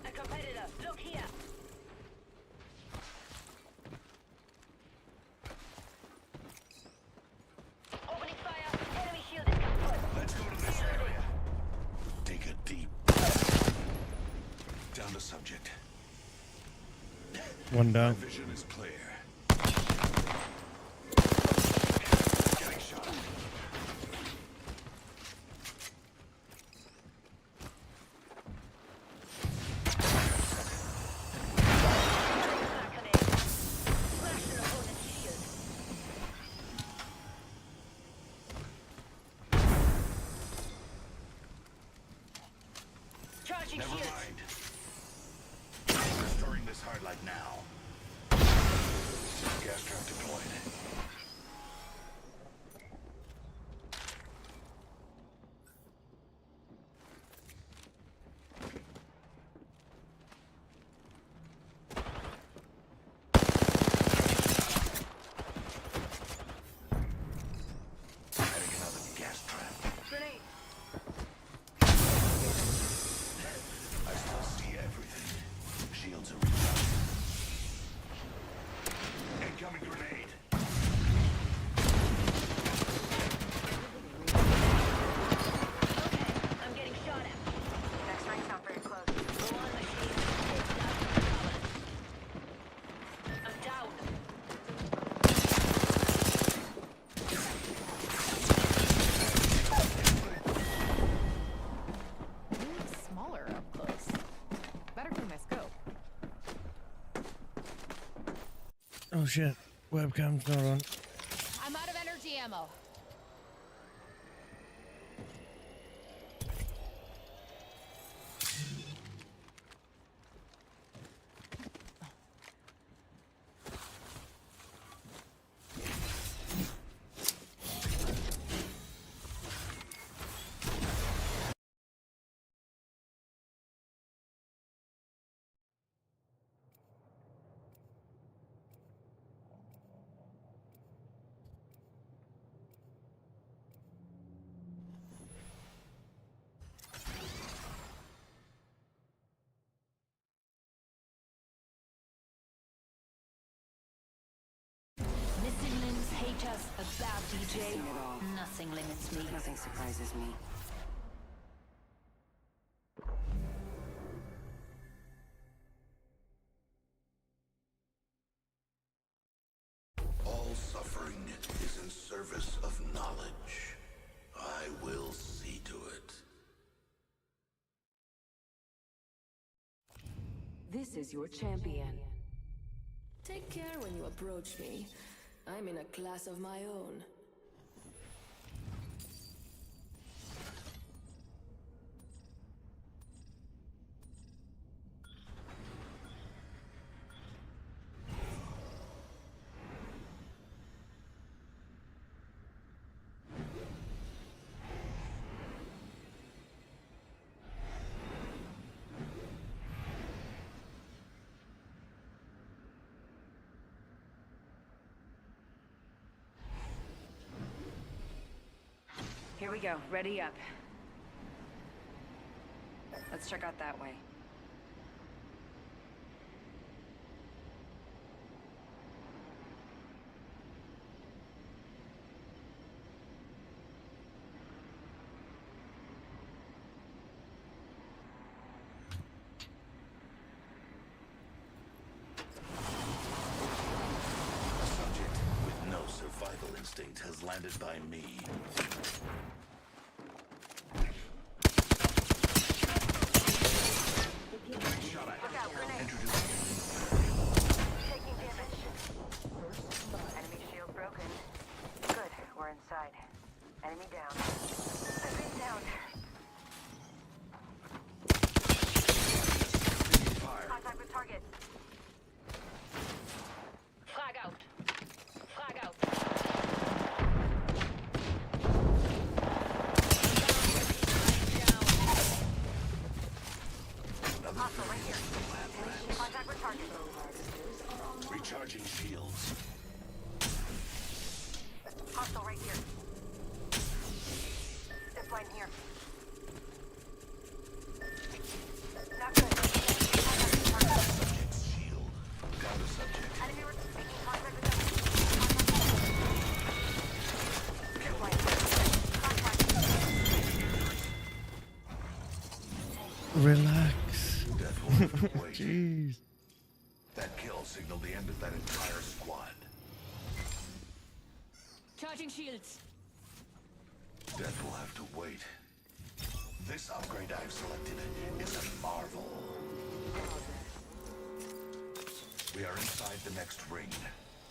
A competitor, look here. Opening fire. Enemy shield is kaput. Let's go to this area. Take a deep. Down to subject. One down. My vision is clear. Getting shot. Back on it. Smash an opponent's shield. Charging Never shield. mind. Restoring this hard light now. Gas trap deployed. Adding another gas trap. Grenade. I still see everything. Shields are recharged. Incoming grenade. I'm getting shot at. Next ring's not very close. Go on, machine. It's down. I'm down. Smaller up close. Better for my scope. Oh shit, webcam's not on. I'm out of energy ammo. Nature's a bad DJ. Nothing limits me. Nothing surprises me. All suffering is in service of knowledge. I will see to it. This is your champion. Take care when you approach me. I'm in a class of my own. Here we go. Ready up. Let's check out that way. A subject with no survival instinct has landed by me. Taking damage. Enemy shield broken. Good, we're inside. Enemy down. Enemy down. Contact with target. Frag out. Frag out. Hostile right here. Contact with target. Recharging shields. Hostile right here. Zipline here. Not good. Contact with target. Subject's shield. Down to subject. Enemy making contact with them. Zipline. Relax. Wait. Jeez. That kill signaled the end of that entire squad. Charging shields. Death will have to wait. This upgrade I've selected is a marvel. We are inside the next ring.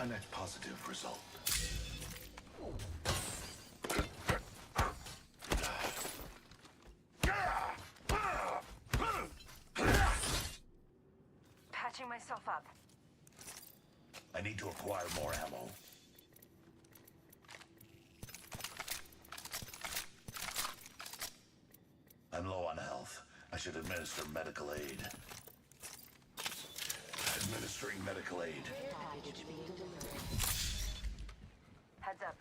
A net positive result. Patching myself up. I need to acquire more ammo. I'm low on health. I should administer medical aid. Administering medical aid. Heads up.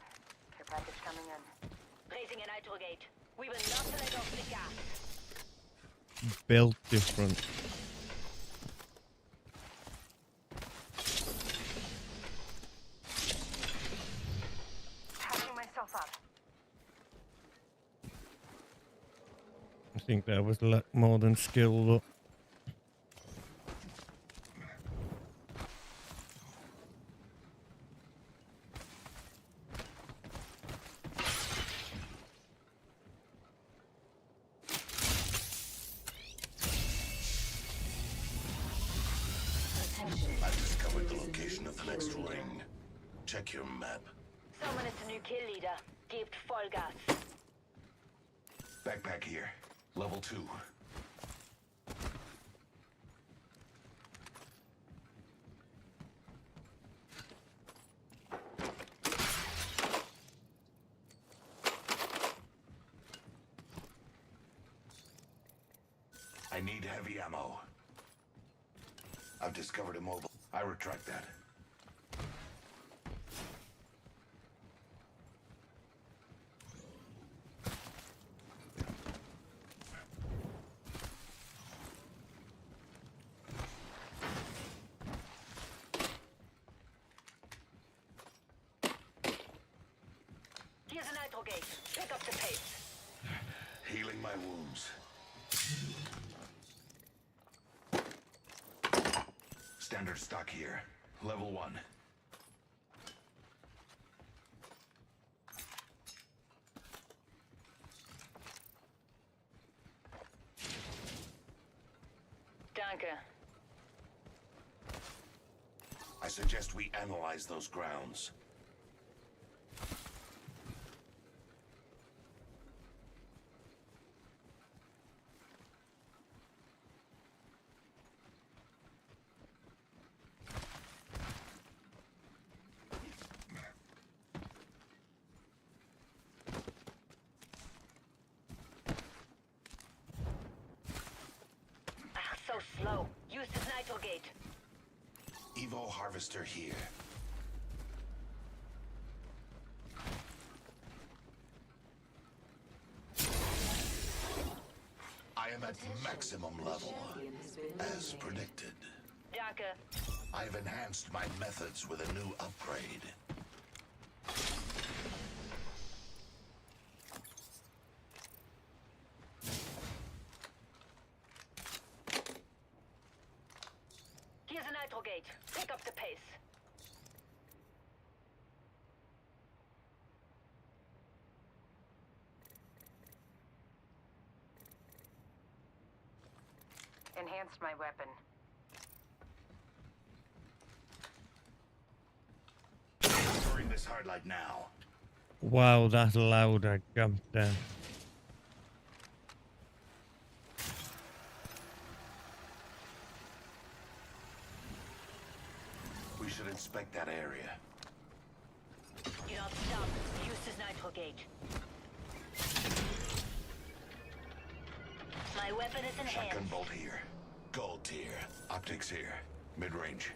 Care package coming in. Raising a nitro gauge. We will not let off the gas. Built different. Patching myself up. I think that was more than skill, though. I've discovered the location of the next ring. Check your map. Someone is the new kill leader. Give full gas. Backpack here. Level 2. I need heavy ammo. I've discovered a mobile. I retract that. nitro gate. Pick up the pace. Healing my wounds. Standard stock here. Level 1. Danke. I suggest we analyze those grounds. So slow. Use this nitro gate. Evo harvester here. I am at maximum level, as predicted. Danke. I've enhanced my methods with a new upgrade. Here's a nitro gate. Pick up the pace. Enhanced my weapon. Entering this hardlight now. Wow, that's loud. I jumped down. We should inspect that area. Do not stop. Use this nitro gate. My weapon is enhanced. Shotgun bolt here. Gold tier. Optics here. Mid-range.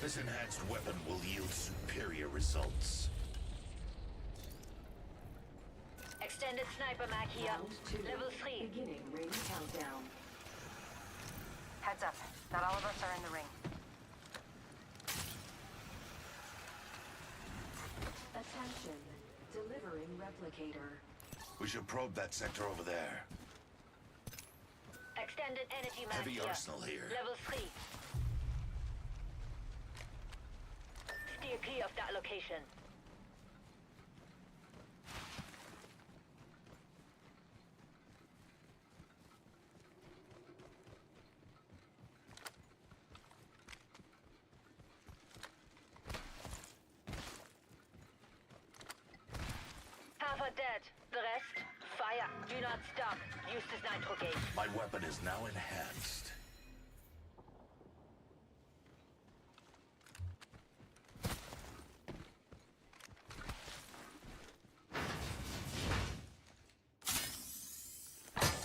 This enhanced weapon will yield superior results. Extended sniper mag here. Level 3. Beginning ring countdown. Heads up. Not all of us are in the ring. Attention. Delivering replicator. We should probe that sector over there. Extended energy mag Heavy here. arsenal here. Level 3. Steer clear of that location. Half are dead. The rest, fire. Do not stop. Use this nitro gate. My weapon is now enhanced.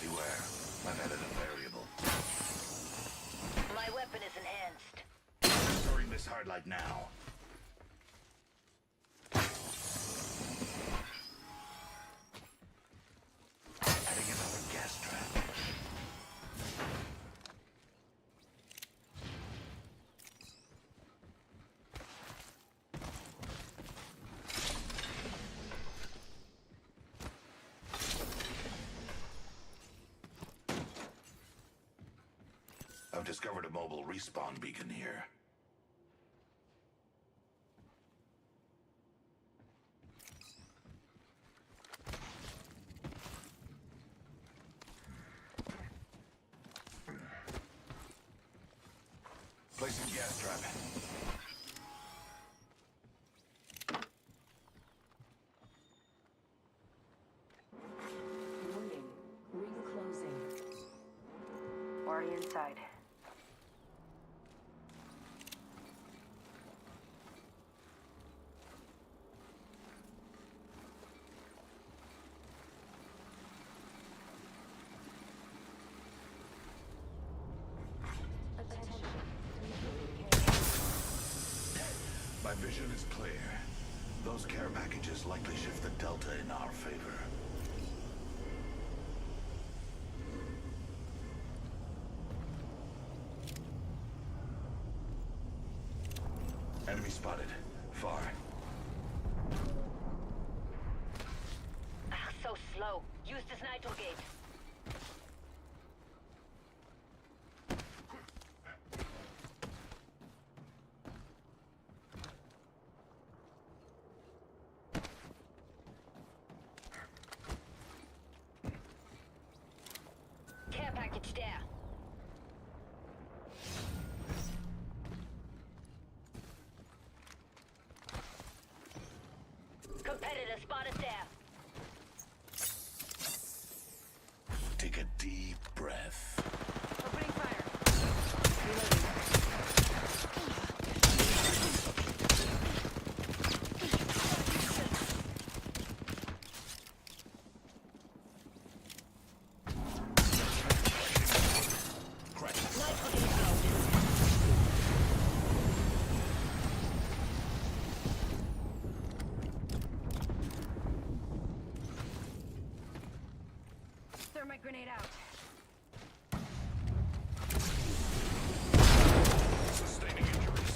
Beware. I've added a variable. My weapon is enhanced. Entering this hardlight now. Adding another gas trap. I've discovered a mobile respawn beacon here. Placing gas trap. Warning. Ring closing. Already inside. My vision is clear. Those care packages likely shift the delta in our favor. Enemy spotted. Far. Ach, so slow. Use this nitro gate. Care package there. Competitor spotted there. Take a deep breath. Opening fire. Thermite grenade out. Sustaining injuries.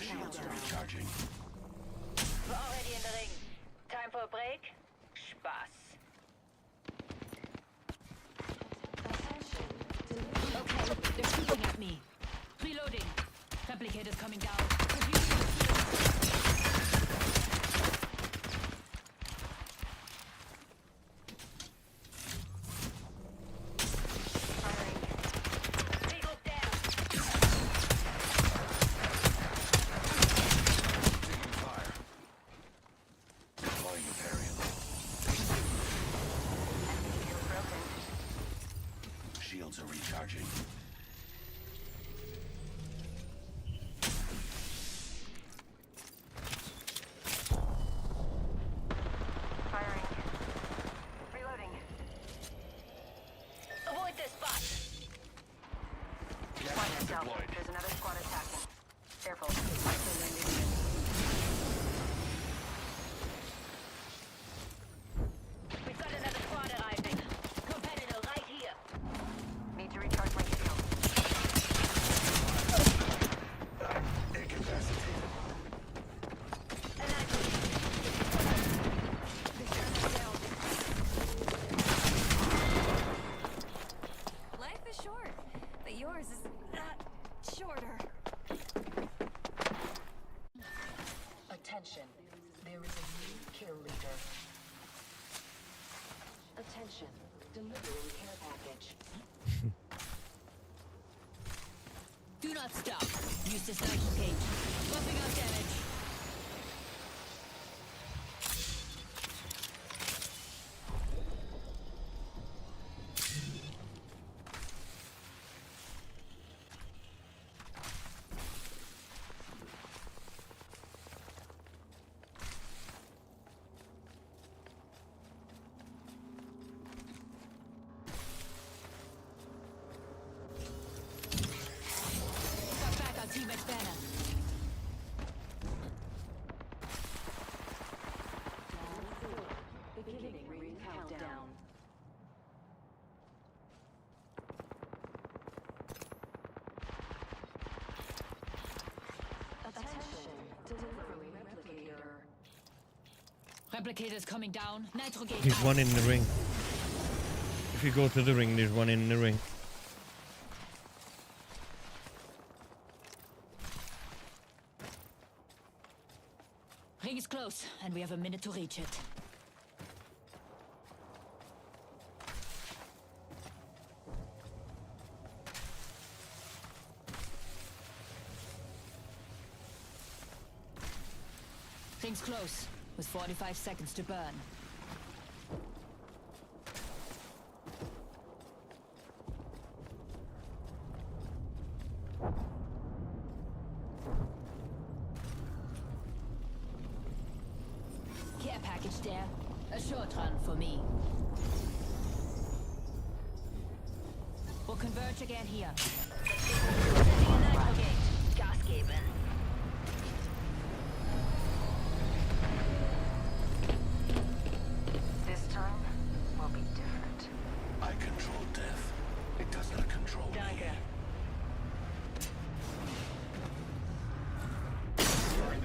Shields are recharging. We're already in the ring. Time for a break? Spaß. Okay, they're shooting at me. Reloading. Replicators coming down. Deploying a variable. Shields are recharging. Firing. Reloading. Avoid this spot. Watch yourself. There's another squad attacking. Careful. We've got another squad arriving. Competitor right here. Need to recharge my shield. Incapacitated. Life is short, but yours is shorter. Attention. There is a new kill leader. Attention. Delivering care package. Do not stop. Use this nitro gauge. Buffing out damage. Got back our teammate's banner. Beginning ring countdown. Attention. Delivering replicator. Replicators coming down. Nitro gauge. There's one in the ring. If you go to the ring, there's one in the ring. Ring is close, and we have a minute to reach it. Ring's close, with 45 seconds to burn. Care package there. A short run for me. We'll converge again here. Nitro gate. Gas geben. This time will be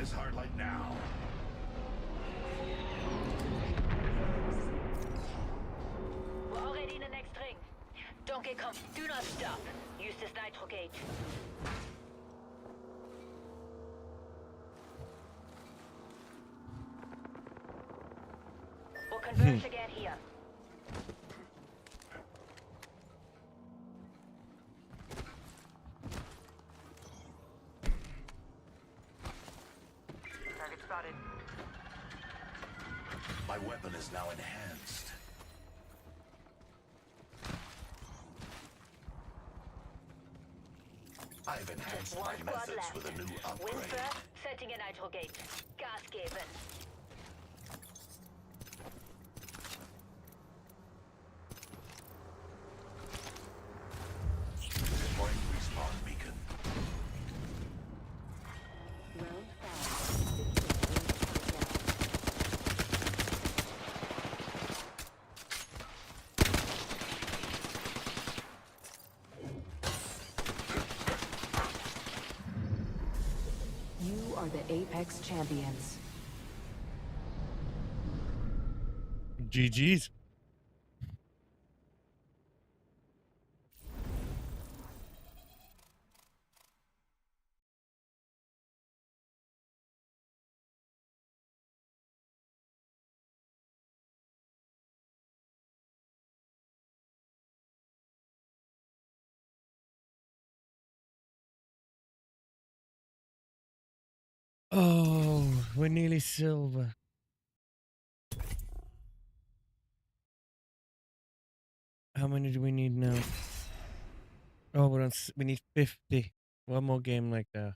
this hard light now. We're already in the next ring. Don't get comfy. Do not stop. Use this nitro gauge. We'll converge again here. Target spotted. My weapon is now enhanced. I've enhanced Just one my squad methods left. with a new Win upgrade. first, setting a nitro gauge. Gas given. Deploying respawn beacon. Round 5. You are the Apex champions. GG's. Oh, we're nearly silver. How many do we need now? Oh, we need 50. One more game like that.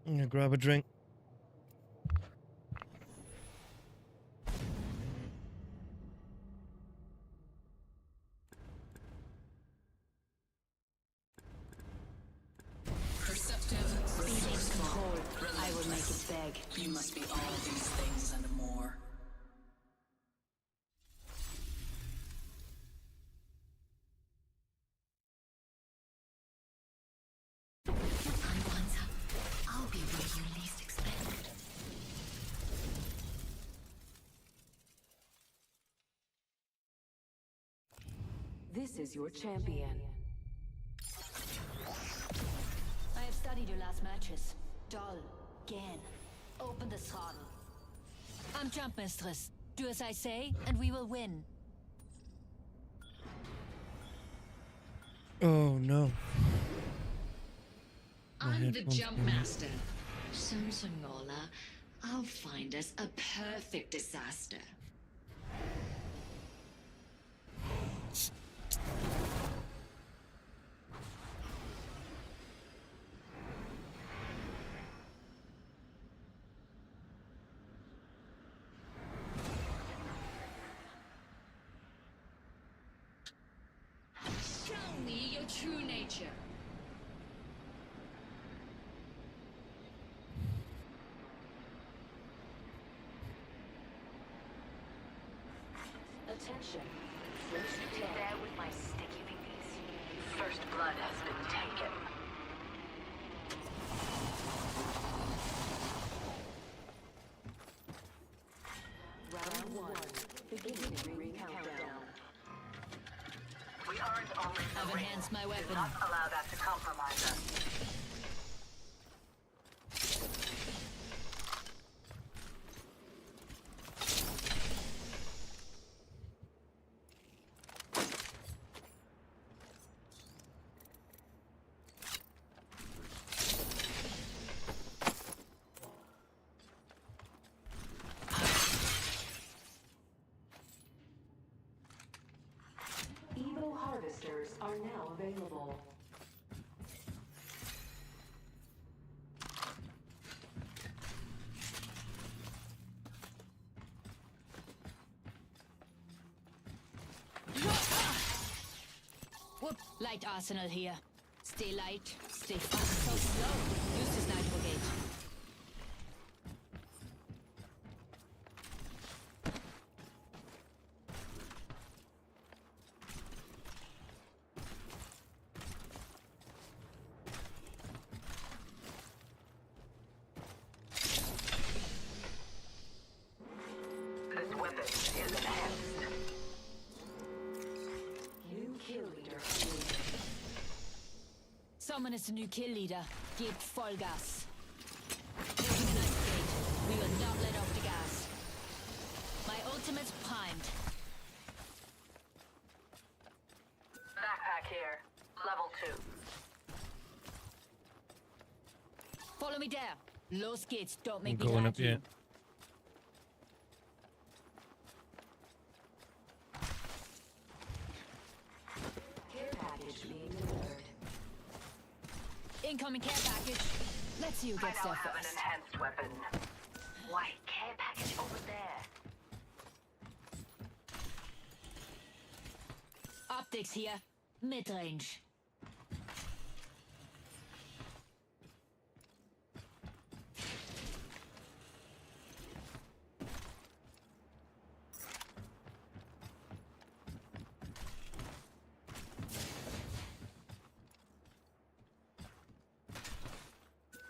I'm gonna grab a drink. Feeling control. I will make it beg. You must be all these things and more. I'll be where you least expect. This is your champion. I have studied your last matches. Dull. Again. Open the throttle. I'm Jump Mistress. Do as I say, and we will win. Oh no. My I'm the headphones jump going. master. Samsongola, I'll find us a perfect disaster. Show me your true nature. Attention. Stay there with my sticky fingers. First blood has been taken. Round 1. Beginning ring countdown. We aren't only in the I've ring. enhanced my Do weapon. not allow that to compromise us. Evo harvesters are now available. Whoop! Light arsenal here. Stay light, stay fast. So slow. Use this nitro gauge. Someone is the new kill leader. Gebt Vollgas. Taking the night gate. We will not let off the gas. My ultimate's primed. Backpack here. Level 2. Follow me there. Los geht's. Don't I'm make me going lag up you. here. Care package being delivered. Incoming care package. Let's see who I gets now there have an first. enhanced weapon. White care package over there. Optics here. Mid-range.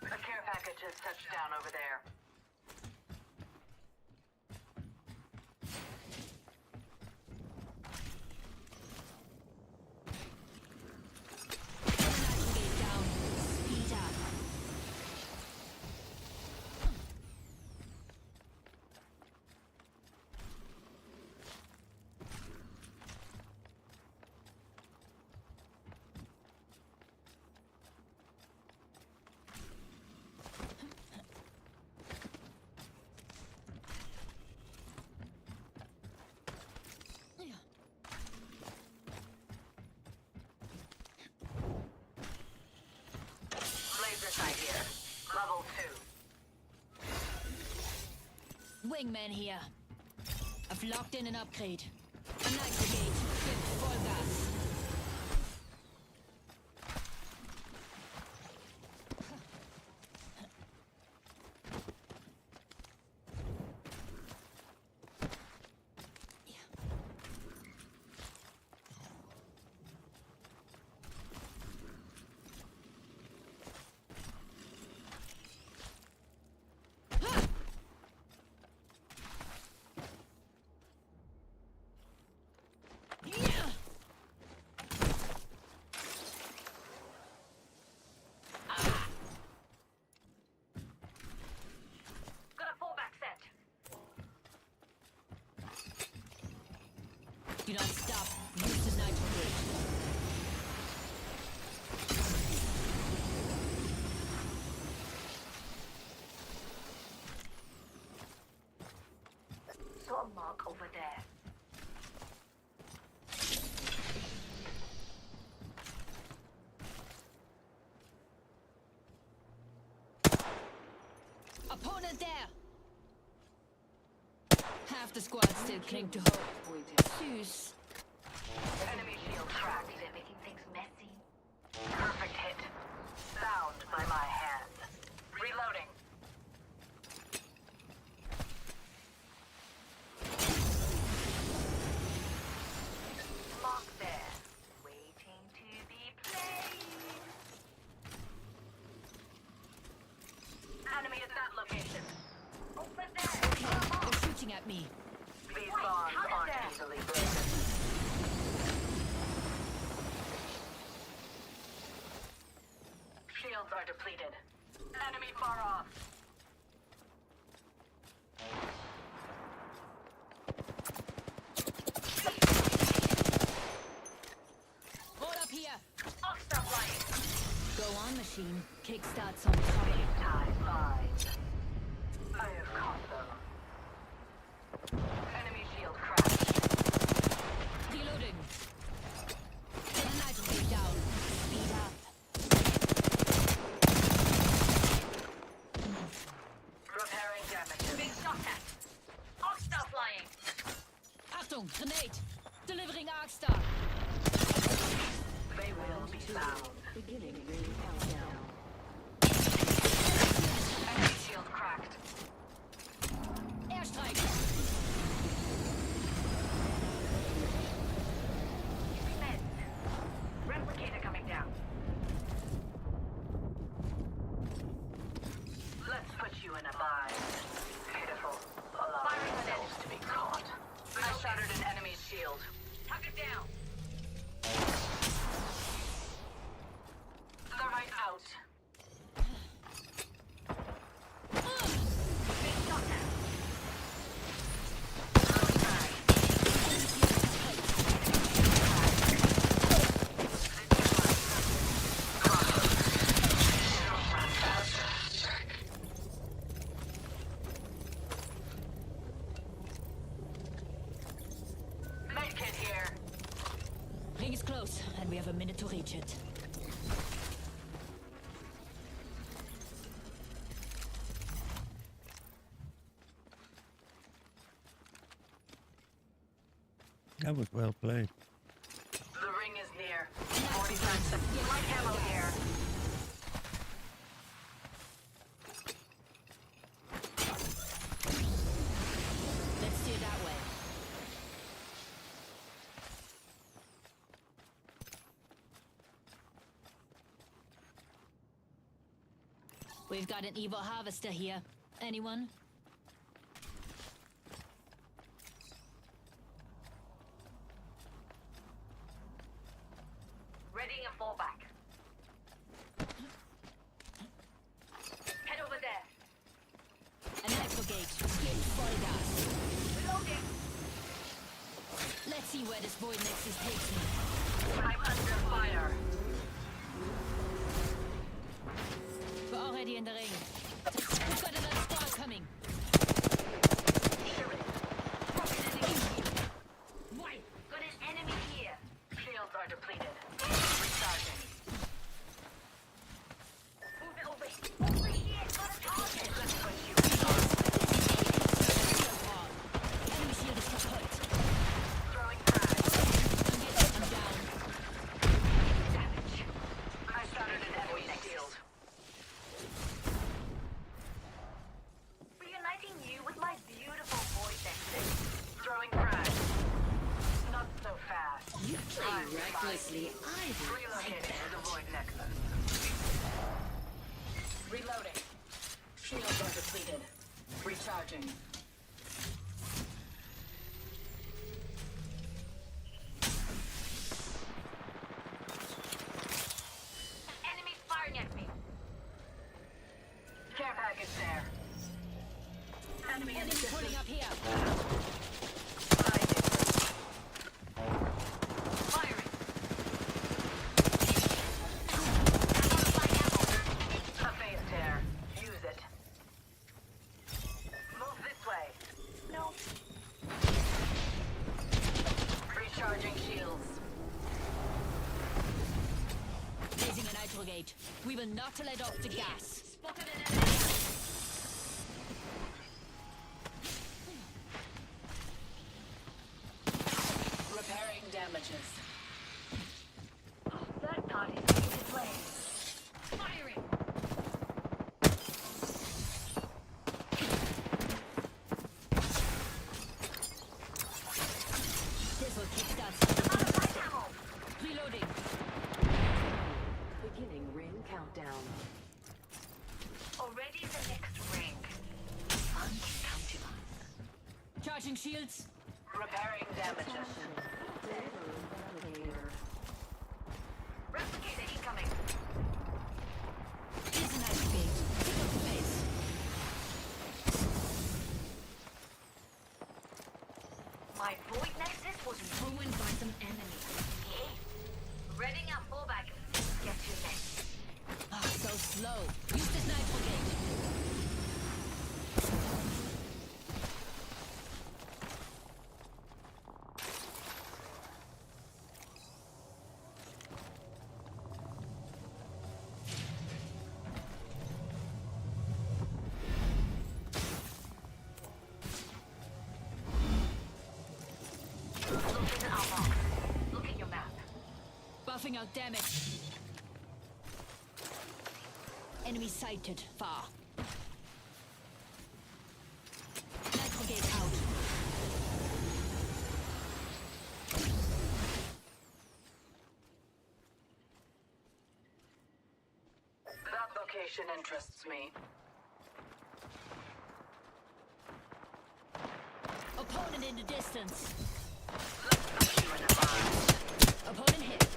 A care package has touched down over there. Gate down. Speed up. Laser sight here. Level 2. Wingman here. I've locked in an upgrade. A night brigade. Gebt Vollgas. Got a fallback set. Do not stop. Use the night brigade. Saw a mark over there. Opponent there. Half the squad still cling to hope. Zeus. Enemy shield cracked. They're making things messy. Perfect hit. Bound by my hand. Reloading. Mark there. Waiting to be played. Enemy at that location. Over there. They're shooting at me. These bonds aren't easily broken. Shields are depleted. Enemy far off. Hold up here. I'll stop lying. Go on, machine. Kickstart some trouble. Ties bind. I have caught them. Enemy shield cracked. Reloading. Get a night brigade down. Speed up. Repairing damage. Being shot at. I'll stop lying. Achtung, grenade. Delivering Arcstar. They will be found. Beginning ring countdown. Enemy shield cracked. Airstrike. Men. Replicator coming down. Let's put you in a bind. Pitiful. Allow yourselves to be caught. I shattered an enemy's shield. Tuck it down. The right We have a minute to reach it. That was well played. The ring is near. 45 seconds. Light ammo here. Let's steer that way. We've got an Evo harvester here. Anyone? Readying a fallback. Head over there. An electro gate. Get full gas. Reloading. Let's see where this void nexus takes me. I'm under fire. We're already in the ring. We've got another squad coming. Wait, got an enemy here. Shields are depleted. Recharging. Move it over here. Over here, got a target. Let's put you. Enemy shield is kaput. Throwing frag. I'm down. Damage. I started an enemy shield. Reuniting you with my beautiful voice exit. Throwing frag. Not so fast. You play recklessly. I Relocating to the void nexus. Reloading. Shields are depleted. Recharging. Enemies firing at me. Care package there. Enemy pulling up here. Firing. A phase tear. Use it. Move this way. No. Recharging shields. Raising a nitro gate. We will not let off the gas. Spotted an enemy. Repairing damages. That part is going to play. Firing. This will kickstart something. Reloading. Beginning ring countdown. Already the next ring. Fun counting on. Charging shields. Repairing damages. Replicator incoming. Here's a nitro gate. Pick up the pace. My void nexus was ruined by some enemies. Readying up fallback. Get to next. Ah, so slow. Use this nitro gate. Look at your map. Buffing out damage. Enemy sighted. Far. Nitro gate out. That location interests me. Opponent in the distance. You in the box. Opponent hit.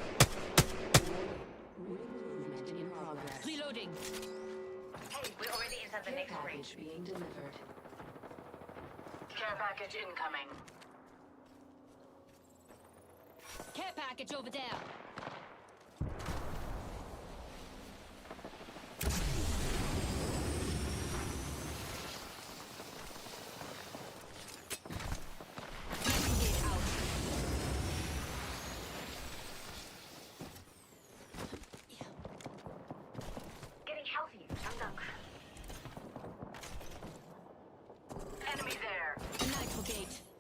Movement in progress. Reloading. Hey, we're already inside the Care next ring. package being delivered. Care package incoming. Care package over there. Nitro gate out.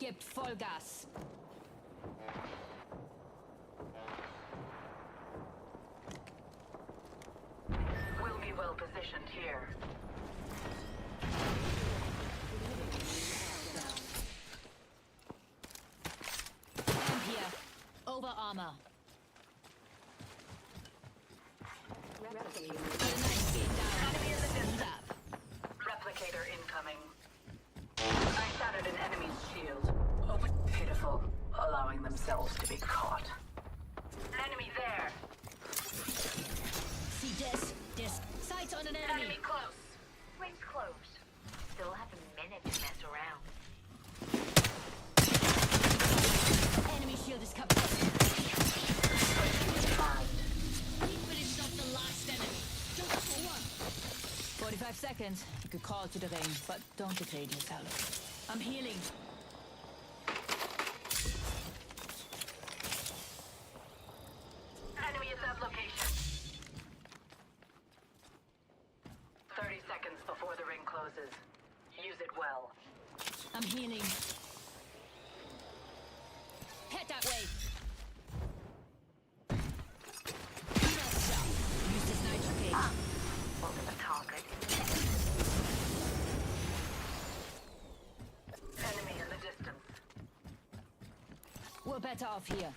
Gebt Vollgas. We'll be well positioned here. Camp here. Over armor. Replicator incoming. I shattered an enemy's shield. Open. Pitiful, allowing themselves to be caught. Enemy there. See this? This. Sights on an enemy. Enemy close. Rings closed. Still have a minute to mess around. Enemy shield is covered. But it's not the last enemy. Just for one. 45 seconds. You could call to the ring, but don't degrade yourself. I'm healing. Enemy at that location. 30 seconds before the ring closes. Use it well. I'm healing. Head that way. Do not stop. Use this nitrocade. Look at the target. Enemy in the distance. We're better off here.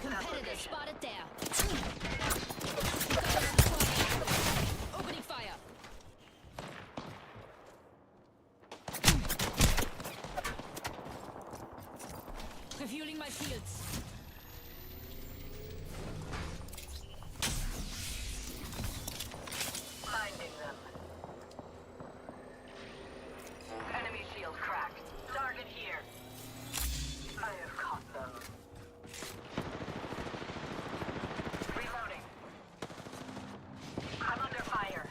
Competitor spotted there. Opening fire. Refueling my shields. Finding them. Enemy shield cracked. Target here. I have caught them. Reloading. I'm under fire.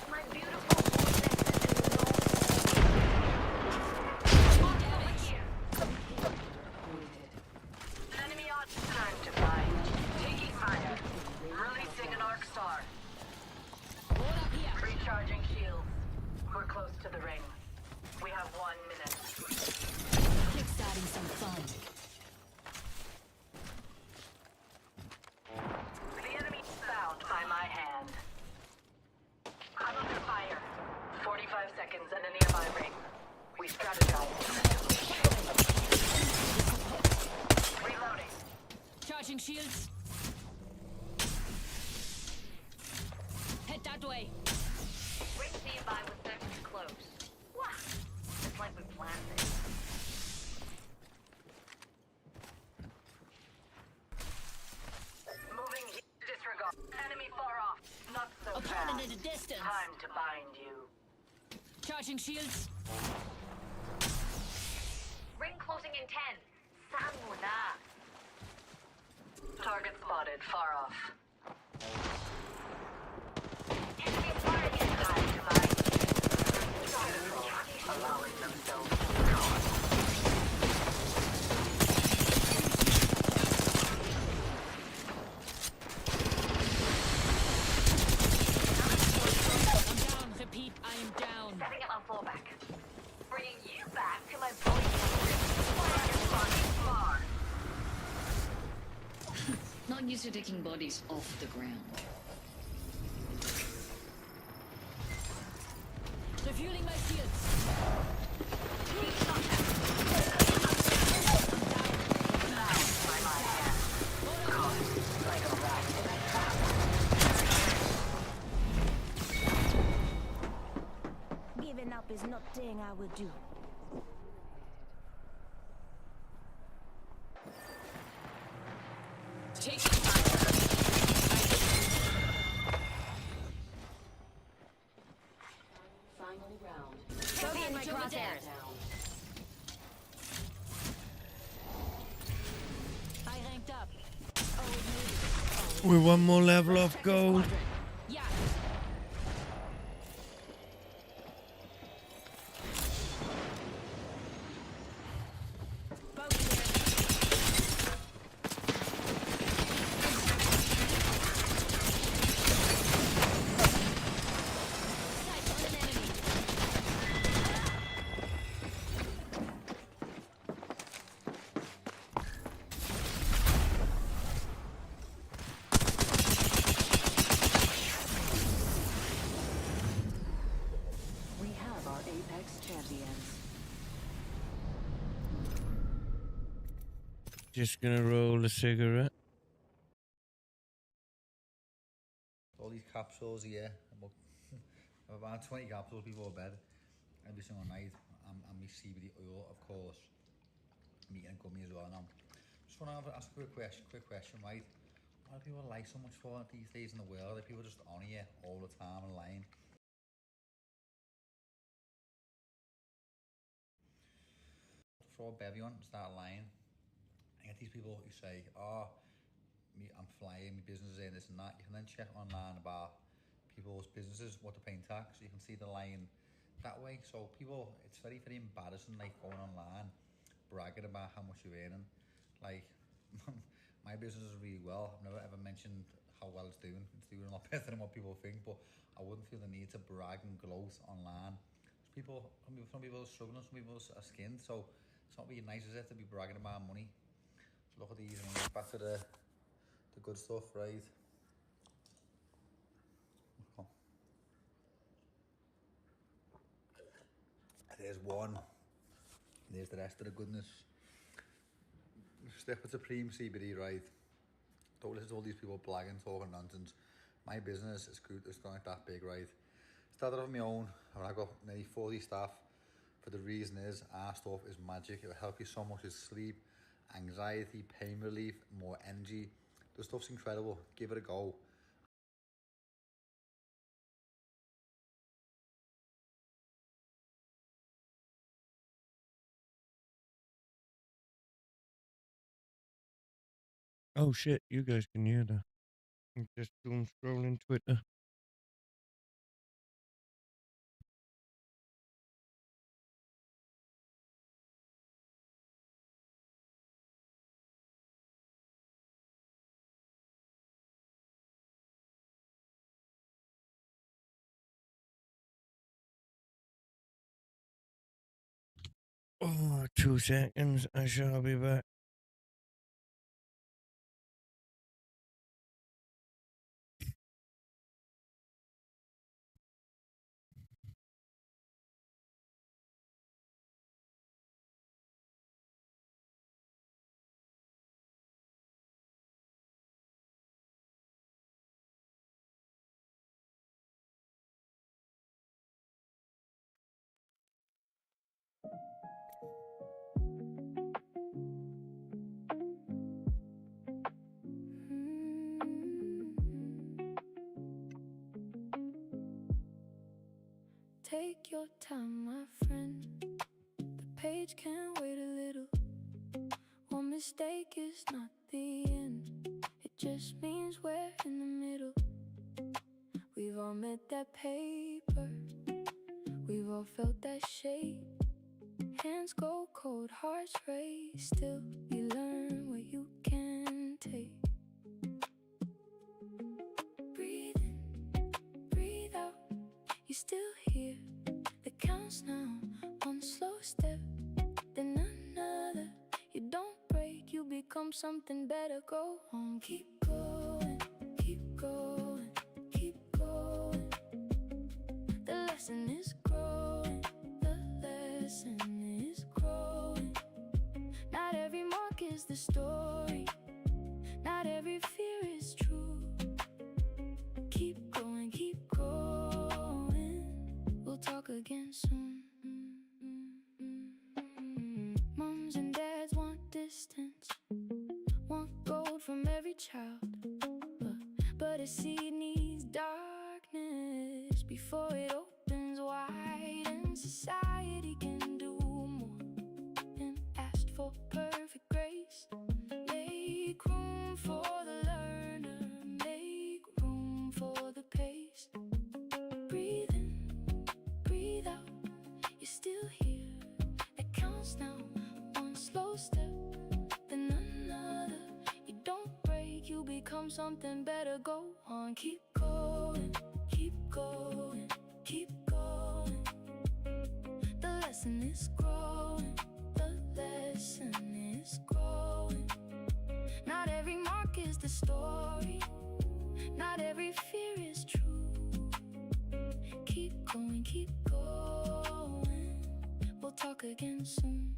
My beautiful enemy on time to bind. Taking fire. Releasing an arc star. Recharging shields. We're close to the ring. We have 1 minute. Kickstarting some fun. The enemy found by my hand. I'm under fire. 45 seconds and a nearby ring. We strategize. Reloading. Charging shields. Head that way. Ring nearby with seconds close. Wow. It's like we planned it. Moving here. Disregard. Enemy far off. Not so Opponent fast. in the distance. Time to bind you. Charging shields. Ring closing in 10. Samuna. Target spotted far off. Enemy firing in time to bind. Allowing themselves to be caught. I'm down. Repeat, I am down. Setting up my fallback. Bringing you back to my body. Far. Not used to taking bodies off the ground. Refueling my shields. Giving up is not thing I will do. Taking Final round. Bogey in my crosshairs. I ranked up. Oh, We're one more level off gold. Yeah. We have our Apex champions. Just gonna roll a cigarette. All these capsules here, about 20 capsules before bed, every single night. And me CBD oil, of course, meat and gummy as well. Now, just want to ask a quick question, right? Why do people lie so much for these days in the world? Are people just on here all the time and lying? Throw a bevy on and start lying. And get these people who say, oh, I'm flying, my business is in this and that. You can then check online about people's businesses, what they're paying tax. You can see the lying that way. So people, it's very, very embarrassing, like going online, bragging about how much you're earning. Like, my business is really well. I've never ever mentioned how well it's doing. It's doing a lot better than what people think, but I wouldn't feel the need to brag and gloat online. People, some people are struggling, some people are skinned, so it's not really nice, is it, to be bragging about money. So look at these, and then back to the good stuff, right? Oh. There's one. There's the rest of the goodness. Step with Supreme CBD, right? Don't listen to all these people blagging, talking nonsense. My business is good, it's not that big, right? Started off on my own, and I got nearly 40 staff. For the reason is, our stuff is magic. It will help you so much with sleep, anxiety, pain relief, more energy. The stuff's incredible. Give it a go. Oh shit, you guys can hear that. I'm just doom scrolling Twitter. Oh, 2 seconds. I shall be back. Take your time, my friend. The page can wait a little. One mistake is not the end. It just means we're in the middle. We've all met that paper. We've all felt that shake. Hands go cold, hearts race. Still, you learn what you can take. Breathe in, breathe out. You're still here. The count's now. One slow step, then another. You don't break, you become something better. Go on, keep going, keep going, keep going. The lesson is growing, the lesson is growing. Not every mark is the story, not every fear is true. Keep going, keep growing. We'll talk again soon. Moms and dads want distance, want gold from every child, but a seed needs darkness before it opens wide. And society can do more than ask for perfect grace. Make room for the learner, become something better. Go on, keep going, keep going, keep going. The lesson is growing, the lesson is growing. Not every mark is the story, not every fear is true. Keep going, keep going. We'll talk again soon.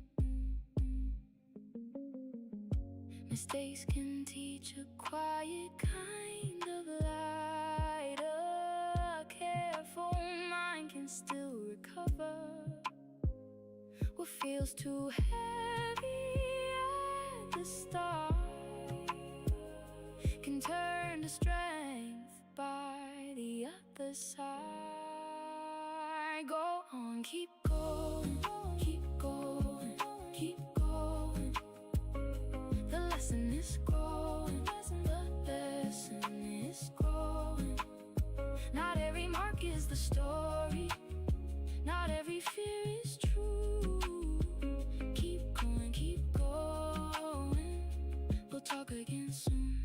Mistakes can teach a quiet kind of light. A careful mind can still recover what feels too heavy at the start. Can turn to strength by the other side. Go on, keep going, keep going, keep going. The lesson is growing, the lesson is growing. Not every mark is the story, not every fear is true. Keep going, keep going. We'll talk again soon.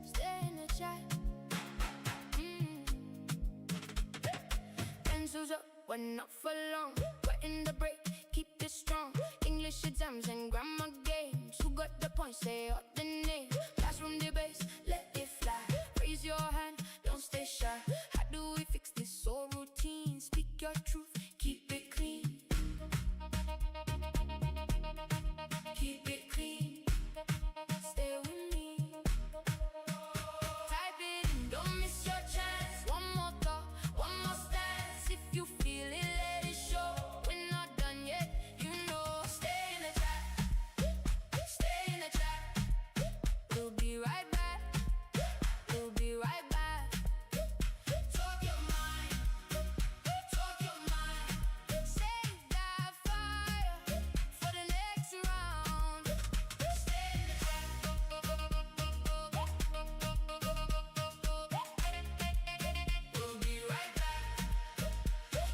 Stay in the chat. Pencils up, but not for long. We're in the break, keep it strong. English exams and grammar games. Who got the points? Say out the name. Classroom debates, let it fly. Raise your hand, don't stay shy. How do we fix this so routine? Speak your truth, keep it clean. Keep it clean. Stay with me. Type it in, don't miss your chance. One more thought, one more stance. If you feel it, let it show. We're not done yet, you know. Stay in the chat. Stay in the chat. We'll be right back. We'll be right back. Talk your mind. Talk your mind. Save that fire for the next round. Stay in the chat. We'll be right back.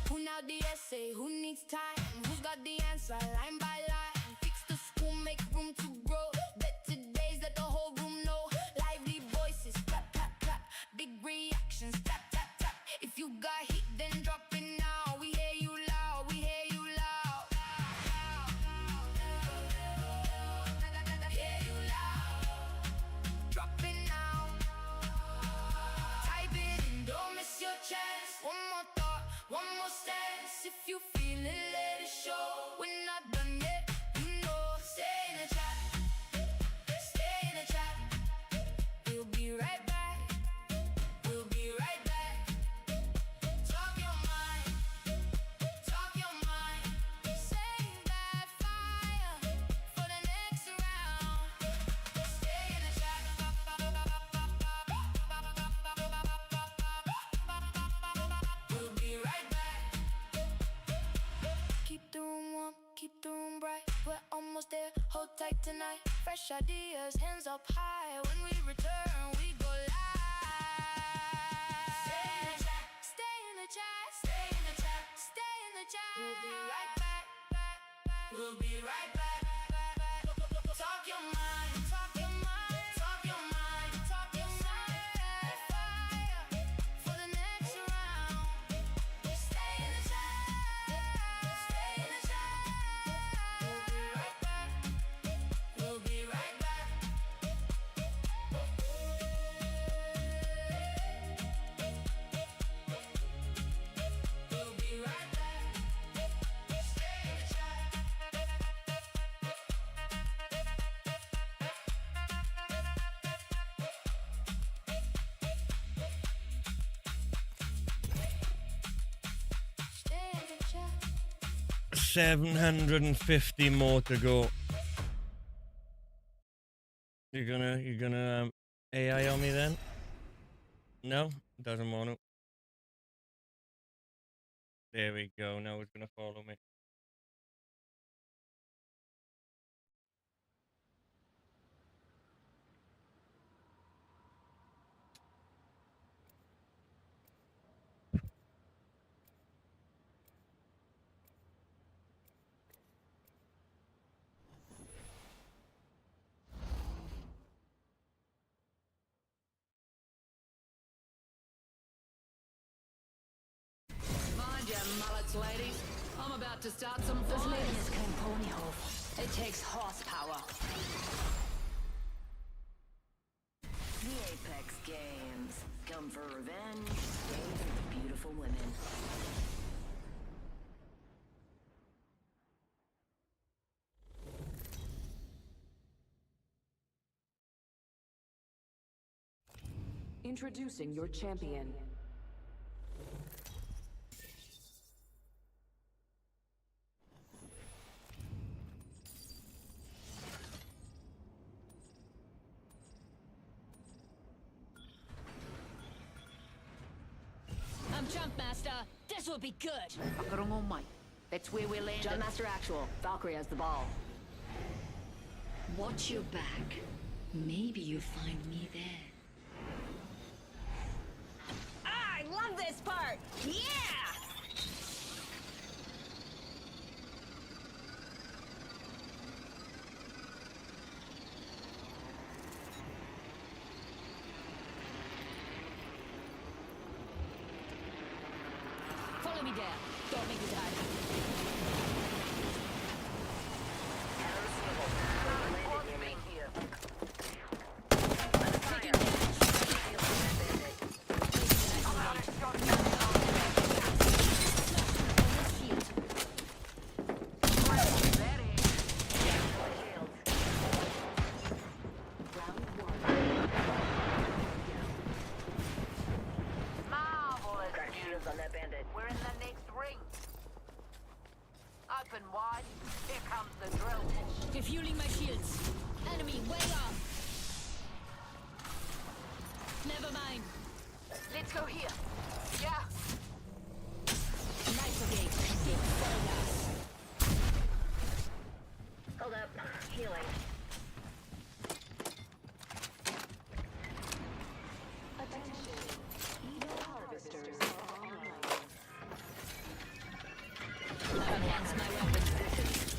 Who now the essay? Who needs time? Who's got the answer? Line by line. Fix the school, make room to grow. Better days that the whole room know. Lively voices, clap, clap, clap. Big reactions, tap, tap, tap. If you got heat, then drop it now. We hear you loud, we hear you loud. Hear you loud. Drop it now. Type it in, don't miss your chance. One more thought, one more stance. If you feel it, let it show. We're not done yet, you know. Stay in the chat. Stay in the chat. We'll be right back. We'll be right back. Talk your mind. Talk your mind. Save that fire for the next round. Stay in the chat. We'll be right back. Keep the room warm, keep the room bright. We're almost there, hold tight tonight. Fresh ideas, hands up high. When we return, we go live. Stay in the chat. Stay in the chat. Stay in the chat. Stay in the chat. We'll be right back. We'll be right back. Talk your mind. Talk your mind. Talk your mind. Talk your mind. Fire for the next round. Stay in the chat. Stay in the chat. We'll be right back. We'll be right back. We'll be right back. Stay in the chat. 750 more to go. You're gonna AI on me then? No, doesn't want to. There we go. Now it's gonna follow me. Mind your mullets, ladies. I'm about to start some Das Leben fires. ist kein Ponyhof. It takes horsepower. The Apex Games. Come for revenge, stay for the beautiful women. Introducing your champion. I'm Jumpmaster. This will be good. I've got 'em all, mate. That's where we're landing. Jumpmaster actual. Valkyrie has the ball. Watch your back. Maybe you find me there. I love this part. Yeah! Follow me there. Don't make me die. Marvelous news on that bandit. We're in the next ring. Open wide. Here comes the drill. Refueling my shields. Enemy way off. Never mind. Let's go here. Yeah. Nitrogate. Get full gas. Hold up. Healing. Enhance my weapon.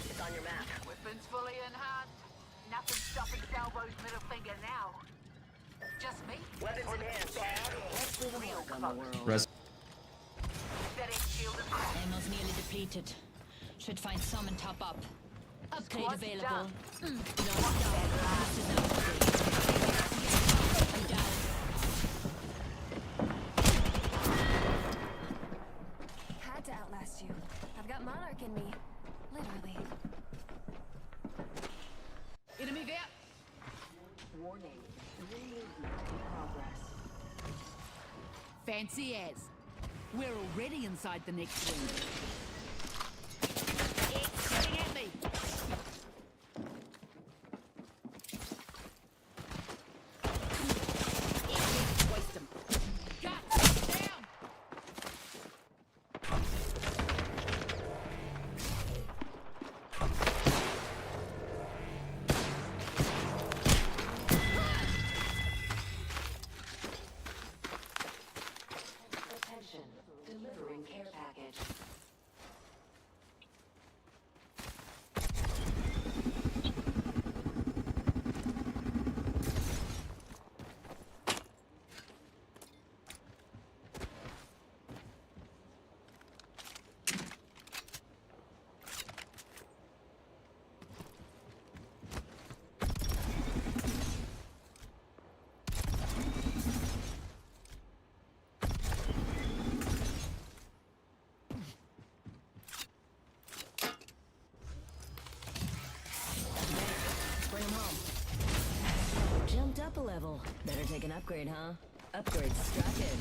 It's on your map. Weapons fully enhanced. Nothing stopping Salvo's middle finger now. Just me? Weapons enhanced. Let's do the work on the world. Setting shield and crack. Ammo's nearly depleted. Should find some and top up. Upgrade Squad's available. down. No stop. This is an upgrade. I'm down. Had to outlast you. I've got Monarch in me. Literally. Enemy there. Warning. Ring movement in progress. Fancy as. We're already inside the next ring. It's coming at me. Waste 'em. Got down. Attention. Delivering care package. Bring 'em home. Jumped up a level. Better take an upgrade, huh? Upgrade struck in.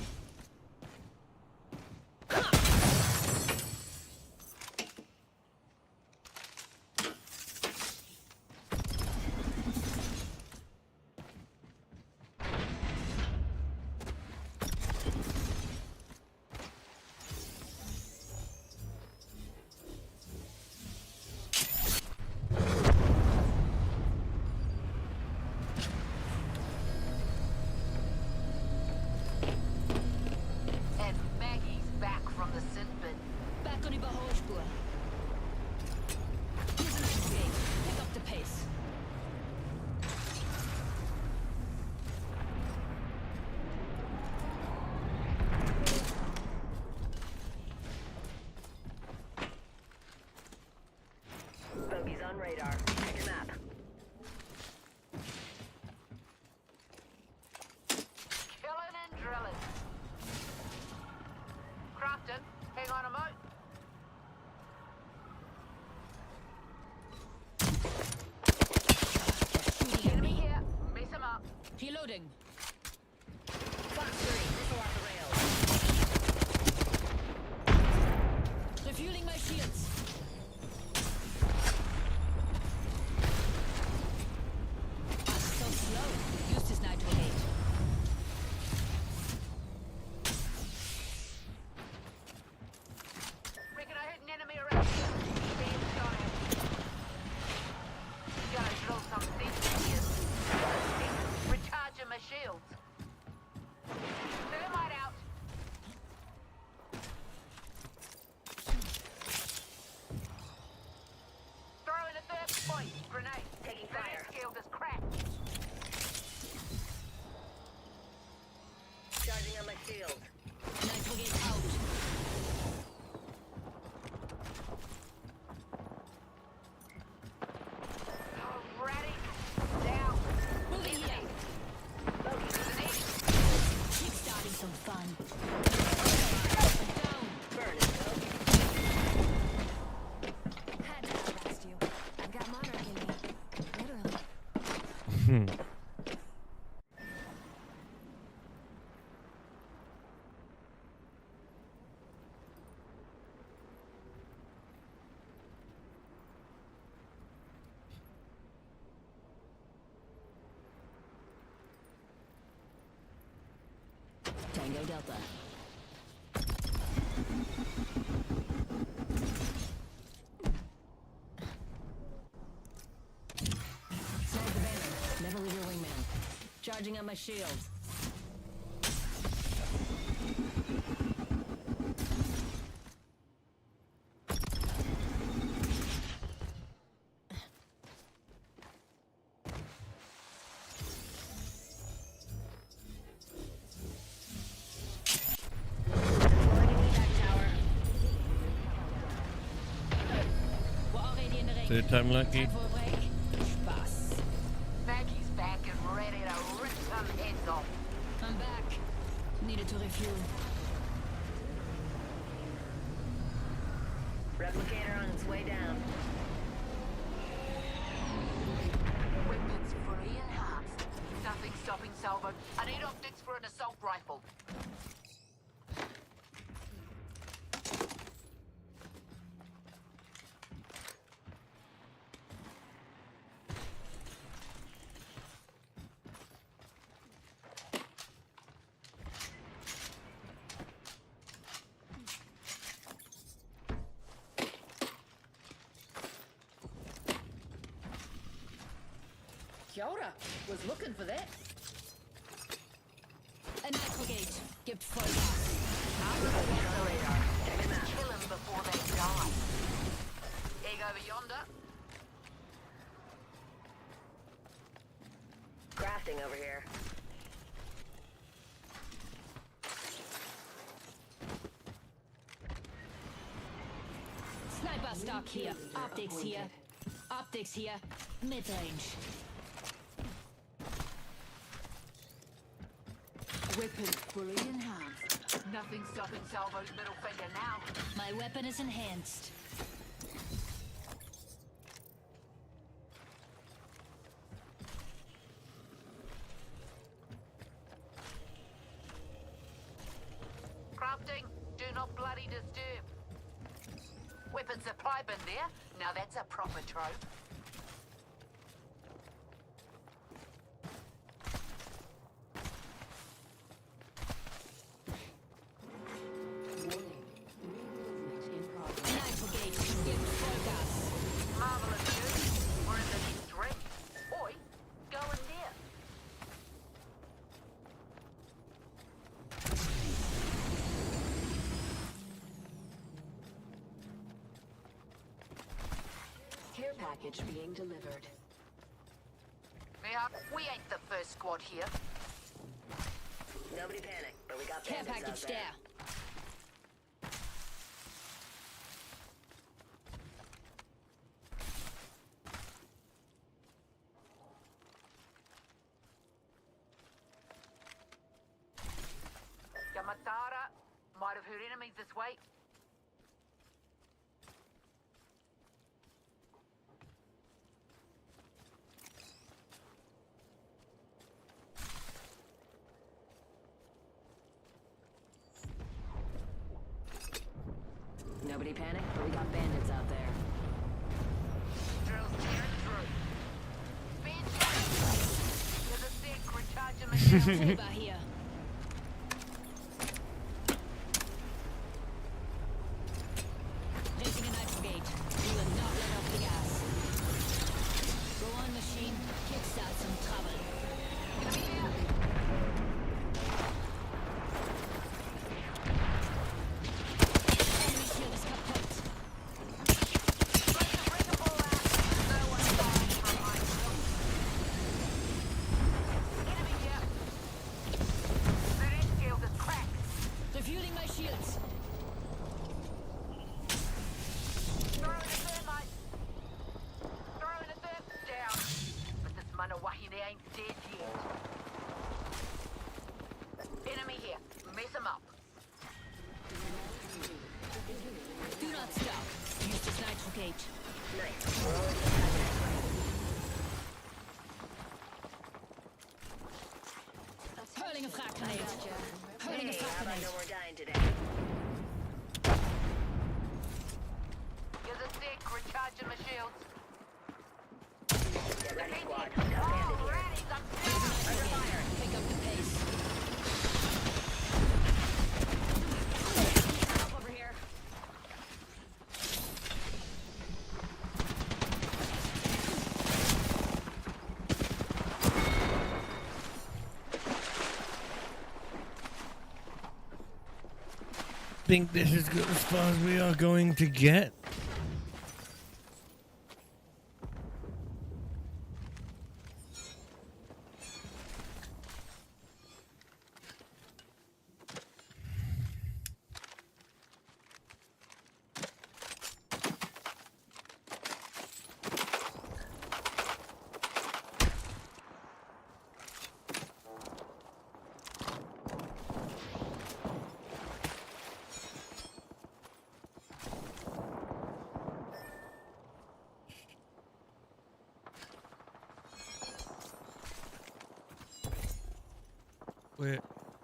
radar. Check your map. Killing and drilling. Crafton, hang on a mo. Enemy here. Mess him up. Reloading. Fox 3, missile off the rails. Refueling my shields. So slow. Use this nitro gauge. Reckon I hit an enemy around here. Stand on it. Gotta drill some sense here. Recharging my shields. Thermite out. Throw in a third point. Grenade. Taking fire. Shield is cracked. Charging on my shield. Nitro gauge out. Ready. Down. Moving here. Kickstarting some fun. Down. Burn it, Bogey. Had to outlast you. I've got monarch in me. Literally. Tango Delta. Snag the banner. Never leave your wingman. Charging on my shield. We're already in the ring. Third time lucky. Time for a break. Spaß. Maggie's back and ready to rip some heads off. I'm back. Needed to refuel. Replicator on its way down. Weapons fully enhanced. Nothing stopping salvo. I need optics for an assault rifle. Kia ora. Was looking for that. A nitro gauge. Gift full gas. Kill them before they die. Egg over yonder. Crafting over here. Sniper stock here. Optics here. Optics here. Mid-range. Weapon fully enhanced. Nothing stopping Salvo's middle finger now. My weapon is enhanced. Crafting, do not bloody disturb. Weapon supply bin there. Now that's a proper trope. Nitro gauge. Gift full gas. Marvelous, dude. We're in the next ring. Oi, go in there. Care package being delivered. Yeah, we ain't the first squad here. Nobody panic, but we got Care bandits out package there. there. Heard enemies this way. Nobody panic, but we got bandits out there. Drills tearing through. Speed shot. There's a stick recharging my Saber here. Placing a nitro gate. We will not let off the gas. Go on, machine. Kickstart some trouble. Enemy shield is kaput. Enemy here. Their shield is cracked. Refueling my shields. Throwing a thermite. Throwing a therm down. But this Manawahine ain't dead yet. Enemy here. Mess him up. Do not stop. Use this nitro gate. Hurling a frag grenade. Hurling a frag grenade. We're dying today. Here's a stick recharging my shields. Get ready, squad. Alrighty, I'm Under fire. Pick up the pace. Help over here. Think this is good as far as we are going to get.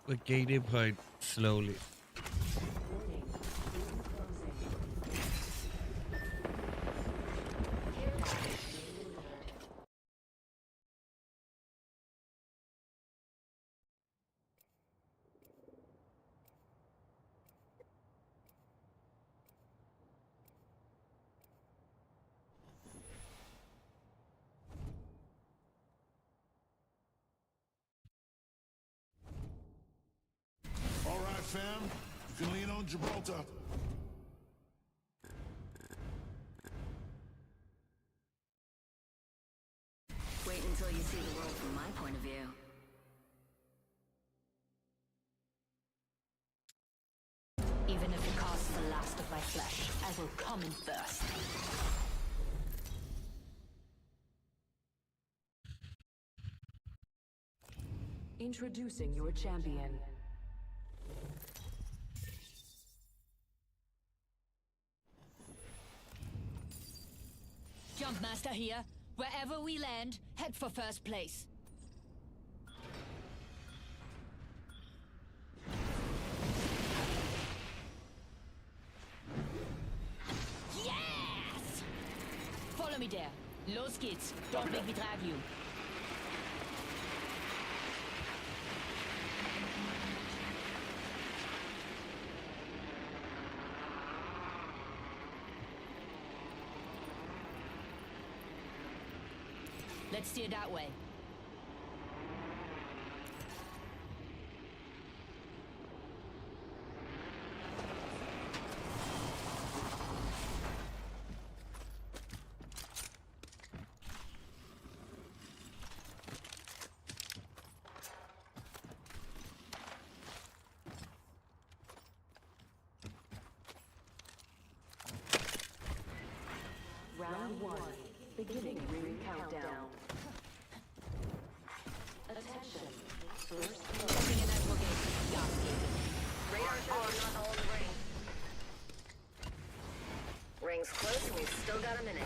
We're gated quite slowly. All right, fam. You can lean on Gibraltar. Wait until you see the world from my point of view. Even if it costs the last of my flesh, I will come in first. Introducing your champion. Jumpmaster here. Wherever we land, head for first place. Yes! Follow me there. Los geht's. Don't make me drag you. Let's steer that way. Round 1. Beginning ring countdown. Attention. First blood. Radar showing on all the range. Ring's close and we've still got a minute.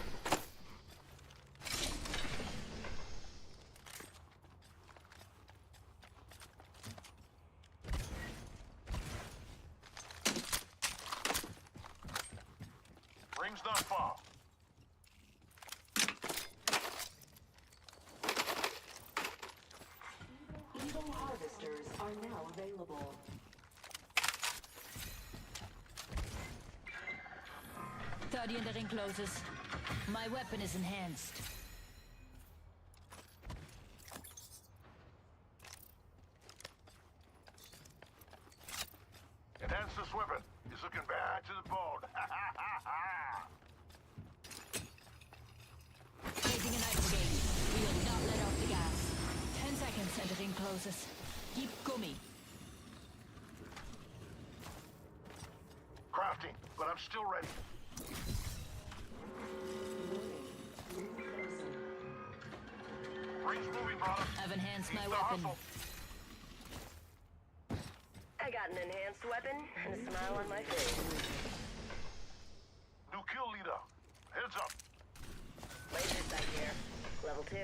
Ring's not far. Evil harvesters are now available. Thirty and the ring closes. My weapon is enhanced. Enhance this weapon. He's looking bad to the bone. Raising a night brigade. We will not let off the gas. 10 seconds and the ring closes. Keep gummy. Crafting, but I'm still ready. Ring's moving, brother. I've enhanced my Keep the weapon. hustle. I got an enhanced weapon and a smile on my face. New kill leader. Heads up. Laser sight here. Level 2.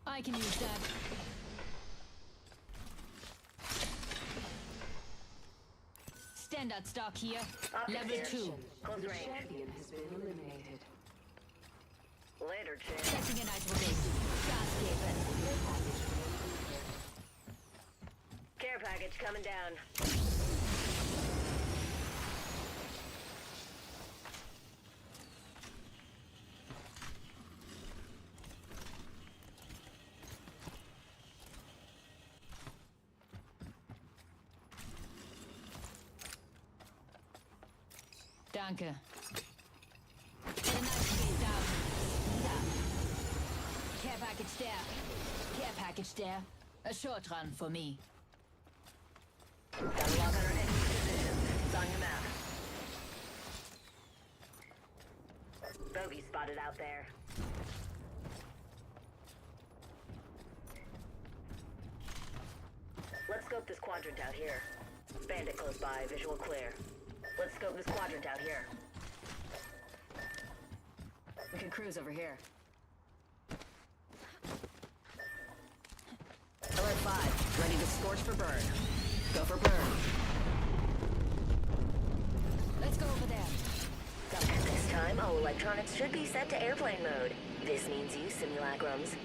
I can use that. Standard stock here. Level 2. Close The range. champion has been eliminated. Later, champ. Setting a night brigade. Gas gaping. Care package coming down. Danke. The night brigade down. Down. Care package there. Care package there. A short run for me. Gotta lock on our enemy position. It's on your map. Bogey spotted out there. Let's scope this quadrant out here. Bandit close by, visual clear. Let's scope this quadrant out here. We can cruise over here. Alert 5, ready to scorch for burn. Go for burn. Let's go over there. At this time, all electronics should be set to airplane mode. This means use simulacrums.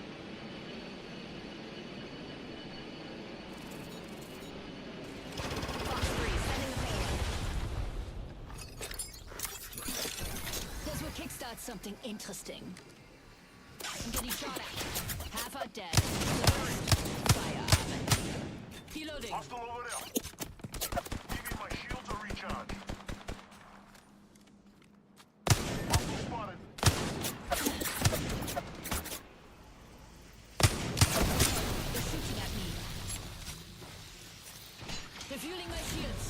Fox 3, sending the payload. This will kickstart something interesting. I'm getting shot at. Half are dead. Fire. Reloading. Hostile over there. Giving my shields a recharge. Hostile spotted. They're shooting at me. Refueling my shields.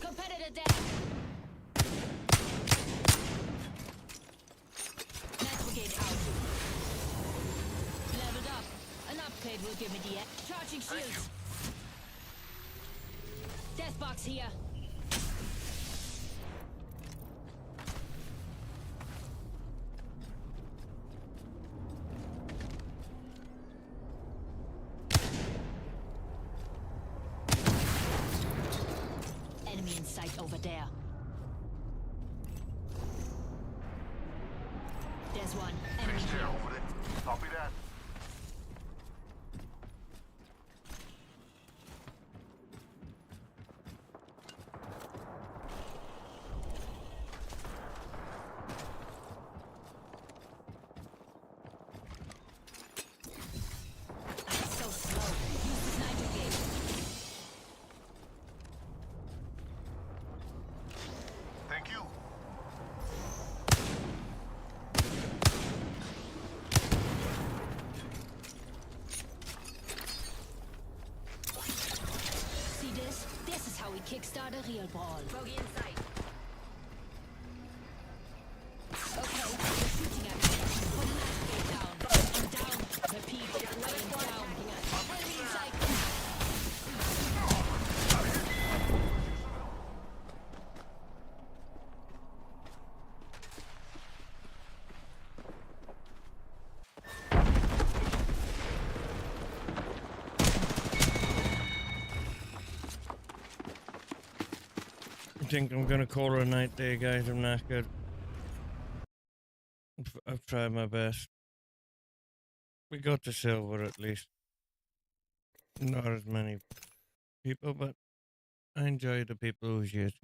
Competitor dead. Night brigade out. Leveled up. An upgrade will give me the edge. Charging shields. Death box here. Enemy in sight over there. There's one. Enemy Fish tail here. over there. Copy that. So slow. Use this night brigade. Thank you. See this? This is how we kickstart a real brawl. Bogey in sight. Okay, they're shooting at me. Put the night brigade down. I'm down. think I'm gonna call it a night there, guys. I'm knackered. I've tried my best. We got to silver at least. Not as many people, but I enjoy the people who used